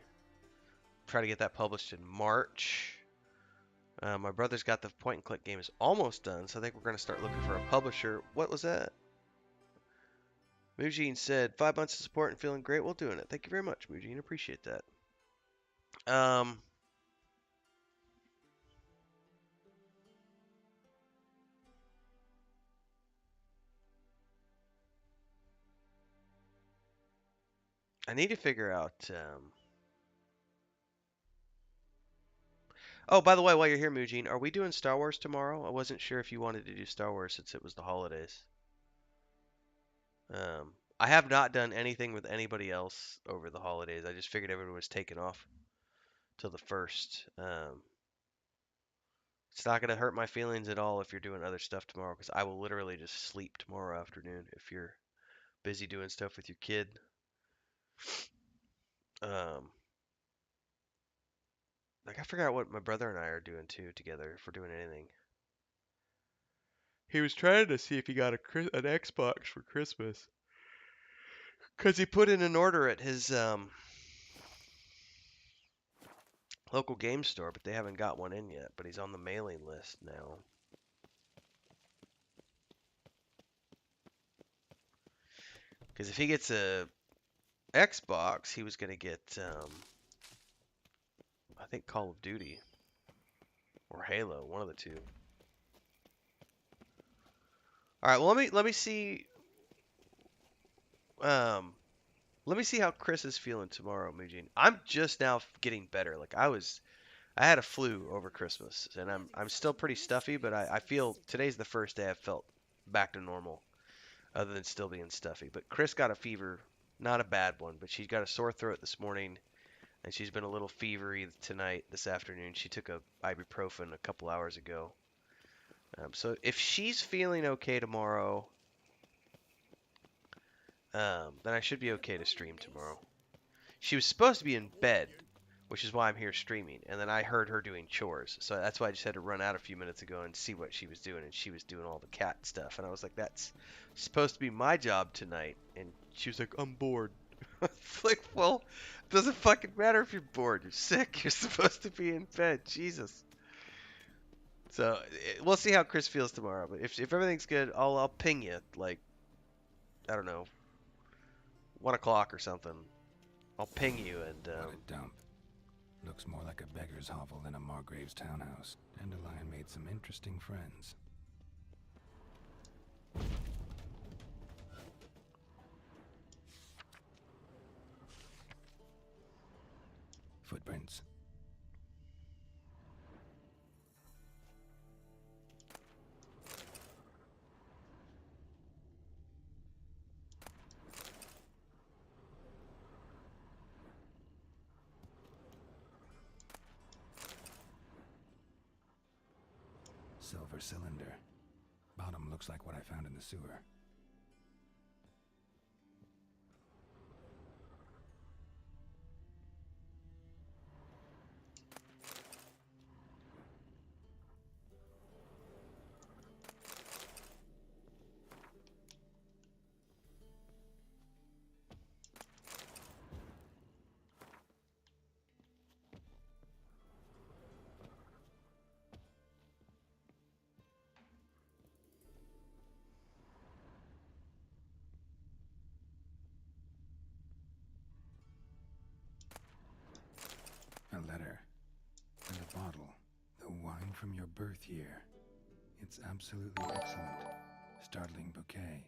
[SPEAKER 2] Try to get that published in March. My brother's got the point and click game is almost done, so I think we're going to start looking for a publisher. What was that? Mujin said, 5 months of support and feeling great while doing it. Thank you very much, Mujin. Appreciate that. I need to figure out... Oh, by the way, while you're here, Mujin, are we doing Star Wars tomorrow? I wasn't sure if you wanted to do Star Wars since it was the holidays. I have not done anything with anybody else over the holidays. I just figured everyone was taking off till the 1st. It's not going to hurt my feelings at all if you're doing other stuff tomorrow, because I will literally just sleep tomorrow afternoon if you're busy doing stuff with your kid. Like, I forgot what my brother and I are doing too together, if we're doing anything. He was trying to see if he got an Xbox for Christmas. Because he put in an order at his local game store, but they haven't got one in yet. But he's on the mailing list now. Because if he gets a Xbox, he was going to get, I think, Call of Duty. Or Halo, one of the two. Alright, well, let me see... let me see how Chris is feeling tomorrow, Mujin. I'm just now getting better. Like, I had a flu over Christmas, and I'm still pretty stuffy, but I feel today's the first day I've felt back to normal, other than still being stuffy. But Chris got a fever, not a bad one, but she got a sore throat this morning, and she's been a little fevery tonight, this afternoon. She took a ibuprofen a couple hours ago. So if she's feeling okay tomorrow, then I should be okay to stream tomorrow. She was supposed to be in bed, which is why I'm here streaming, and then I heard her doing chores, so that's why I just had to run out a few minutes ago and see what she was doing, and she was doing all the cat stuff, and I was like, that's supposed to be my job tonight, and she was like, I'm bored. It's like, well, it doesn't fucking matter if you're bored, you're sick, you're supposed to be in bed, Jesus. So, we'll see how Chris feels tomorrow, but if everything's good, I'll ping you, like, I don't know, 1 o'clock or something. I'll ping you and,
[SPEAKER 3] What a dump. Looks more like a beggar's hovel than a Margrave's townhouse. Dandelion made some interesting friends. Footprints. Silver cylinder. Bottom looks like what I found in the sewer. A letter. And a bottle. The wine from your birth year. It's absolutely excellent. Startling bouquet.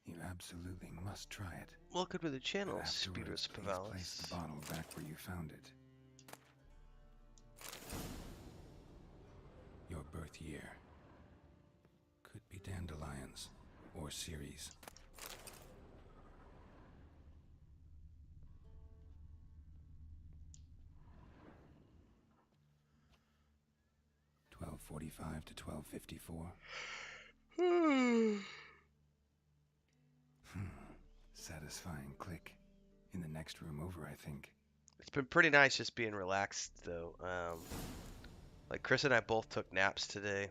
[SPEAKER 3] You absolutely must try it.
[SPEAKER 2] welcome to the channel,
[SPEAKER 3] But
[SPEAKER 2] Speedus
[SPEAKER 3] afterwards, please
[SPEAKER 2] Pavalis.
[SPEAKER 3] place the bottle back where you found it. Your birth year. Could be dandelions. Or Ciri's. .45 to 12:54. Satisfying click. In the next room over, I think.
[SPEAKER 2] It's been pretty nice just being relaxed, though. Like Chris and I both took naps today.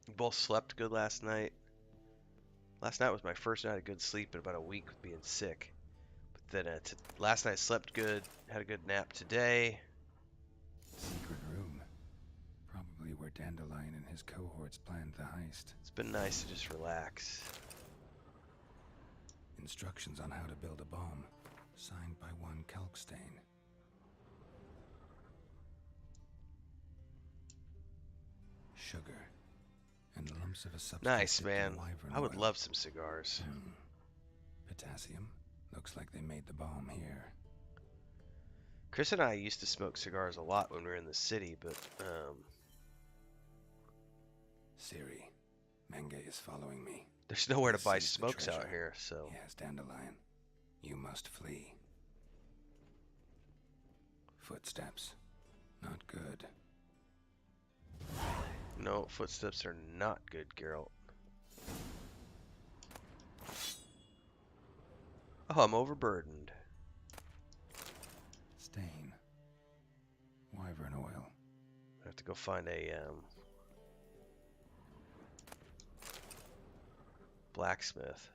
[SPEAKER 2] We both slept good last night. Last night was my first night of good sleep in about a week with being sick. But then last night slept good, had a good nap today.
[SPEAKER 3] Secret room. Probably where Dandelion and his cohorts planned the heist.
[SPEAKER 2] It's been nice to just relax.
[SPEAKER 3] Instructions on how to build a bomb. Signed by one Kalkstain. Sugar. And lumps of a substance.
[SPEAKER 2] Nice, man. I would love some cigars.
[SPEAKER 3] Potassium. Looks like they made the bomb here.
[SPEAKER 2] Chris and I used to smoke cigars a lot when we were in the city, but
[SPEAKER 3] Ciri, Menge is following me.
[SPEAKER 2] There's nowhere to buy smokes out here, so.
[SPEAKER 3] Yes, Dandelion. You must flee. Footsteps. Not good.
[SPEAKER 2] No, footsteps are not good, Geralt. Oh, I'm overburdened.
[SPEAKER 3] Stain. Wyvern oil.
[SPEAKER 2] I have to go find a blacksmith.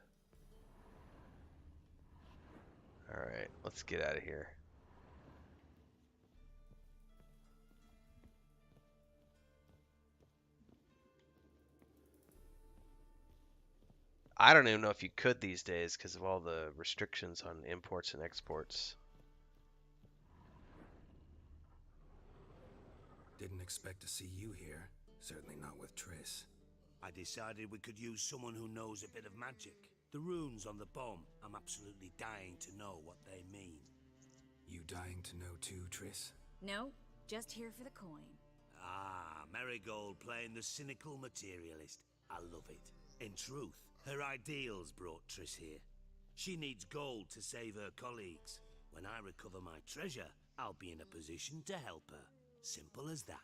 [SPEAKER 2] Alright, let's get out of here. I don't even know if you could these days because of all the restrictions on imports and exports.
[SPEAKER 3] Didn't expect to see you here. Certainly not with Triss.
[SPEAKER 21] I decided we could use someone who knows a bit of magic. The runes on the bomb, I'm absolutely dying to know what they mean.
[SPEAKER 3] You dying to know too, Triss?
[SPEAKER 7] No, just here for the coin.
[SPEAKER 21] Ah, Marigold playing the cynical materialist. I love it. In truth, her ideals brought Triss here. She needs gold to save her colleagues. When I recover my treasure, I'll be in a position to help her. Simple as that.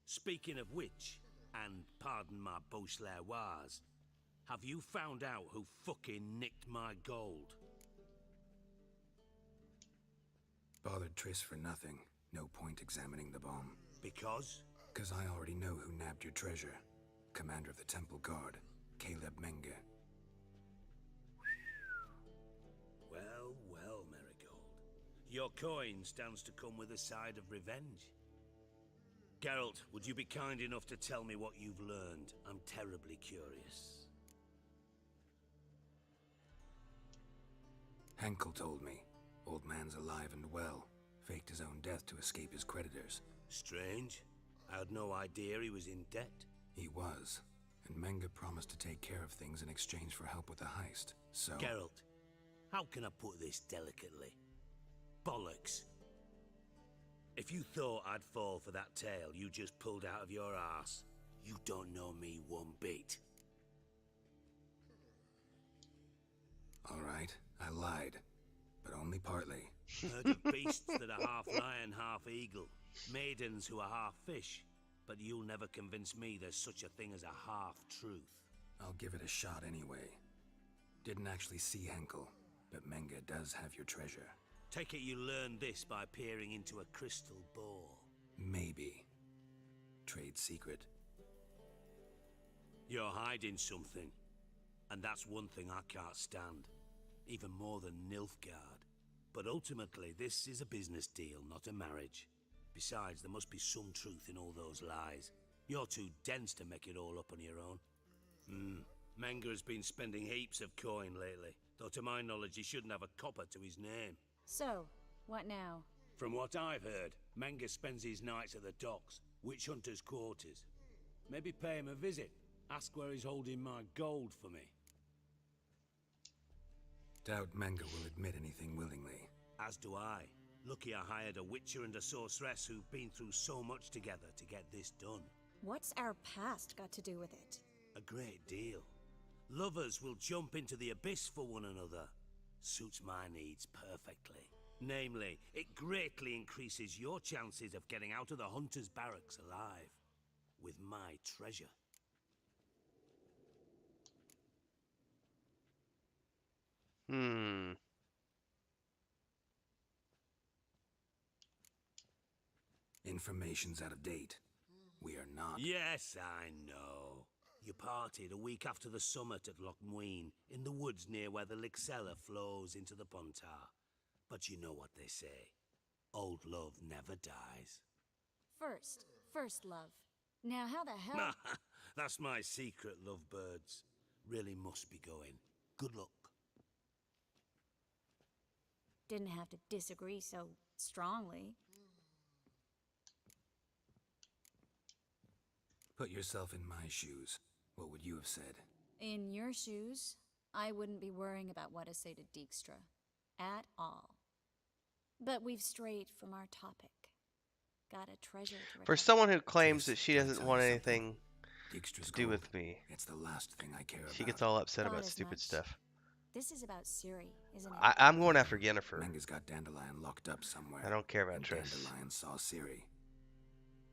[SPEAKER 21] Speaking of which, and pardon my Beauclervoise, have you found out who fucking nicked my gold?
[SPEAKER 3] Bothered Triss for nothing. No point examining the bomb.
[SPEAKER 21] Because?
[SPEAKER 3] 'Cause I already know who nabbed your treasure. Commander of the Temple Guard, Caleb Menge.
[SPEAKER 21] Well, well, Marigold. Your coin stands to come with a side of revenge. Geralt, would you be kind enough to tell me what you've learned? I'm terribly curious.
[SPEAKER 3] Henkel told me. Old man's alive and well. Faked his own death to escape his creditors.
[SPEAKER 21] Strange. I had no idea he was in debt.
[SPEAKER 3] He was. And Menge promised to take care of things in exchange for help with the heist. So...
[SPEAKER 21] Geralt, how can I put this delicately? Bollocks. If you thought I'd fall for that tale you just pulled out of your arse, you don't know me one bit.
[SPEAKER 3] All right, I lied. But only partly.
[SPEAKER 21] Heard of beasts that are half lion, half eagle. Maidens who are half fish. But you'll never convince me there's such a thing as a half-truth.
[SPEAKER 3] I'll give it a shot anyway. Didn't actually see Henkel, but Menge does have your treasure.
[SPEAKER 21] Take it you learned this by peering into a crystal ball.
[SPEAKER 3] Maybe. Trade secret.
[SPEAKER 21] You're hiding something. And that's one thing I can't stand. Even more than Nilfgaard. But ultimately, this is a business deal, not a marriage. Besides, there must be some truth in all those lies. You're too dense to make it all up on your own. Menge has been spending heaps of coin lately. Though to my knowledge, he shouldn't have a copper to his name.
[SPEAKER 7] So, what now?
[SPEAKER 21] From what I've heard, Menge spends his nights at the docks, witch hunters' quarters. Maybe pay him a visit. Ask where he's holding my gold for me.
[SPEAKER 3] Doubt Menge will admit anything willingly.
[SPEAKER 21] As do I. Lucky I hired a witcher and a sorceress who've been through so much together to get this done.
[SPEAKER 7] What's our past got to do with it?
[SPEAKER 21] A great deal. Lovers will jump into the abyss for one another. Suits my needs perfectly. Namely, it greatly increases your chances of getting out of the hunter's barracks alive. With my treasure.
[SPEAKER 3] Information's out of date. We are not.
[SPEAKER 21] Yes, I know. You parted a week after the summit at Loch Muine, in the woods near where the Lixella flows into the Pontar. But you know what they say. Old love never dies.
[SPEAKER 7] First love. Now how the hell...
[SPEAKER 21] That's my secret, lovebirds. Really must be going. Good luck.
[SPEAKER 7] Didn't have to disagree so strongly.
[SPEAKER 3] Put yourself in my shoes. What would you have said?
[SPEAKER 7] In your shoes, I wouldn't be worrying about what to say to Dijkstra. At all. But we've strayed from our topic. Got a treasure to recover.
[SPEAKER 2] For someone who claims that she doesn't want anything to do with me,
[SPEAKER 3] it's the last thing I care about.
[SPEAKER 2] She gets all upset
[SPEAKER 7] Thought
[SPEAKER 2] about
[SPEAKER 7] as
[SPEAKER 2] stupid
[SPEAKER 7] much.
[SPEAKER 2] stuff.
[SPEAKER 7] This is about Ciri, isn't it?
[SPEAKER 2] I'm going after Yennefer.
[SPEAKER 3] Menga's got Dandelion locked up somewhere.
[SPEAKER 2] I don't care about
[SPEAKER 3] and
[SPEAKER 2] Triss.
[SPEAKER 3] Dandelion saw Ciri.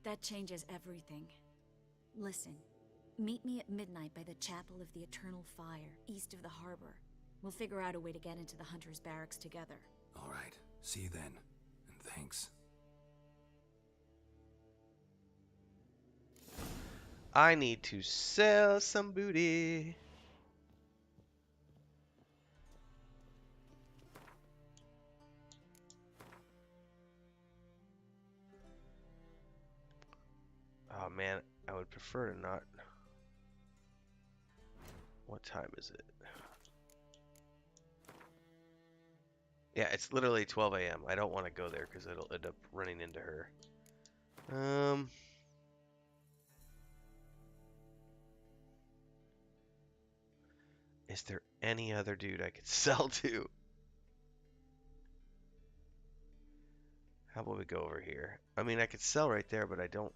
[SPEAKER 7] That changes everything. Listen, meet me at midnight by the Chapel of the Eternal Fire, east of the harbor. We'll figure out a way to get into the Hunter's Barracks together.
[SPEAKER 3] All right. See you then. And thanks.
[SPEAKER 2] I need to sell some booty. Oh man, I would prefer to not. What time is it? Yeah, it's literally 12 a.m. I don't want to go there because it'll end up running into her. Is there any other dude I could sell to? How about we go over here? I mean, I could sell right there, but I don't.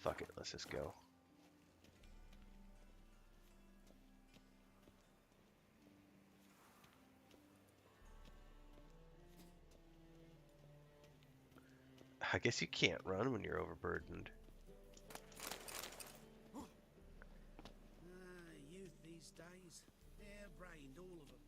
[SPEAKER 2] Fuck it, let's just go. I guess you can't run when you're overburdened.
[SPEAKER 21] Youth these days, hair-brained, all of them.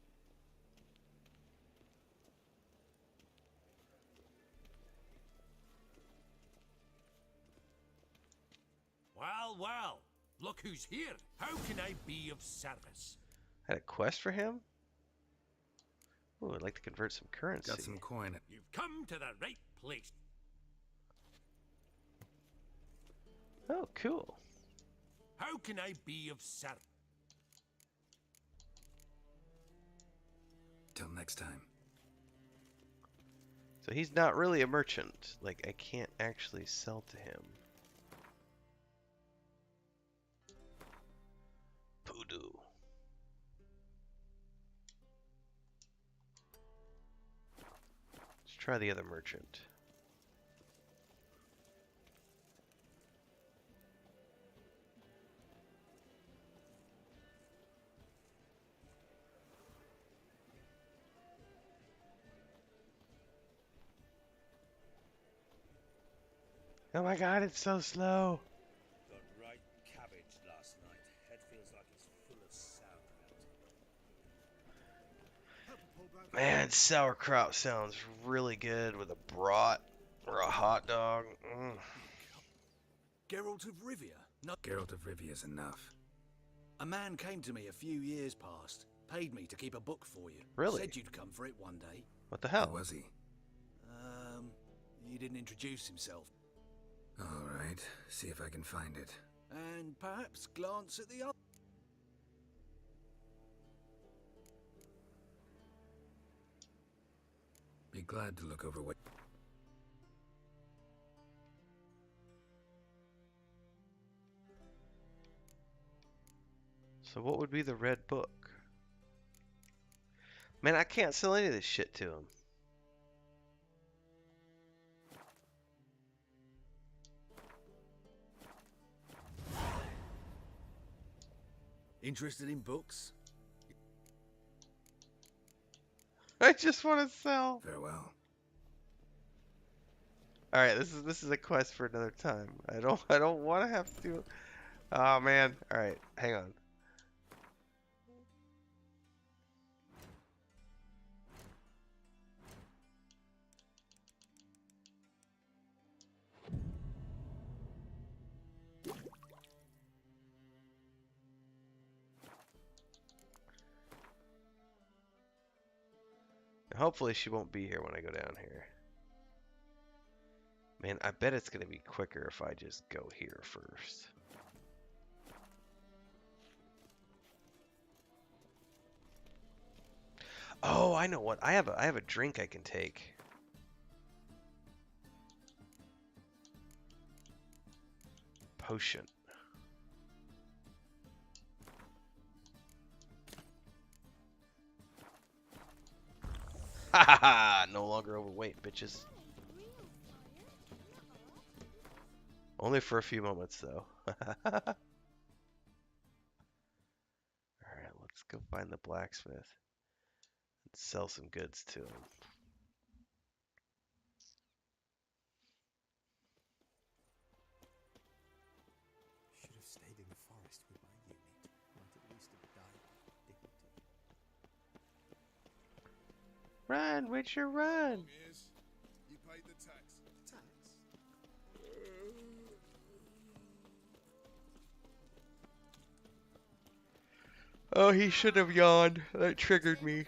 [SPEAKER 15] Well, look who's here. How can I be of service?
[SPEAKER 2] I had a quest for him? Ooh, I'd like to convert some currency.
[SPEAKER 3] Got some coin.
[SPEAKER 15] You've come to the right place.
[SPEAKER 2] Oh, cool.
[SPEAKER 15] How can I be of service?
[SPEAKER 3] Till next time.
[SPEAKER 2] So he's not really a merchant. Like, I can't actually sell to him. Poodoo. Let's try the other merchant. Oh my god, it's so slow.
[SPEAKER 21] Got right cabbage last night. Head feels like it's full of sauerkraut.
[SPEAKER 2] Man, sauerkraut sounds really good with a brat or a hot dog.
[SPEAKER 12] Geralt of Rivia? No.
[SPEAKER 3] Geralt of Rivia is enough.
[SPEAKER 12] A man came to me a few years past, paid me to keep a book for you.
[SPEAKER 2] Really?
[SPEAKER 12] Said you'd come for it one day.
[SPEAKER 2] What the hell?
[SPEAKER 3] Who was he?
[SPEAKER 12] He didn't introduce himself.
[SPEAKER 3] All right, see if I can find it.
[SPEAKER 12] And perhaps glance at the other.
[SPEAKER 3] Be glad to look over what.
[SPEAKER 2] So what would be the red book? Man, I can't sell any of this shit to him.
[SPEAKER 12] Interested in books?
[SPEAKER 2] I just want to sell.
[SPEAKER 3] Farewell.
[SPEAKER 2] All right, this is a quest for another time. I don't want to have to do. Oh man. All right, hang on. Hopefully she won't be here when I go down here. Man, I bet it's gonna be quicker if I just go here first. Oh, I know what. I have a drink I can take. Potion. Ha ha ha! No longer overweight, bitches. Only for a few moments, though. Alright, let's go find the blacksmith and sell some goods to him.
[SPEAKER 3] Should have stayed in the forest with my unit. Might at least have died with dignity.
[SPEAKER 2] Run, Witcher, run!
[SPEAKER 16] You paid the tax.
[SPEAKER 3] Tax?
[SPEAKER 2] Oh, he should have yawned. That triggered me.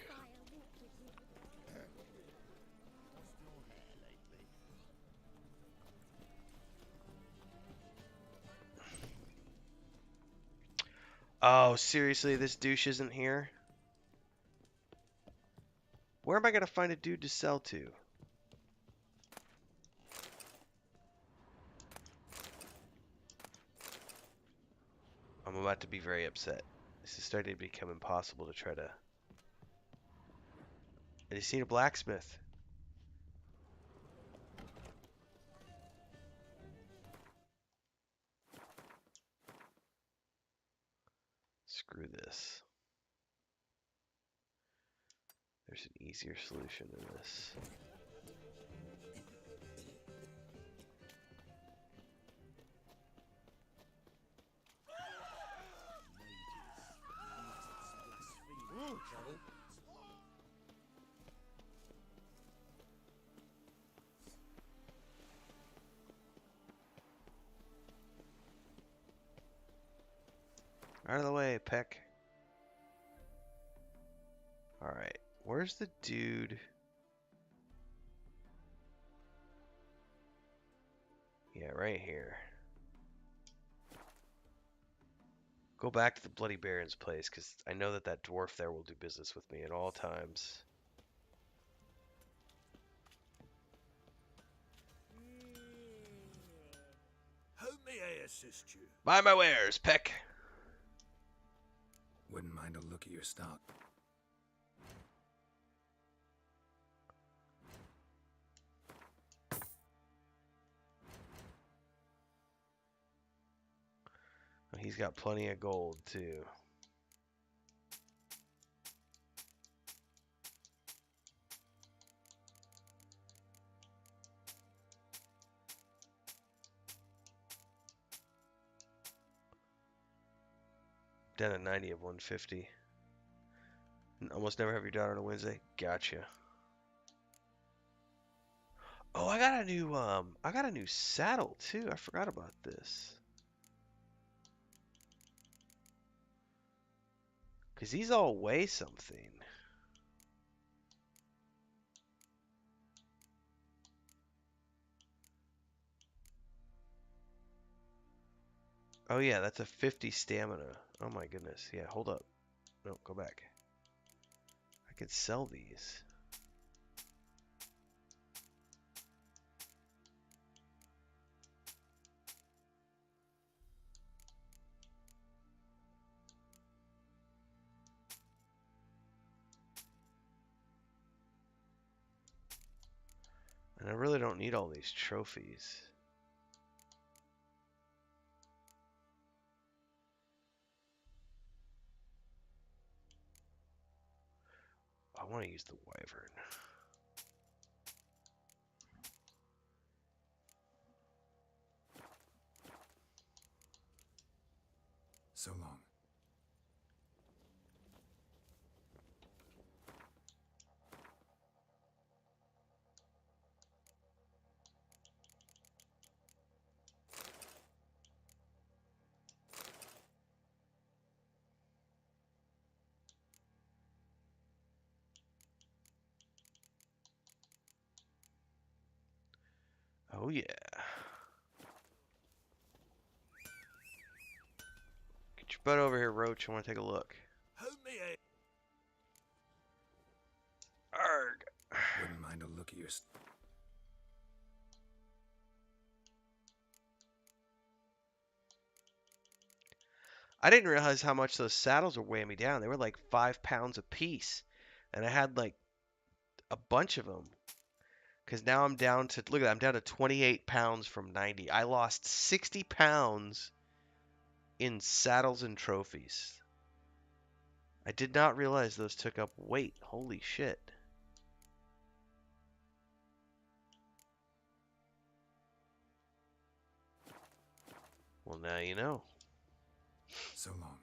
[SPEAKER 2] Oh, seriously, this douche isn't here? Where am I gonna find a dude to sell to? I'm about to be very upset. This is starting to become impossible to try to... I just seen a blacksmith. Screw this. There's an easier solution to this. Out of the way, Peck. Alright, where's the dude? Yeah, right here. Go back to the Bloody Baron's place, because I know that that dwarf there will do business with me at all times.
[SPEAKER 6] How may I assist you?
[SPEAKER 2] Buy my wares, Peck.
[SPEAKER 3] Wouldn't mind a look at your stock.
[SPEAKER 2] Oh, he's got plenty of gold, too. Down at 90 of 150. Almost never have your daughter on a Wednesday. Gotcha. Oh, I got a new saddle too. I forgot about this. Cause these all weigh something. Oh yeah, that's a 50 stamina. Oh my goodness. Yeah, hold up. No, go back. I could sell these. And I really don't need all these trophies. I want to use the wyvern.
[SPEAKER 3] So long.
[SPEAKER 2] Oh yeah. Get your butt over here, Roach. I want to take a look. Arg.
[SPEAKER 3] Wouldn't mind a look at your...
[SPEAKER 2] I didn't realize how much those saddles were weighing me down. They were like 5 pounds a piece. And I had like a bunch of them. Because now I'm down to, look at that, I'm down to 28 pounds from 90. I lost 60 pounds in saddles and trophies. I did not realize those took up weight. Holy shit. Well, now you know.
[SPEAKER 3] So long.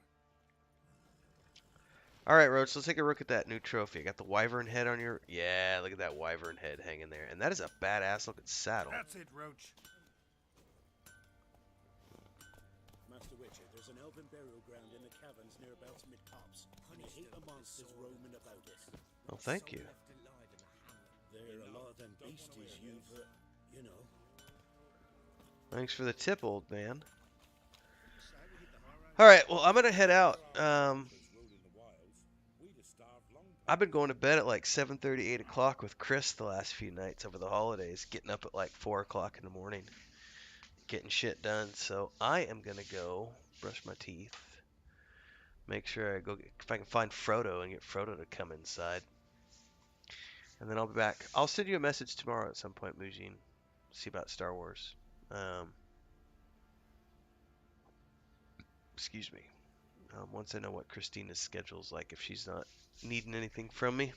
[SPEAKER 2] Alright, Roach, let's take a look at that new trophy. I got the wyvern head on your... Yeah, look at that wyvern head hanging there. And that is a badass looking saddle.
[SPEAKER 16] That's it, Roach.
[SPEAKER 6] Master Witcher, there's an elven burial ground in the caverns nearabouts mid-pops. And a heap of monsters roaming about it.
[SPEAKER 2] Oh, thank you.
[SPEAKER 6] There are a lot of them beasties you know.
[SPEAKER 2] Thanks for the tip, old man. Alright, well, I'm going to head out. I've been going to bed at like 7:30, 8 o'clock with Chris the last few nights over the holidays, getting up at like 4 o'clock in the morning, getting shit done. So I am going to go brush my teeth, make sure I go get, if I can find Frodo and get Frodo to come inside. And then I'll be back. I'll send you a message tomorrow at some point, Mujin. See about Star Wars. Excuse me. Once I know what Christina's schedule's like, if she's not needing anything from me.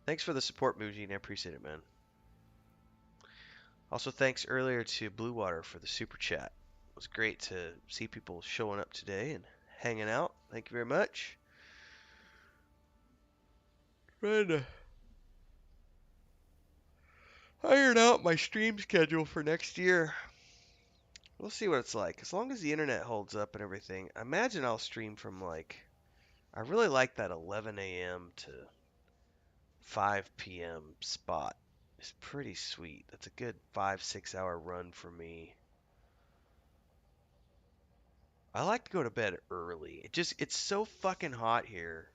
[SPEAKER 2] Thanks for the support, Mujin. I appreciate it, man. Also, thanks earlier to Blue Water for the super chat. It was great to see people showing up today and hanging out. Thank you very much. Trying to iron out my stream schedule for next year. We'll see what it's like. As long as the internet holds up and everything, I imagine I'll stream from like... I really like that 11 a.m. to 5 p.m. spot. It's pretty sweet. That's a good 5-6 hour run for me. I like to go to bed early. It's so fucking hot here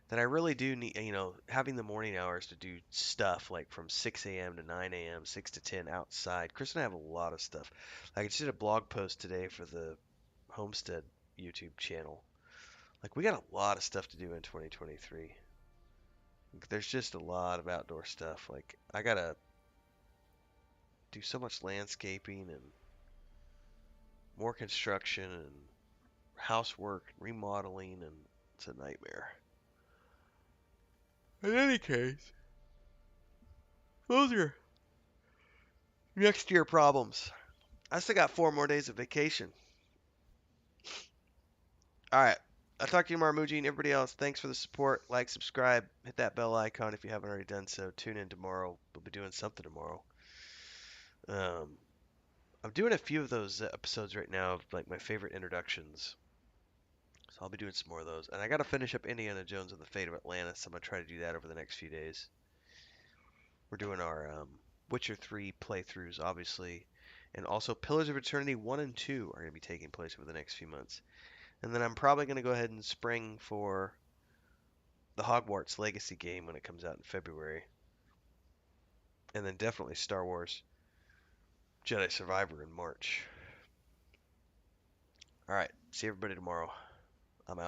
[SPEAKER 2] that I really do need, having the morning hours to do stuff like from 6 a.m. to 9 a.m., 6 to 10 outside. Chris and I have a lot of stuff. Like I just did a blog post today for the Homestead YouTube channel. Like we got a lot of stuff to do in 2023. There's just a lot of outdoor stuff. Like I gotta do so much landscaping and more construction and housework, remodeling, and it's a nightmare. In any case, those are next year problems. I still got 4 more days of vacation. Alright. I'll talk to you tomorrow, Mujin. Everybody else, thanks for the support. Like, subscribe, hit that bell icon if you haven't already done so. Tune in tomorrow. We'll be doing something tomorrow. I'm doing a few of those episodes right now of like my favorite introductions. So I'll be doing some more of those. And I got to finish up Indiana Jones and the Fate of Atlantis. I'm going to try to do that over the next few days. We're doing our Witcher 3 playthroughs, obviously. And also Pillars of Eternity 1 and 2 are going to be taking place over the next few months. And then I'm probably going to go ahead and spring for the Hogwarts Legacy game when it comes out in February. And then definitely Star Wars Jedi Survivor in March. Alright, see everybody tomorrow.